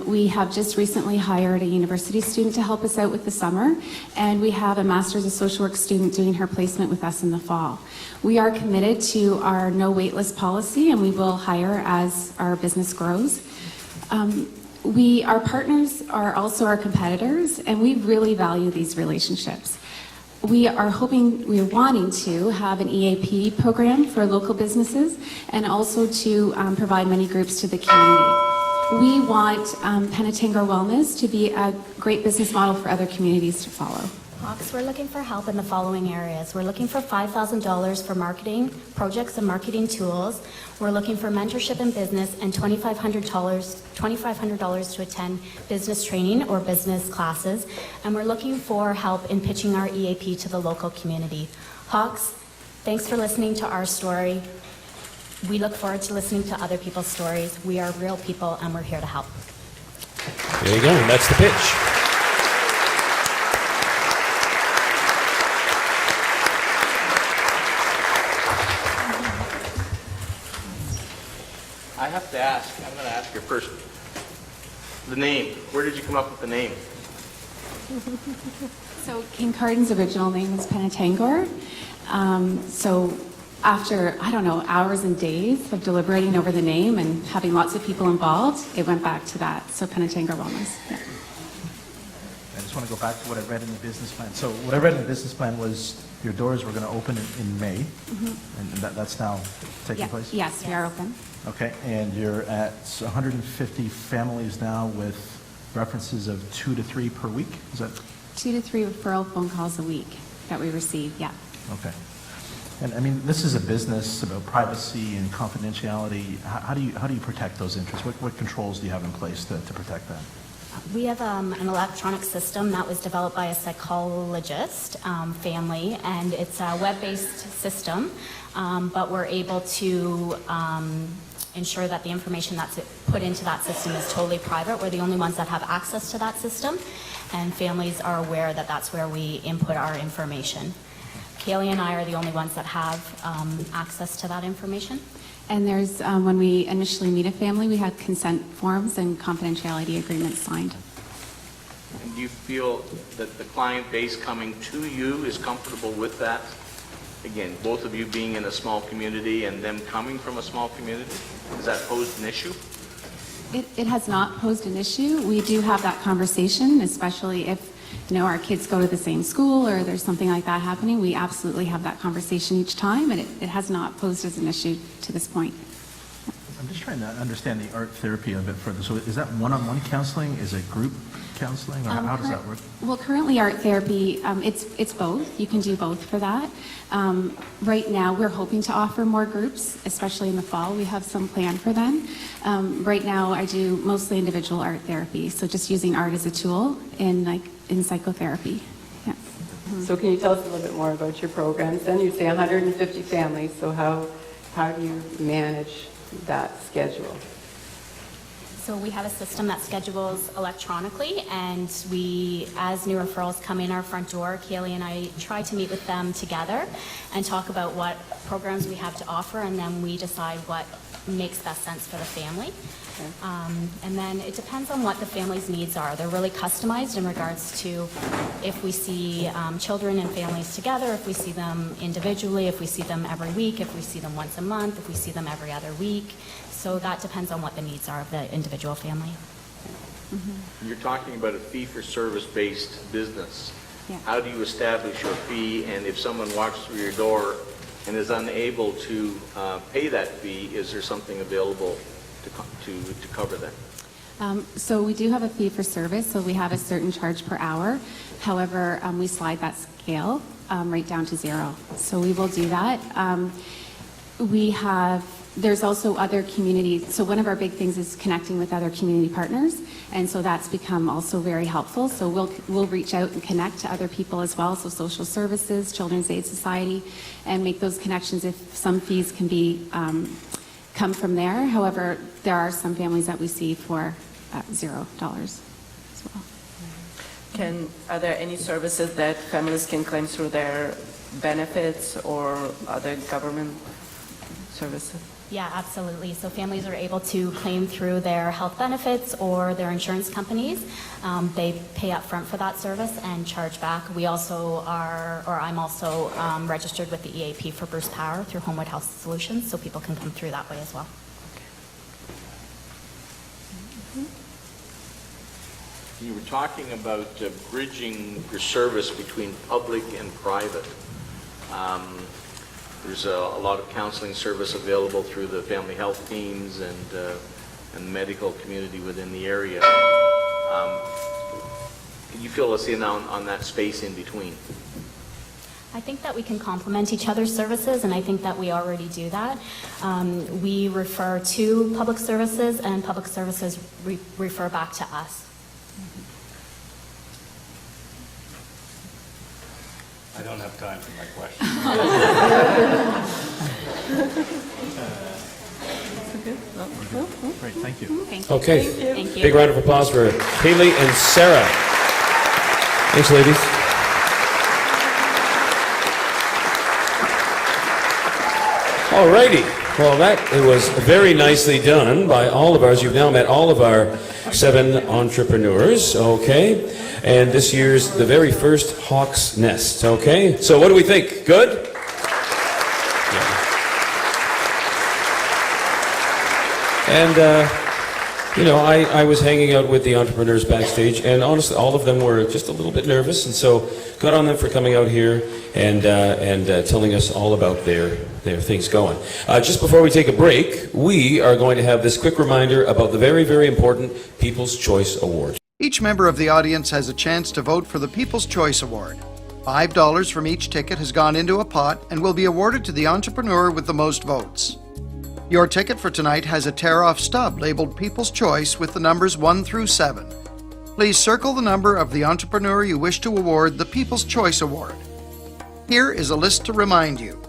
We have just recently hired a university student to help us out with the summer, and we have a Master's of Social Work student doing her placement with us in the fall. We are committed to our no waitlist policy, and we will hire as our business grows. Our partners are also our competitors, and we really value these relationships. We are wanting to have an EAP program for local businesses and also to provide many groups to the community. We want Penetangular Wellness to be a great business model for other communities to follow. Hawks, we're looking for help in the following areas. We're looking for $5,000 for marketing projects and marketing tools. We're looking for mentorship in business and $2,500 to attend business training or business classes. And we're looking for help in pitching our EAP to the local community. Hawks, thanks for listening to our story. We look forward to listening to other people's stories. We are real people and we're here to help. There you go. That's the pitch. I have to ask, I'm going to ask you first, the name. Where did you come up with the name? So Kincardin's original name was Penetangular. So after, hours and days of deliberating over the name and having lots of people involved, it went back to that. So Penetangular Wellness. Yeah. I just want to go back to what I read in the business plan. So what I read in the business plan was your doors were going to open in May, and that's now taking place? Yes, we are open. Okay, and you're at 150 families now with references of 2 to 3 per week? Is that 2 to 3 referral phone calls a week that we receive, yeah. okay? And I mean, this is a business about privacy and confidentiality. How do you protect those interests? What controls do you have in place to protect that? We have an electronic system that was developed by a psychologist family, and it's a web-based system, but we're able to ensure that the information that's put into that system is totally private. We're the only ones that have access to that system, and families are aware that that's where we input our information. Kaylee and I are the only ones that have access to that information. And there's, when we initially meet a family, we have consent forms and confidentiality agreements signed. And do you feel that the client base coming to you is comfortable with that? Again, both of you being in a small community and them coming from a small community, has that posed an issue? It has not posed an issue. We do have that conversation, especially if our kids go to the same school or there's something like that happening. We absolutely have that conversation each time, and it has not posed as an issue to this point. I'm just trying to understand the art therapy a bit further. So is that one-on-one counseling? Is it group counseling? Or how does that work? Well, currently art therapy, it's both. You can do both for that. Right now, we're hoping to offer more groups, especially in the fall. We have some planned for them. Right now, I do mostly individual art therapy, so just using art as a tool in psychotherapy. Yeah. So can you tell us a little bit more about your programs? Then you say 150 families, so how do you manage that schedule? So we have a system that schedules electronically, and we, as new referrals come in our front door, Kaylee and I try to meet with them together and talk about what programs we have to offer, and then we decide what makes best sense for the family. And then it depends on what the family's needs are. They're really customized in regards to if we see children and families together, if we see them individually, if we see them every week, if we see them once a month, if we see them every other week. So that depends on what the needs are of the individual family. You're talking about a fee-for-service based business. Yeah. How do you establish your fee, and if someone walks through your door and is unable to pay that fee, is there something available to cover that? So we do have a fee for service, so we have a certain charge per hour. However, we slide that scale right down to zero. So we will do that. There's also other communities. So one of our big things is connecting with other community partners, and so that's become also very helpful. So we'll reach out and connect to other people as well, so social services, Children's Aid Society, and make those connections if some fees can be come from there. However, there are some families that we see for $0 as well. Are there any services that families can claim through their benefits or other government services? Yeah, absolutely. So families are able to claim through their health benefits or their insurance companies. They pay up front for that service and charge back. We also I'm also registered with the EAP for Bruce Power through Homewood Health Solutions, so people can come through that way as well. You were talking about bridging your service between public and private. There's a lot of counseling service available through the family health teams and the medical community within the area. Can you fill us in on that space in between? I think that we can complement each other's services, and I think that we already do that. We refer to public services, and public services refer back to us. I don't have time for my question. Great, thank you. Thank you. Okay. Thank you. Big round of applause for Kaylee and Sarah. Thanks, ladies. All righty. Well, it was very nicely done by all of ours. You've now met all of our 7 entrepreneurs, okay? And this year's the very first Hawk's Nest, okay? So what do we think? Good? And, I was hanging out with the entrepreneurs backstage, and honestly, all of them were just a little bit nervous, and so good on them for coming out here and telling us all about their things going. Just before we take a break, we are going to have this quick reminder about the very, very important People's Choice Award. Each member of the audience has a chance to vote for the People's Choice Award. $5 from each ticket has gone into a pot and will be awarded to the entrepreneur with the most votes. Your ticket for tonight has a tear-off stub labeled People's Choice with the numbers 1 through 7. Please circle the number of the entrepreneur you wish to award the People's Choice Award. Here is a list to remind you.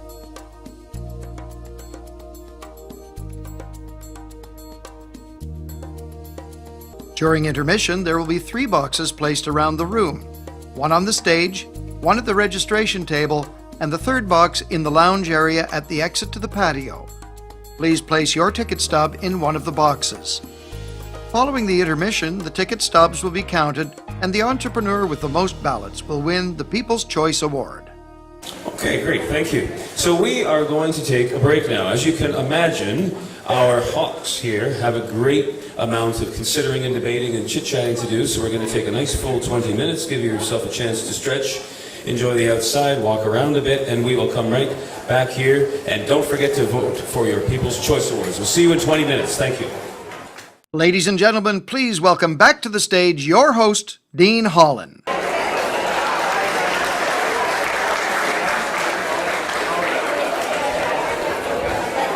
During intermission, there will be 3 boxes placed around the room, 1 on the stage, 1 at the registration table, and the 3rd box in the lounge area at the exit to the patio. Please place your ticket stub in one of the boxes. Following the intermission, the ticket stubs will be counted, and the entrepreneur with the most ballots will win the People's Choice Award. Okay, great, thank you. So we are going to take a break now. As you can imagine, our Hawks here have a great amount of considering and debating and chit-chatting to do, so we're going to take a nice full 20 minutes, give yourself a chance to stretch, enjoy the outside, walk around a bit, and we will come right back here. And don't forget to vote for your People's Choice Awards. We'll see you in 20 minutes. Thank you. Ladies and gentlemen, please welcome back to the stage your host, Dean Holland.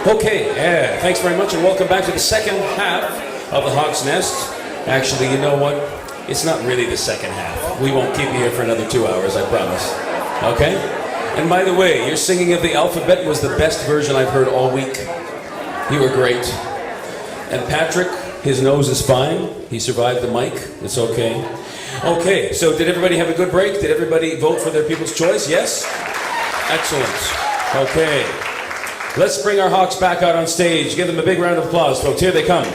Okay, thanks very much and welcome back to the second half of the Hawk's Nest. Actually, you know what? It's not really the second half. We won't keep you here for another 2 hours, I promise. Okay? And by the way, your singing of the alphabet was the best version I've heard all week. You were great. And Patrick, his nose is fine. He survived the mic. It's okay. Okay, so did everybody have a good break? Did everybody vote for their People's Choice? Yes? Excellent. Okay. Let's bring our Hawks back out on stage. Give them a big round of applause, folks. Here they come.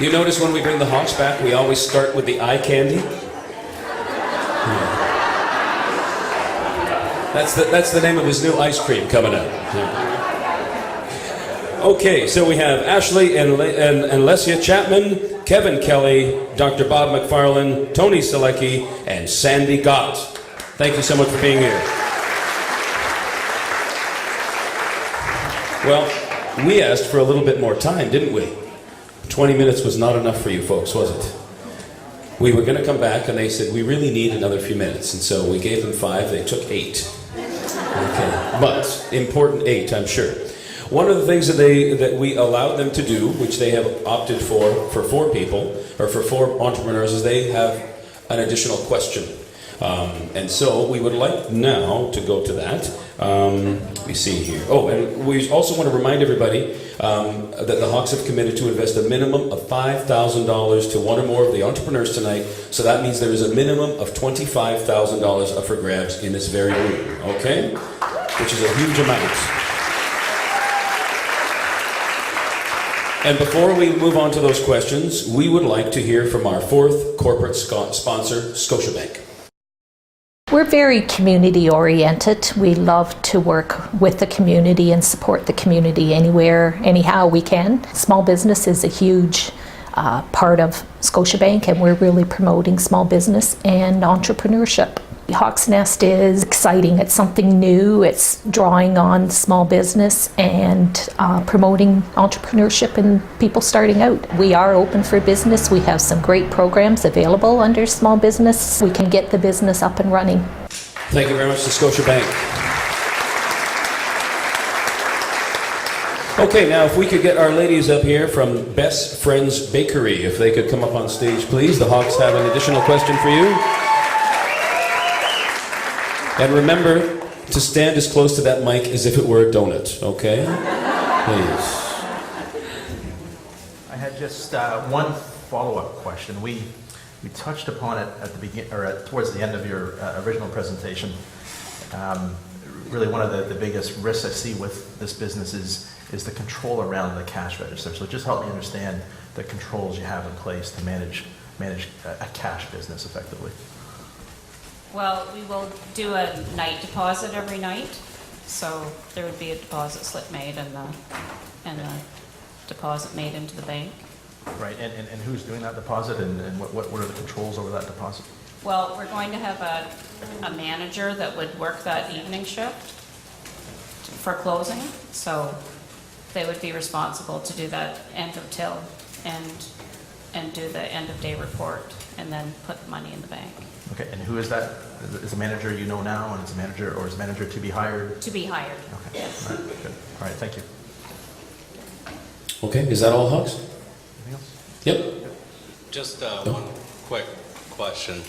You notice when we bring the Hawks back, we always start with the eye candy? That's the name of his new ice cream coming out. Okay, so we have Ashley and Lesia Chapman, Kevin Kelly, Dr. Bob McFarlane, Tony Selecki, and Sandy Gott. Thank you so much for being here. Well, we asked for a little bit more time, didn't we? 20 minutes was not enough for you folks, was it? We were going to come back and they said, we really need another few minutes. And so we gave them 5, they took 8. Okay, but important 8, I'm sure. One of the things that we allowed them to do, which they have opted for 4 people, or for 4 entrepreneurs, is they have an additional question. And so we would like now to go to that. Let me see here. Oh, and we also want to remind everybody that the Hawks have committed to invest a minimum of $5,000 to one or more of the entrepreneurs tonight. So that means there is a minimum of $25,000 up for grabs in this very room, okay? Which is a huge amount. And before we move on to those questions, we would like to hear from our 4th corporate sponsor, Scotiabank. We're very community oriented. We love to work with the community and support the community anywhere, anyhow we can. Small business is a huge part of Scotiabank, and we're really promoting small business and entrepreneurship. Hawk's Nest is exciting. It's something new. It's drawing on small business and promoting entrepreneurship and people starting out. We are open for business. We have some great programs available under small business. We can get the business up and running. Thank you very much to Scotiabank. Okay, now if we could get our ladies up here from Best Friends Bakery, if they could come up on stage, please. The Hawks have an additional question for you. And remember to stand as close to that mic as if it were a donut, okay? Please. I had just one follow-up question. We touched upon it at the begin, or towards the end of your original presentation. Really, one of the biggest risks I see with this business is the control around the cash register. So just help me understand the controls you have in place to manage a cash business effectively. Well, we will do a night deposit every night, so there would be a deposit slip made and a deposit made into the bank. Right, and who's doing that deposit, and what are the controls over that deposit? Well, we're going to have a manager that would work that evening shift for closing, so they would be responsible to do that end of till and do the end of day report and then put the money in the bank. Okay, and who is that? Is a manager you know now, and is a manager to be hired? To be hired. Okay. Yes. All right, good. All right, thank you. Okay, is that all, Hawks? Anything else? Yep. Just one quick question.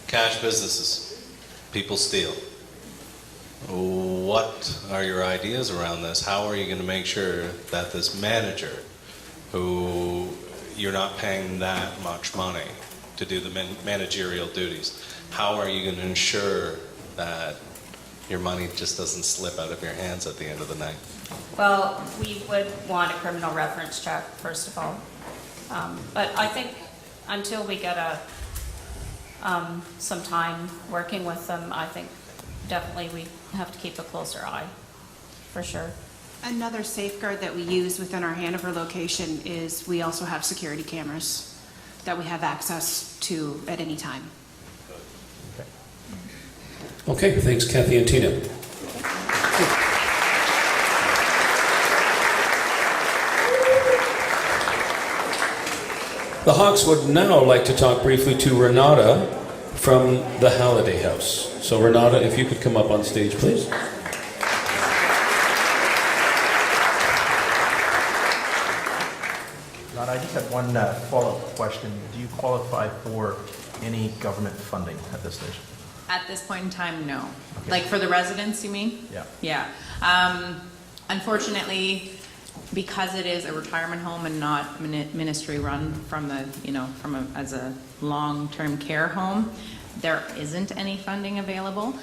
Cash businesses, people steal. What are your ideas around this? How are you going to make sure that this manager, who you're not paying that much money to do the managerial duties, how are you going to ensure that your money just doesn't slip out of your hands at the end of the night? Well, we would want a criminal reference check, first of all. But I think until we get some time working with them, I think definitely we have to keep a closer eye, for sure. Another safeguard that we use within our Hanover location is we also have security cameras that we have access to at any time. Okay, thanks, Kathy and Tina. The Hawks would now like to talk briefly to Renata from the Halliday House. So Renata, if you could come up on stage, please. Renata, I just had one follow-up question. Do you qualify for any government funding at this stage? At this point in time, no. Like for the residents, you mean? Yeah. Yeah. Unfortunately, because it is a retirement home and not ministry run from the, as a long-term care home, there isn't any funding available.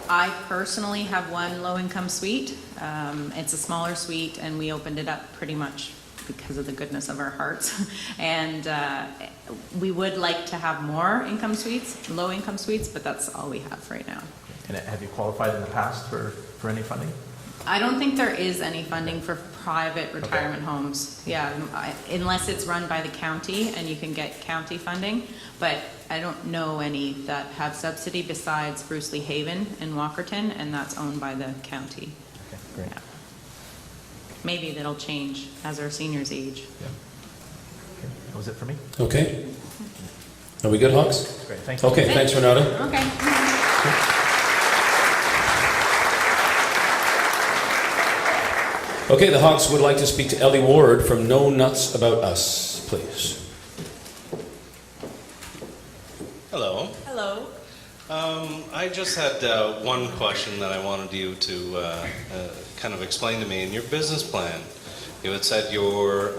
I personally have one low-income suite. It's a smaller suite, and we opened it up pretty much because of the goodness of our hearts. And we would like to have more income suites, low-income suites, but that's all we have right now. And have you qualified in the past for any funding? I don't think there is any funding for private retirement homes. Yeah, unless it's run by the county and you can get county funding. But I don't know any that have subsidy besides Bruce Lee Haven in Walkerton, and that's owned by the county. Okay, great. Yeah. Maybe that'll change as our seniors age. Yeah. Okay. That was it for me. Okay. Are we good, Hawks? Great, thank you. Okay, thanks, Renata. Okay. Okay, the Hawks would like to speak to Ellie Ward from No Nuts About Us, please. Hello. Hello. I just had one question that I wanted you to kind of explain to me. In your business plan, you had said your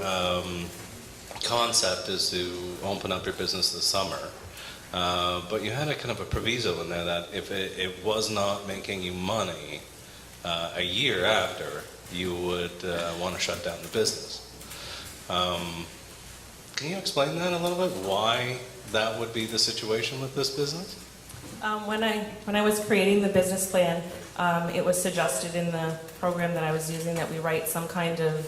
concept is to open up your business this summer. But you had a kind of a proviso in there that if it was not making you money a year after, you would want to shut down the business. Can you explain that a little bit? Why that would be the situation with this business? When I was creating the business plan, it was suggested in the program that I was using that we write some kind of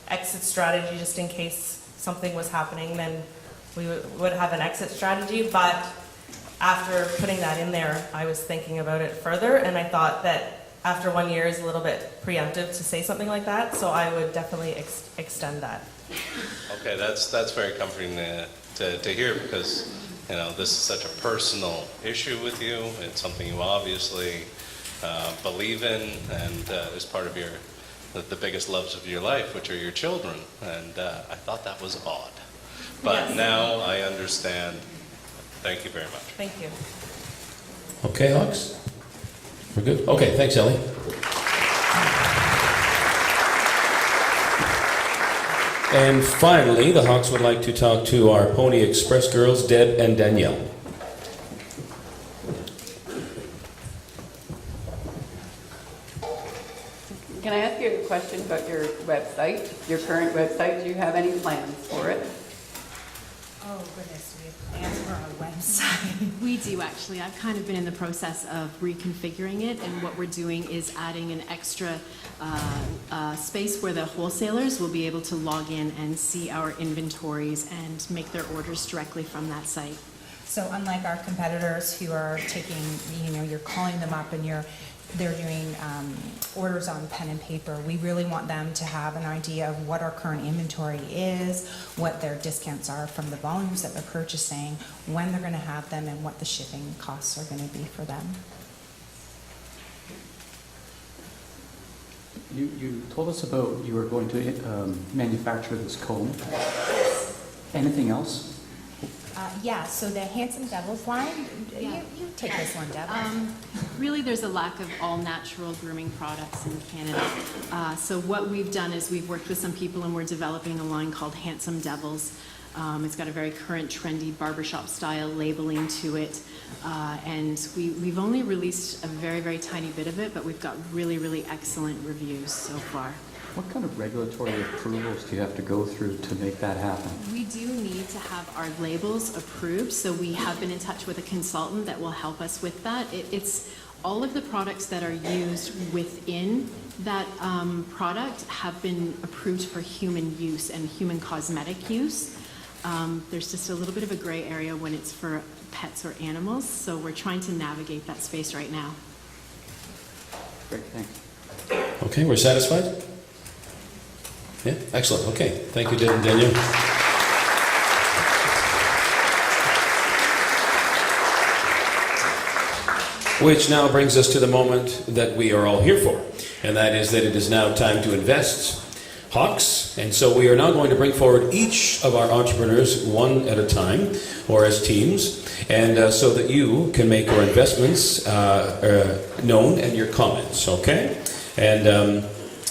exit strategy just in case something was happening, then we would have an exit strategy. But after putting that in there, I was thinking about it further, and I thought that after 1 year is a little bit preemptive to say something like that, so I would definitely extend that. Okay, that's very comforting to hear, because this is such a personal issue with you. It's something you obviously believe in, and is part of the biggest loves of your life, which are your children. And I thought that was odd, but yes. Now I understand. Thank you very much. Thank you. Okay, Hawks? We're good? Okay, thanks, Ellie. And finally, the Hawks would like to talk to our Pony Express girls, Deb and Danielle. Can I ask you a question about your website, your current website? Do you have any plans for it? Oh, goodness, we have plans for our website. We do, actually. I've kind of been in the process of reconfiguring it, and what we're doing is adding an extra space where the wholesalers will be able to log in and see our inventories and make their orders directly from that site. So unlike our competitors who are taking, you're calling them up and they're doing orders on pen and paper, we really want them to have an idea of what our current inventory is, what their discounts are from the volumes that they're purchasing, when they're going to have them, and what the shipping costs are going to be for them. You told us about you were going to manufacture this comb. Anything else? Yeah, so the Handsome Devils line, you take this one, Deb. Really, there's a lack of all-natural grooming products in Canada. So what we've done is we've worked with some people and we're developing a line called Handsome Devils. It's got a very current, trendy barbershop style labeling to it. And we've only released a very, very tiny bit of it, but we've got really, really excellent reviews so far. What kind of regulatory approvals do you have to go through to make that happen? We do need to have our labels approved, so we have been in touch with a consultant that will help us with that. It's all of the products that are used within that product have been approved for human use and human cosmetic use. There's just a little bit of a gray area when it's for pets or animals, so we're trying to navigate that space right now. Great, thanks. Okay, we're satisfied? Yeah, excellent. Okay, thank you, Daniel. Which now brings us to the moment that we are all here for, and that is that it is now time to invest. Hawks, and so we are now going to bring forward each of our entrepreneurs one at a time, or as teams, and so that you can make your investments known and your comments, okay? And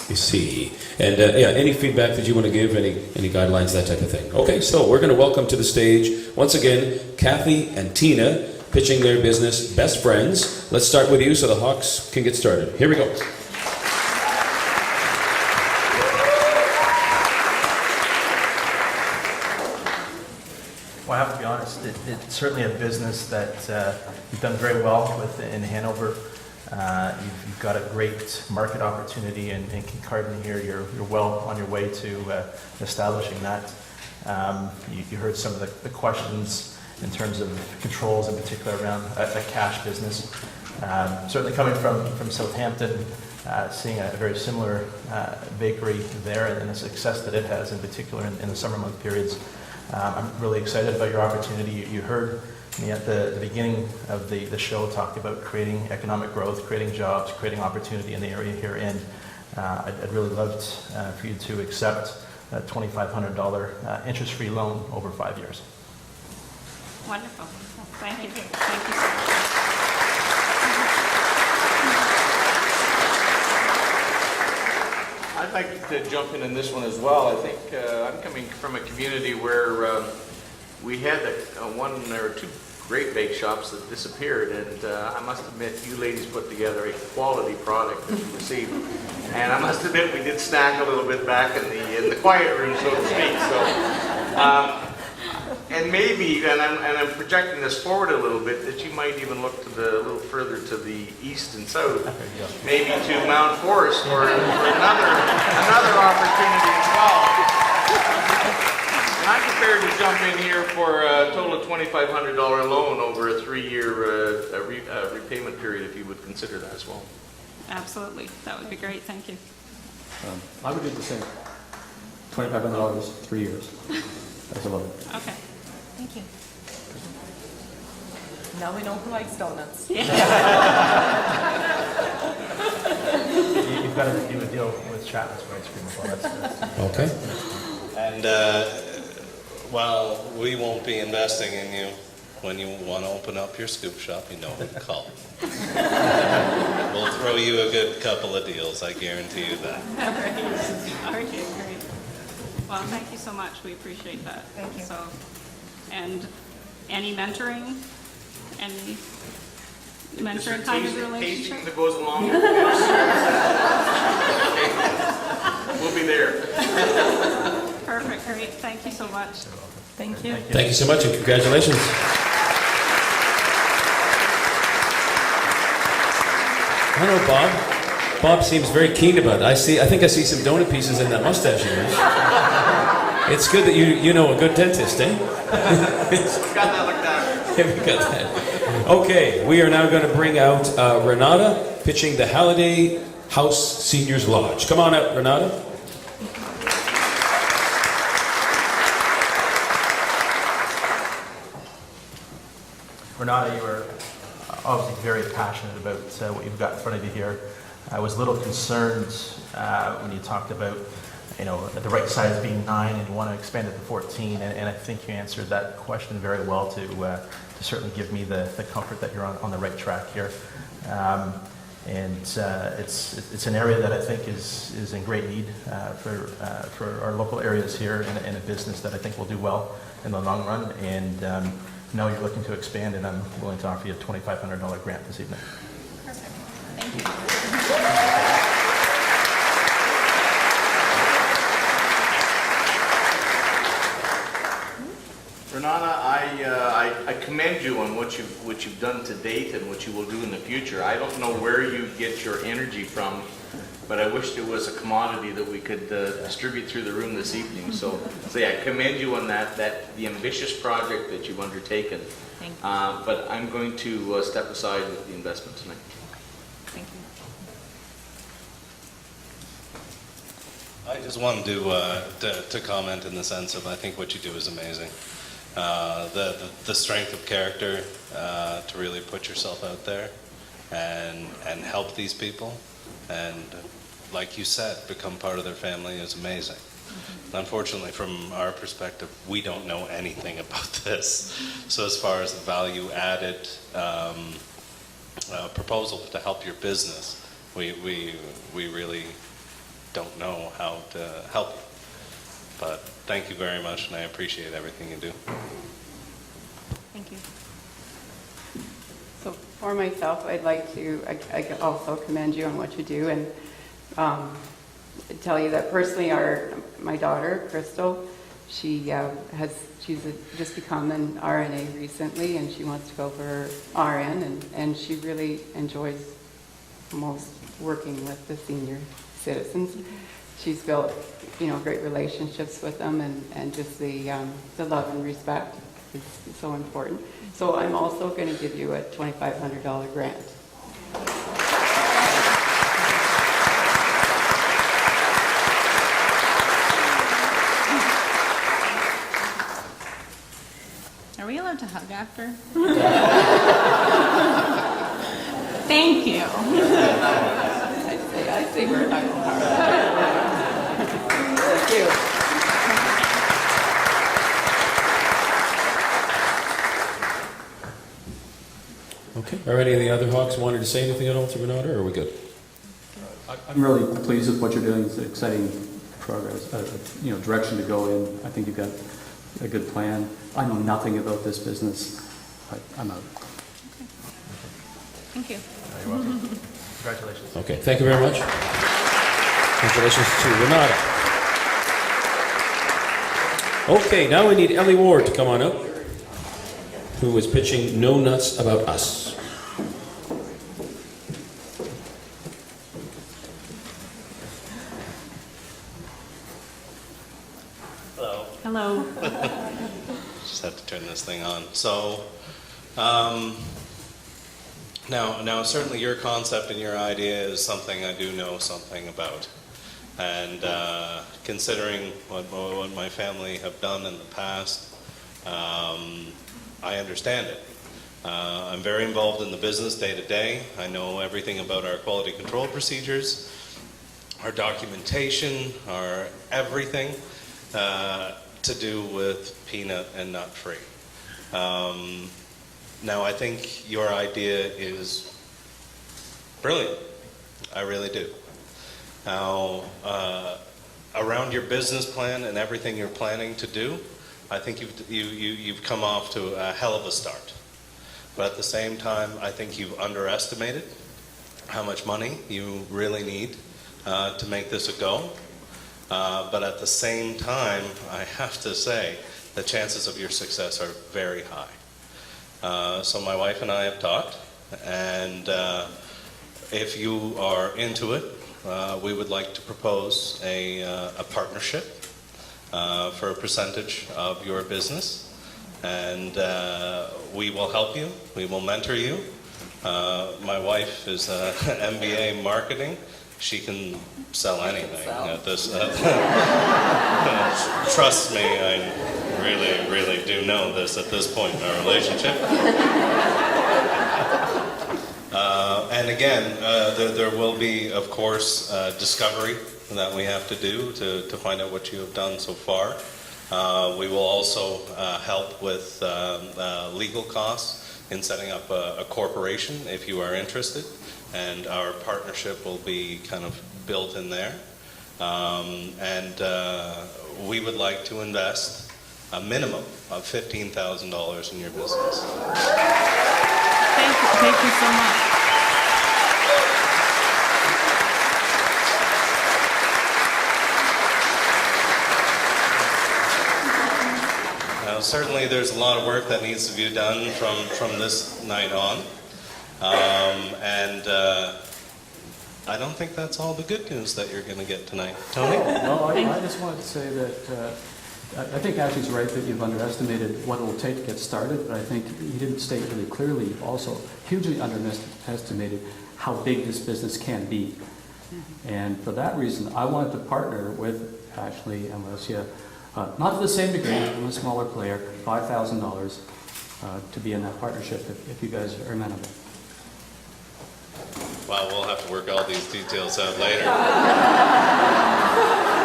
you see, and yeah, any feedback that you want to give, any guidelines, that type of thing. Okay, so we're going to welcome to the stage, once again, Kathy and Tina, pitching their business, Best Friends. Let's start with you so the Hawks can get started. Here we go. Well, I have to be honest, it's certainly a business that you've done very well with in Hanover. You've got a great market opportunity in Kincardine here. You're well on your way to establishing that. You heard some of the questions in terms of controls, in particular around a cash business. Certainly coming from Southampton, seeing a very similar bakery there and the success that it has, in particular in the summer month periods. I'm really excited about your opportunity. You heard me at the beginning of the show talk about creating economic growth, creating jobs, creating opportunity in the area here, and I'd really loved for you to accept a $2,500 interest-free loan over 5 years. Wonderful. Thank you. Thank you so much. I'd like to jump in this one as well. I think I'm coming from a community where we had one or two great bake shops that disappeared, and I must admit you ladies put together a quality product that we received. And I must admit we did snack a little bit back in the quiet room, so to speak. So. And maybe, and I'm projecting this forward a little bit, that you might even look a little further to the east and south, maybe to Mount Forest for another opportunity as well. And I'm prepared to jump in here for a total of $2,500 loan over a 3-year repayment period, if you would consider that as well. Absolutely. That would be great. Thank you. I would do the same. $2,500, 3 years. That's a lot. Okay. Thank you. Now we know who likes donuts. You've got to do a deal with Chapman's for ice cream as well. Okay. And while we won't be investing in you, when you want to open up your scoop shop, you know who to call. We'll throw you a good couple of deals, I guarantee you that. Okay, great. Well, thank you so much. We appreciate that. Thank you. So, and any mentoring? Any mentoring kind of relationship? Tasting that goes along with this. We'll be there. Perfect, great. Thank you so much. Thank you. Thank you so much, and congratulations. I don't know, Bob. Bob seems very keen about it. I think I see some donut pieces in that mustache of yours. It's good that you know a good dentist, eh? Got that like that. Yeah, we got that. Okay, we are now going to bring out Renata pitching the Halliday House Seniors Lodge. Come on out, Renata. Renata, you are obviously very passionate about what you've got in front of you here. I was a little concerned when you talked about, the right size being 9 and you want to expand it to 14, and I think you answered that question very well to certainly give me the comfort that you're on the right track here. And it's an area that I think is in great need for our local areas here, and a business that I think will do well in the long run. And now you're looking to expand, and I'm willing to offer you a $2,500 grant this evening. Perfect. Thank you. Renata, I commend you on what what you've done to date and what you will do in the future. I don't know where you get your energy from, but I wish there was a commodity that we could distribute through the room this evening. So yeah, I commend you on the ambitious project that you've undertaken. Thank you. But I'm going to step aside with the investment tonight. Thank you. I just wanted to comment in the sense of I think what you do is amazing. The strength of character to really put yourself out there and help these people, and like you said, become part of their family is amazing. Unfortunately, from our perspective, we don't know anything about this. So as far as the value-added proposal to help your business, we really don't know how to help you. But thank you very much, and I appreciate everything you do. Thank you. So for myself, I'd like to I also commend you on what you do, and tell you that personally, my daughter Crystal, she's just become an RNA recently, and she wants to go for RN, and she really enjoys most working with the senior citizens. She's built, great relationships with them, and just the love and respect is so important. So I'm also going to give you a $2,500 grant. Are we allowed to hug after? Thank you. I say we're not going to. Thank you. Okay. Are any of the other Hawks wanted to say anything at all to Renata, or are we good? I'm really pleased with what you're doing. It's an exciting progress, direction to go in. I think you've got a good plan. I know nothing about this business, but I'm out. Thank you. You're welcome. Congratulations. Okay, thank you very much. Congratulations to Renata. Okay, now we need Ellie Ward to come on up, who is pitching No Nuts About Us. Hello. Hello. Just have to turn this thing on. So, now certainly your concept and your idea is something I do know something about. And considering what my family have done in the past, I understand it. I'm very involved in the business day to day. I know everything about our quality control procedures, our documentation, our everything to do with peanut and nut free. Now, I think your idea is brilliant. I really do. Now, around your business plan and everything you're planning to do, I think you've come off to a hell of a start. But at the same time, I think you've underestimated how much money you really need to make this a go. But at the same time, I have to say, the chances of your success are very high. So my wife and I have talked, and if you are into it, we would like to propose a partnership for a percentage of your business, and we will help you, we will mentor you. My wife is MBA marketing. She can sell anything at this. Trust me, I really do know this at this point in our relationship. And again, there will be, of course, discovery that we have to do to find out what you have done so far. We will also help with legal costs in setting up a corporation if you are interested, and our partnership will be kind of built in there. And we would like to invest a minimum of $15,000 in your business. Thank you so much. certainly there's a lot of work that needs to be done from this night on. I don't think that's all the good news that you're going to get tonight. Tony? No, I just wanted to say that I think Ashley's right that you've underestimated what it will take to get started, but I think you didn't state really clearly. You've also hugely underestimated how big this business can be. And for that reason, I wanted to partner with Ashley and Alicia, not to the same degree, I'm a smaller player, $5,000 to be in that partnership if you guys are amenable. Well, we'll have to work all these details out later.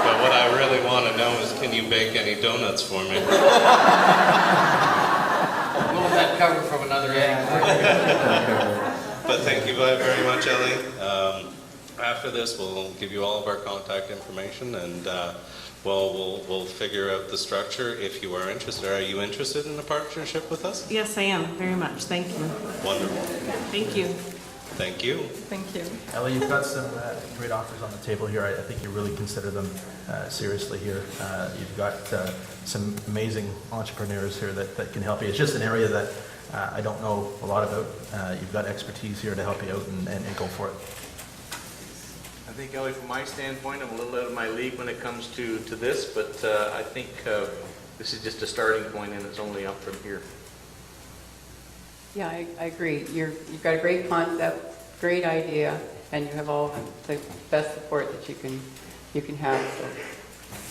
But what I really want to know is, can you bake any donuts for me? We'll have that covered from another angle. But thank you very much, Ellie. After this, we'll give you all of our contact information, and we'll figure out the structure if you are interested. Are you interested in a partnership with us? Yes, I am, very much. Thank you. Wonderful. Thank you. Thank you. Thank you. Ellie, you've got some great offers on the table here. I think you really consider them seriously here. You've got some amazing entrepreneurs here that can help you. It's just an area that I don't know a lot about. You've got expertise here to help you out and go for it. I think, Ellie, from my standpoint, I'm a little out of my league when it comes to this, but I think this is just a starting point, and it's only up from here. Yeah, I agree. You've got a great concept, great idea, and you have all the best support that you can have. So,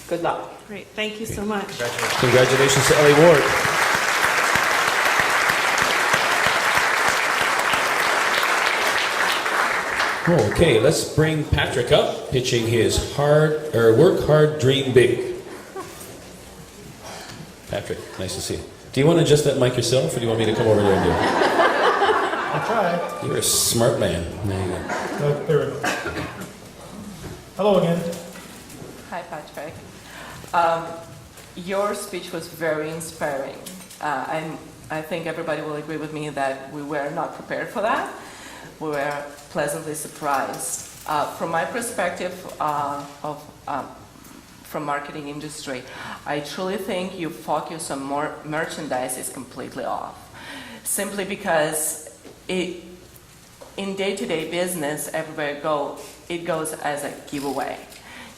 good luck. Great. Thank you so much. Congratulations to Ellie Ward. Okay, let's bring Patrick up, pitching his work hard, dream big. Patrick, nice to see you. Do you want to adjust that mic yourself, or do you want me to come over there and do it? I'll try. You're a smart man. There you go. There we go. Hello again. Hi, Patrick. Your speech was very inspiring. I think everybody will agree with me that we were not prepared for that. We were pleasantly surprised. From my perspective from marketing industry, I truly think your focus on more merchandise is completely off. Simply because in day-to-day business, everywhere it goes as a giveaway.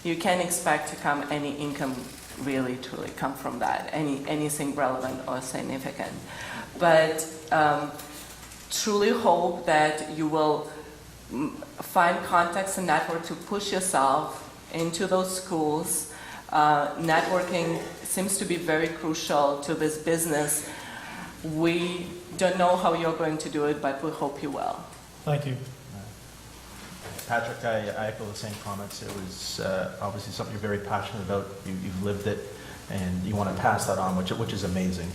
You can't expect to come any income really truly come from that, anything relevant or significant. But truly hope that you will find contacts and network to push yourself into those schools. Networking seems to be very crucial to this business. We don't know how you're going to do it, but we hope you will. Thank you. Patrick, I echo the same comments. It was obviously something you're very passionate about. You've lived it, and you want to pass that on, which is amazing.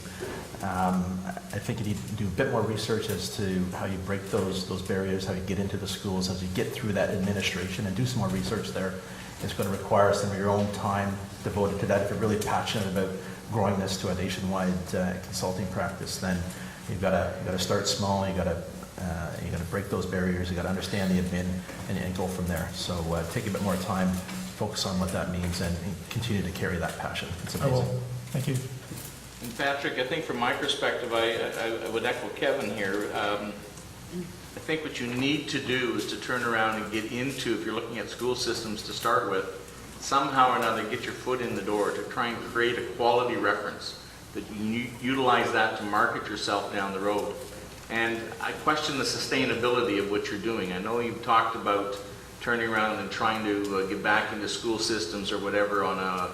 I think you need to do a bit more research as to how you break those barriers, how you get into the schools, as you get through that administration, and do some more research there. It's going to require some of your own time devoted to that. If you're really passionate about growing this to a nationwide consulting practice, then you've got to start small. You got to break those barriers. You got to understand the admin and go from there. So take a bit more time, focus on what that means, and continue to carry that passion. It's amazing. I will. Thank you. And Patrick, I think from my perspective, I would echo Kevin here. I think what you need to do is to turn around and get into, if you're looking at school systems to start with, somehow or another get your foot in the door to try and create a quality reference, that you utilize that to market yourself down the road. And I question the sustainability of what you're doing. I know you've talked about turning around and trying to get back into school systems or whatever on a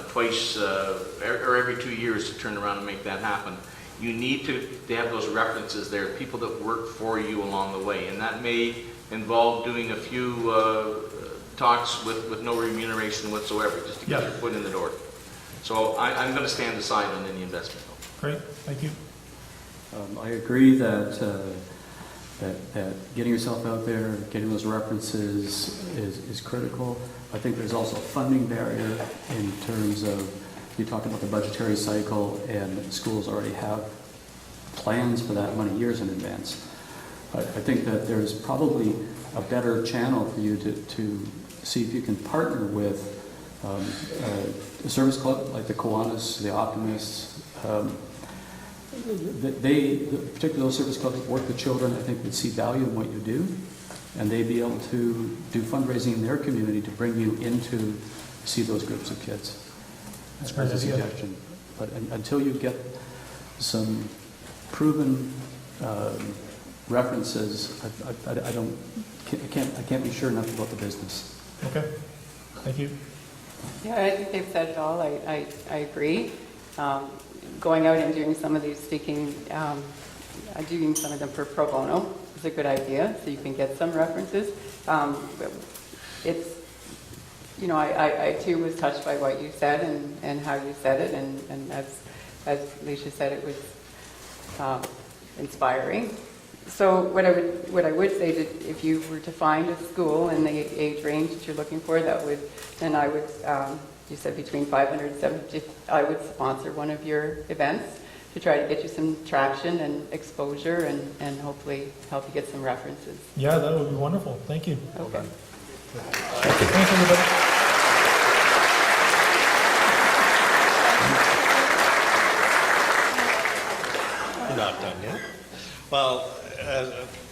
twice or every 2 years to turn around and make that happen. You need to have those references there, people that work for you along the way, and that may involve doing a few talks with no remuneration whatsoever, just to get your foot in the door. So I'm going to stand aside on any investment. Great, thank you. I agree that getting yourself out there, getting those references is critical. I think there's also a funding barrier in terms of, you talked about the budgetary cycle, and schools already have plans for that money years in advance. I think that there's probably a better channel for you to see if you can partner with A service club like the Kiwanis, the Optimists, particularly those service clubs that work with children, I think would see value in what you do, and they'd be able to do fundraising in their community to bring you in to see those groups of kids. That's As a great idea. suggestion. But until you get some proven references, I can't be sure enough about the business. Okay, thank you. Yeah, I think they've said it all. I agree. Going out and doing some of these speaking, doing some of them for pro bono is a good idea, so you can get some references. It's, you know, I too was touched by what you said and how you said it, and as Leisha said, it was inspiring. So what I would say that if you were to find a school in the age range that you're looking for, then I would, you said between 500 and 750, I would sponsor one of your events to try to get you some traction and exposure and hopefully help you get some references. Yeah, that would be wonderful. Thank you. Okay. Thanks, everybody. You're not done yet. Well,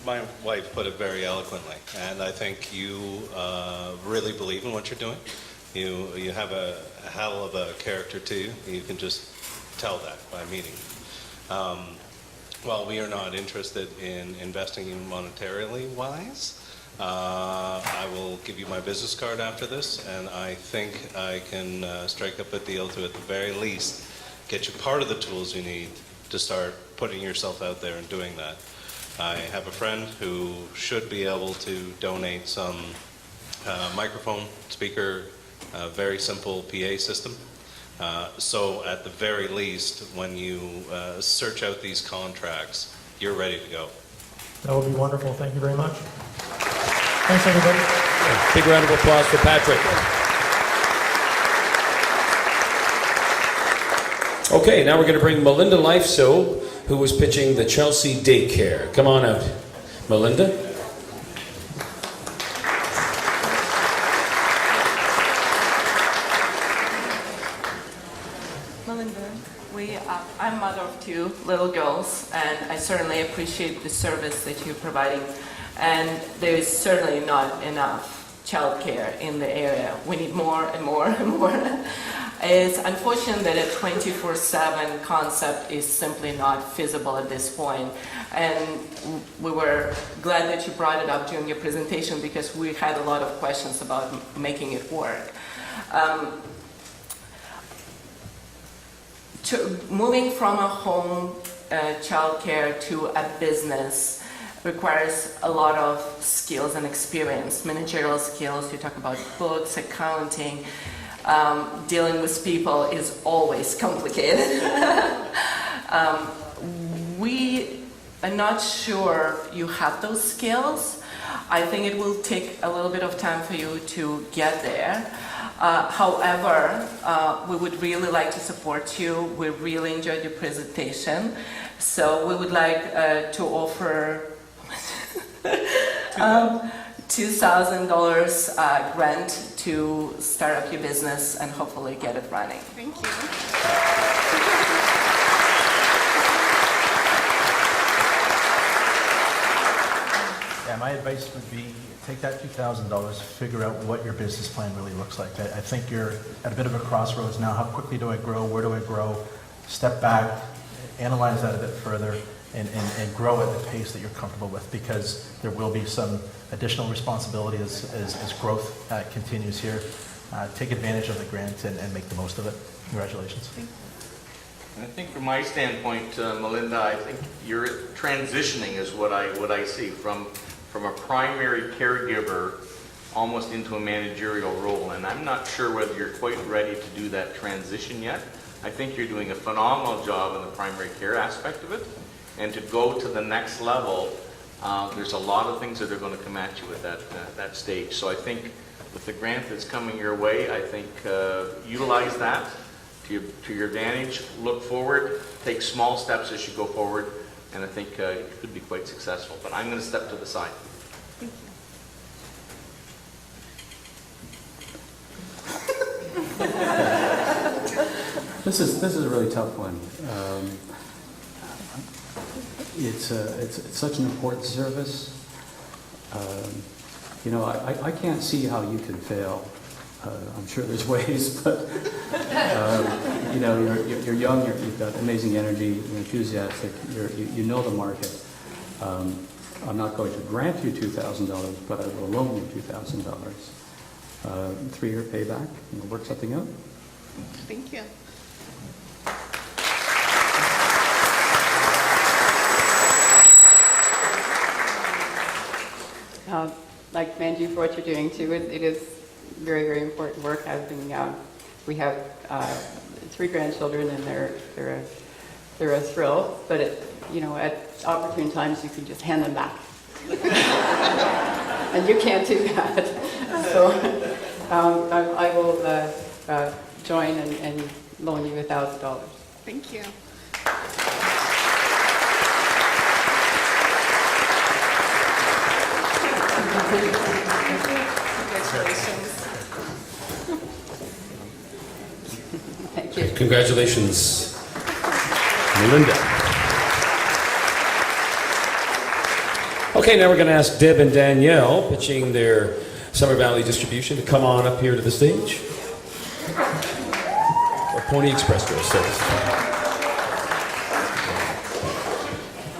my wife put it very eloquently, and I think you really believe in what you're doing. You have a hell of a character to you. You can just tell that by meeting. While we are not interested in investing in monetarily wise, I will give you my business card after this, and I think I can strike up a deal to, at the very least, get you part of the tools you need to start putting yourself out there and doing that. I have a friend who should be able to donate some microphone, speaker, very simple PA system. So at the very least, when you search out these contracts, you're ready to go. That would be wonderful. Thank you very much. Thanks, everybody. Big round of applause for Patrick. Okay, now we're going to bring Melinda Lifeso, who was pitching the Chelsea Daycare. Come on out, Melinda. Melinda, I'm mother of 2 little girls, and I certainly appreciate the service that you're providing. And there is certainly not enough childcare in the area. We need more and more and more. It's unfortunate that a 24/7 concept is simply not feasible at this point. And we were glad that you brought it up during your presentation because we had a lot of questions about making it work. Moving from a home childcare to a business requires a lot of skills and experience, managerial skills. You talk about books, accounting. Dealing with people is always complicated. We are not sure you have those skills. I think it will take a little bit of time for you to get there. However, we would really like to support you. We really enjoyed your presentation. So we would like to offer $2,000 grant to start up your business and hopefully get it running. Thank you. Yeah, my advice would be take that $2,000, figure out what your business plan really looks like. I think you're at a bit of a crossroads now. How quickly do I grow? Where do I grow? Step back, analyze that a bit further, and grow at the pace that you're comfortable with, because there will be some additional responsibility as growth continues here. Take advantage of the grant and make the most of it. Congratulations. I think from my standpoint, Melinda, I think you're transitioning is what I see from a primary caregiver almost into a managerial role, and I'm not sure whether you're quite ready to do that transition yet. I think you're doing a phenomenal job in the primary care aspect of it, and to go to the next level, there's a lot of things that are going to come at you at that stage. So I think with the grant that's coming your way, I think utilize that to your advantage, look forward, take small steps as you go forward, and I think it could be quite successful. But I'm going to step to the side. Thank you. This is a really tough one. It's such an important service. You know, I can't see how you can fail. I'm sure there's ways, but you know, you're young, you've got amazing energy, you're enthusiastic, you know the market. I'm not going to grant you $2,000, but I will loan you $2,000. 3-year payback, and we'll work something out. Thank you. Like commend you for what you're doing too. It is very, very important work. We have 3 grandchildren, and they're a thrill. But you know, at opportune times, you can just hand them back, and you can't do that. So I will join and loan you $1,000. Thank you. Congratulations. Thank you. Congratulations, Melinda. Okay, now we're going to ask Deb and Danielle, pitching their Summer Valley distribution, to come on up here to the stage. Or Pony Express Rail Service.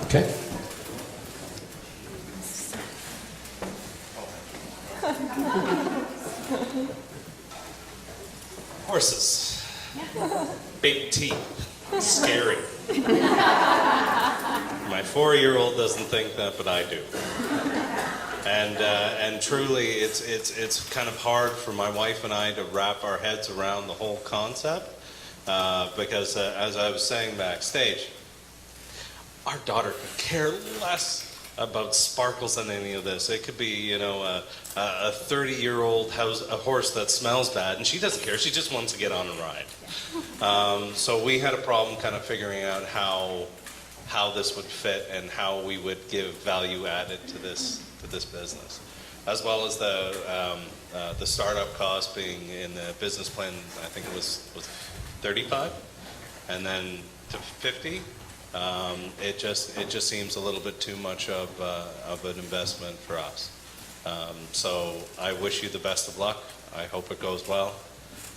Okay. Horses. Big teeth. Scary. My 4-year-old doesn't think that, but I do. And truly, it's kind of hard for my wife and I to wrap our heads around the whole concept, because as I was saying backstage, our daughter could care less about sparkles than any of this. It could be, you know, a 30-year-old horse that smells bad, and she doesn't care. She just wants to get on a ride. So we had a problem kind of figuring out how this would fit and how we would give value added to this business, as well as the startup cost being in the business plan. I think it was 35, and then to 50. It just seems a little bit too much of an investment for us. So I wish you the best of luck. I hope it goes well,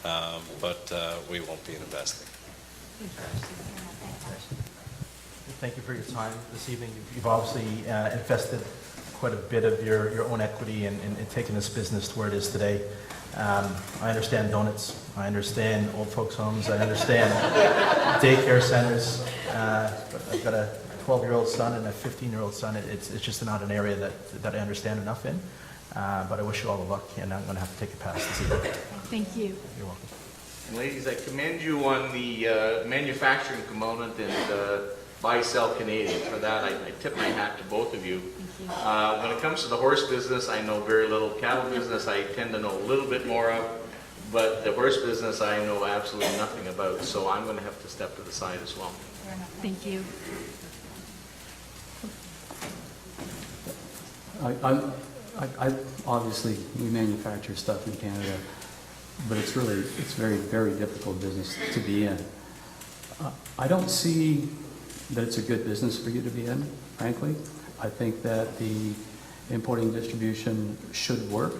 but we won't be investing. Thank you for your time this evening. You've obviously invested quite a bit of your own equity in taking this business to where it is today. I understand donuts. I understand old folks' homes. I understand daycare centers. But I've got a 12-year-old son and a 15-year-old son. It's just not an area that I understand enough in. But I wish you all the luck, and I'm going to have to take a pass this evening. Thank you. You're welcome. And ladies, I commend you on the manufacturing component and buy, sell Canadian. For that, I tip my hat to both of you. When it comes to the horse business, I know very little. Cattle business, I tend to know a little bit more of. But the horse business, I know absolutely nothing about. So I'm going to have to step to the side as well. Thank you. I obviously, we manufacture stuff in Canada, but it's very, very difficult business to be in. I don't see that it's a good business for you to be in, frankly. I think that the importing distribution should work,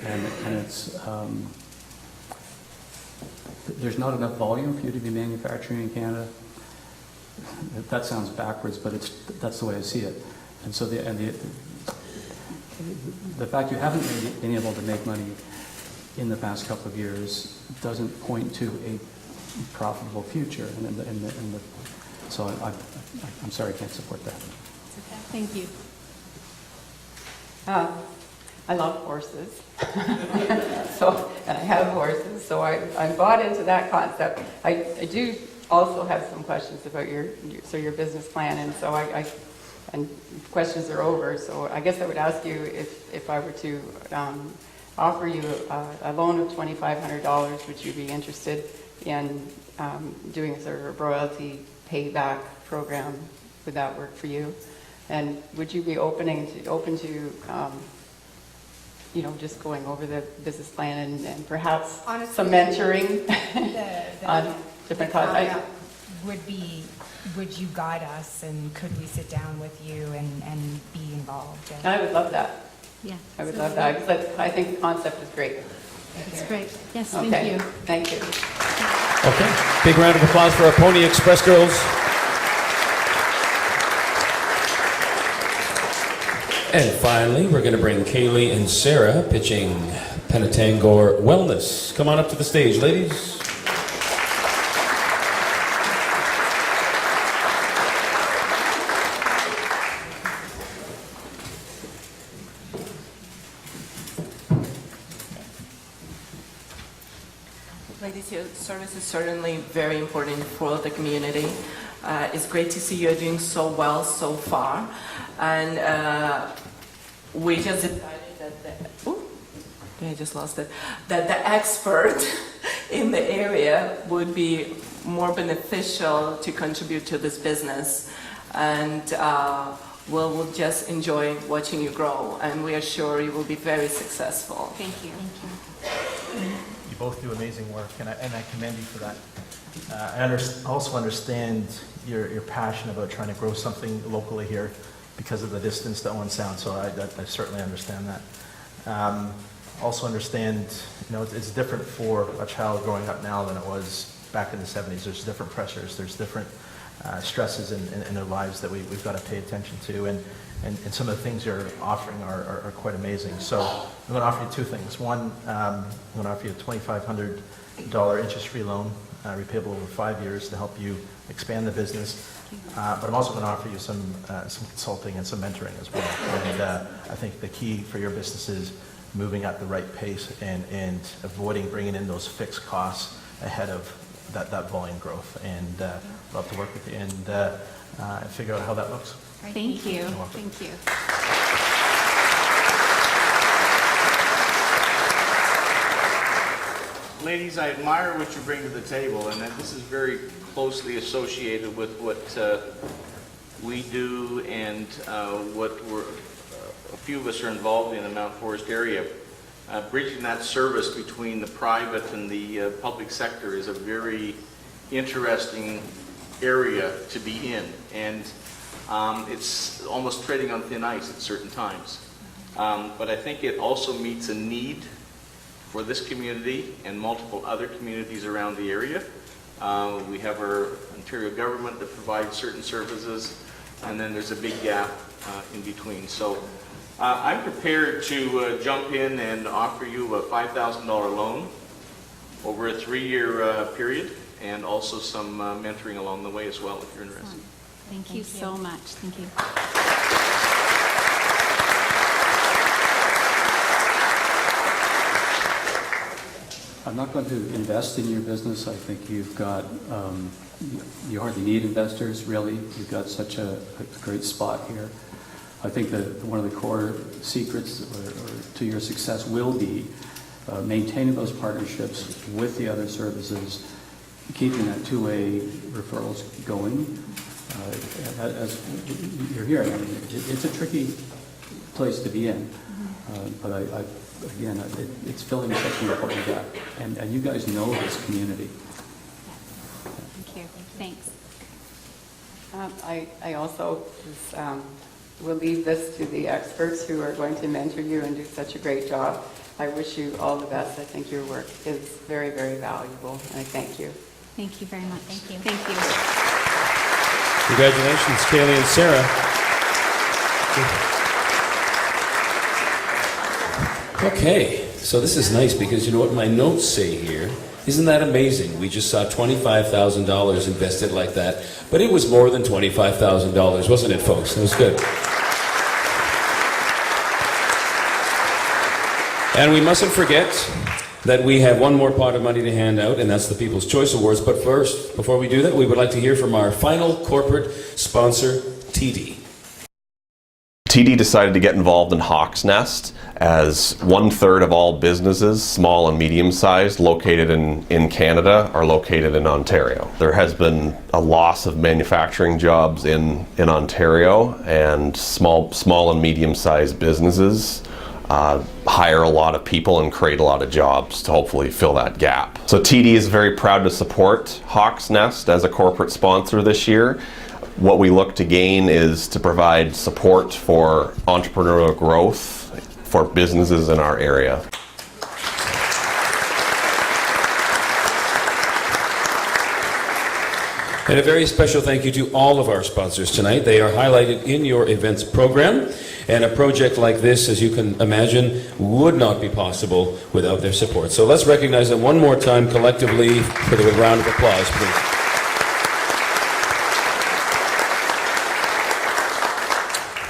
and it's there's not enough volume for you to be manufacturing in Canada. That sounds backwards, but that's the way I see it. And so the fact you haven't been able to make money in the past couple of years doesn't point to a profitable future. So I'm sorry I can't support that. Thank you. I love horses. And I have horses, so I'm bought into that concept. I do also have some questions about your business plan, and so and questions are over. So I guess I would ask you if I were to offer you a loan of $2,500, would you be interested in doing a sort of a royalty payback program? Would that work for you? And would you be open to just going over the business plan and perhaps some mentoring different Like, thoughts. how that would you guide us, and could we sit down with you and be involved? I would love that. Yeah. I would love that. 'Cause I think the concept is great. That's great. Yes, Okay. thank you. Thank you. Okay. Big round of applause for our Pony Express girls. And finally, we're going to bring Kaylee and Sarah pitching Penetangor Wellness. Come on up to the stage, ladies. Ladies, your service is certainly very important for the community. It's great to see you're doing so well so far. And we just decided that the expert in the area would be more beneficial to contribute to this business. And we'll just enjoy watching you grow. And we are sure you will be very successful. Thank you. You both do amazing work, and I commend you for that. I also understand your passion about trying to grow something locally here because of the distance to Owen Sound, so I certainly understand that. Also understand, it's different for a child growing up now than it was back in the 70s. There's different pressures, there's different stresses in their lives that we've got to pay attention to, and some of the things you're offering are quite amazing. So I'm going to offer you two things. One, I'm going to offer you a $2,500 interest-free loan, repayable over 5 years, to help you expand the business. But I'm also going to offer you some consulting and some mentoring as well. And I think the key for your business is moving at the right pace and avoiding bringing in those fixed costs ahead of that volume growth. And I'd love to work with you and figure out how that looks. Thank you. You're welcome. Thank you. Ladies, I admire what you bring to the table, and that this is very closely associated with what we do and what a few of us are involved in the Mount Forest area. Bridging that service between the private and the public sector is a very interesting area to be in, and it's almost treading on thin ice at certain times. But I think it also meets a need for this community and multiple other communities around the area. We have our Ontario government that provides certain services, and then there's a big gap in between. So I'm prepared to jump in and offer you a $5,000 loan over a 3-year period, and also some mentoring along the way as well, if you're interested. Thank you so much. Thank you. I'm not going to invest in your business. I think you've got, you hardly need investors, really. You've got such a great spot here. I think that one of the core secrets to your success will be maintaining those partnerships with the other services, keeping that two-way referrals going. As you're hearing, I mean, it's a tricky place to be in, but again, it's filling such an important gap, and you guys know this community. Thank you. Thanks. I also will leave this to the experts who are going to mentor you and do such a great job. I wish you all the best. I think your work is very, very valuable, and I thank you. Thank you very much. Thank you. Thank you. Congratulations, Kaylee and Sarah. Okay, so this is nice because you know what my notes say here? Isn't that amazing? We just saw $25,000 invested like that, but it was more than $25,000, wasn't it, folks? It was good. And we mustn't forget that we have one more pot of money to hand out, and that's the People's Choice Awards. But first, before we do that, we would like to hear from our final corporate sponsor, TD. TD decided to get involved in Hawk's Nest, as 1/3 of all businesses, small and medium-sized, located in Canada are located in Ontario. There has been a loss of manufacturing jobs in Ontario, and small and medium-sized businesses hire a lot of people and create a lot of jobs to hopefully fill that gap. So TD is very proud to support Hawk's Nest as a corporate sponsor this year. What we look to gain is to provide support for entrepreneurial growth for businesses in our area. And a very special thank you to all of our sponsors tonight. They are highlighted in your events program. And a project like this, as you can imagine, would not be possible without their support. So let's recognize them one more time collectively with a round of applause, please.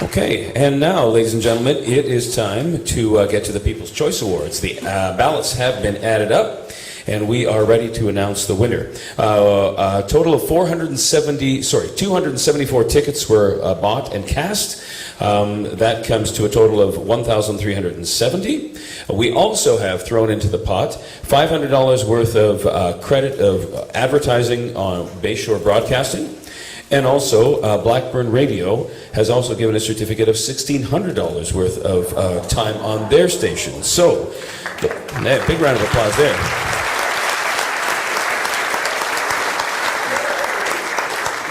Okay, and now, ladies and gentlemen, it is time to get to the People's Choice Awards. The ballots have been added up, and we are ready to announce the winner. A total of 274 tickets were bought and cast. That comes to a total of 1,370. We also have thrown into the pot $500 worth of credit of advertising on Bayshore Broadcasting. And also, Blackburn Radio has also given a certificate of $1,600 worth of time on their station. So, big round of applause there.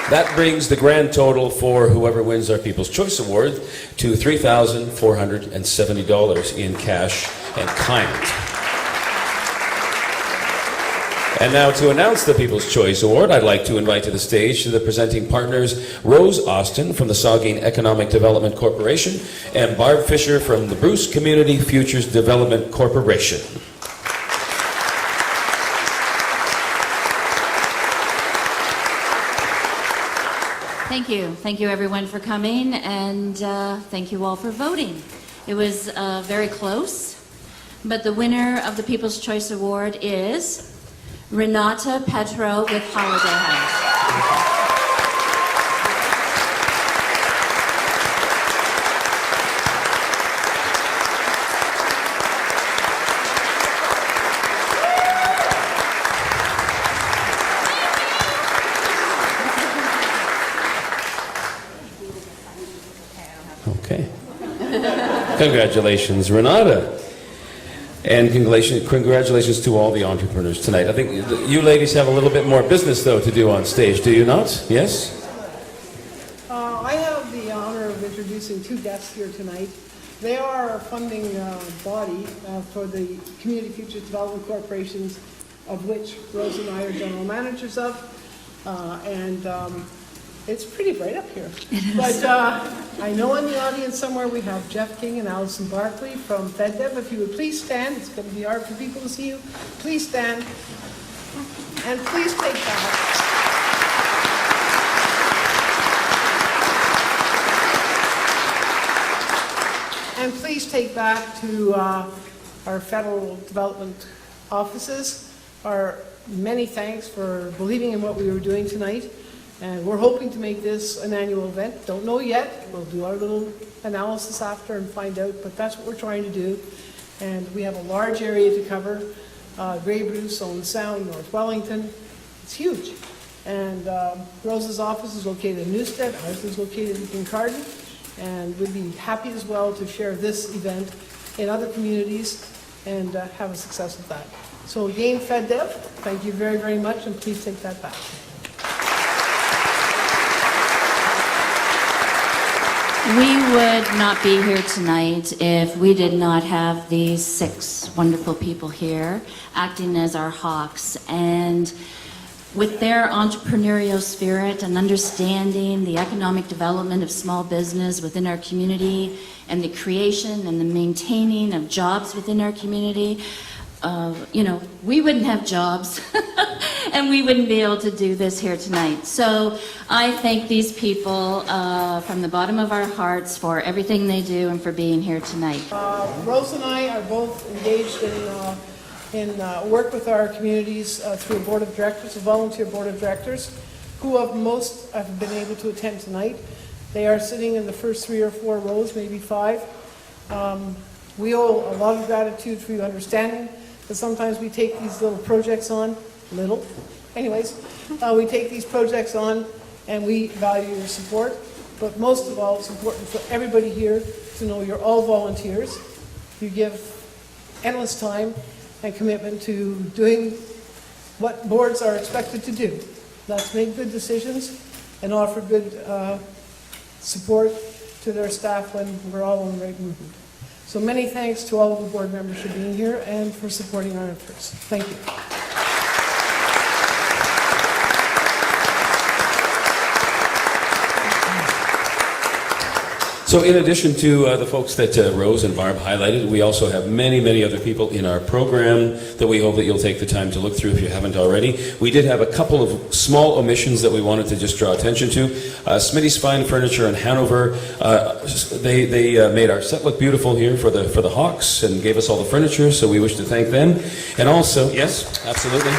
That brings the grand total for whoever wins our People's Choice Award to $3,470 in cash and kind. And now to announce the People's Choice Award, I'd like to invite to the stage the presenting partners, Rose Austin from the Saugeen Economic Development Corporation and Barb Fisher from the Bruce Community Futures Development Corporation. Thank you. Thank you everyone for coming, and thank you all for voting. It was very close, but the winner of the People's Choice Award is Renata Petro with Holiday House. Okay. Congratulations, Renata. And congratulations to all the entrepreneurs tonight. I think you ladies have a little bit more business, though, to do on stage, do you not? Yes? I have the honor of introducing two guests here tonight. They are a funding body for the Community Futures Development Corporations, of which Rose and I are general managers of. It's pretty bright up here. But I know in the audience somewhere we have Jeff King and Allison Barkley from FedDev. If you would please stand, it's going to be hard for people to see you. Please stand. And please take back. And please take back to our federal development offices our many thanks for believing in what we were doing tonight. And we're hoping to make this an annual event. Don't know yet. We'll do our little analysis after and find out, but that's what we're trying to do. And we have a large area to cover. Grey Bruce, Owen Sound, North Wellington. It's huge. And Rose's office is located in Newstead. Ours is located in Kincardine. And we'd be happy as well to share this event in other communities and have a success with that. So again, FedDev, thank you very, very much, and please take that back. We would not be here tonight if we did not have these 6 wonderful people here acting as our hawks. And with their entrepreneurial spirit and understanding the economic development of small business within our community and the creation and the maintaining of jobs within our community, we wouldn't have jobs and we wouldn't be able to do this here tonight. So I thank these people from the bottom of our hearts for everything they do and for being here tonight. Rose and I are both engaged in work with our communities through a board of directors, a volunteer board of directors, who of most have been able to attend tonight. They are sitting in the first 3 or 4 rows, maybe 5. We owe a lot of gratitude for your understanding that sometimes we take these little projects on, we take these projects on and we value your support. But most of all, it's important for everybody here to know you're all volunteers You give endless time and commitment to doing what boards are expected to do. That's make good decisions and offer good support to their staff when we're all on the right movement. So many thanks to all of the board members for being here and for supporting our efforts. Thank you. So in addition to the folks that Rose and Barb highlighted, we also have many, many other people in our program that we hope that you'll take the time to look through if you haven't already. We did have a couple of small omissions that we wanted to just draw attention to. Smitty's Fine Furniture in Hanover, they made our set look beautiful here for the Hawks and gave us all the furniture, so we wish to thank them. And also, yes, absolutely.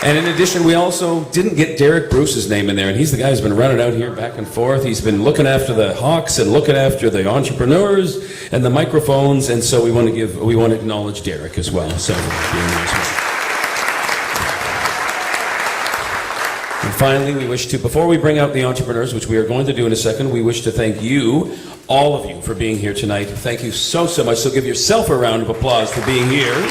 And in addition, we also didn't get Derek Bruce's name in there, and he's the guy who's been running out here back and forth. He's been looking after the Hawks and looking after the entrepreneurs and the microphones, and so we want to acknowledge Derek as well. So, and finally, we wish to, before we bring out the entrepreneurs, which we are going to do in a second, we wish to thank you, all of you, for being here tonight. Thank you so, so much. So give yourself a round of applause for being here.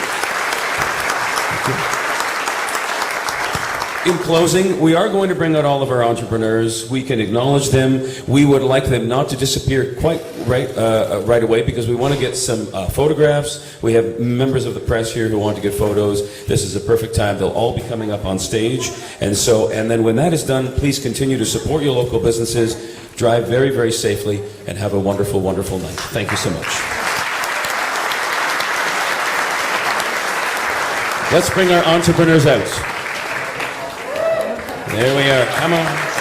In closing, we are going to bring out all of our entrepreneurs. We can acknowledge them. We would like them not to disappear quite right away because we want to get some photographs. We have members of the press here who want to get photos. This is a perfect time. They'll all be coming up on stage. And then when that is done, please continue to support your local businesses. Drive very, very safely and have a wonderful, wonderful night. Thank you so much. Let's bring our entrepreneurs out. There we are. Come on.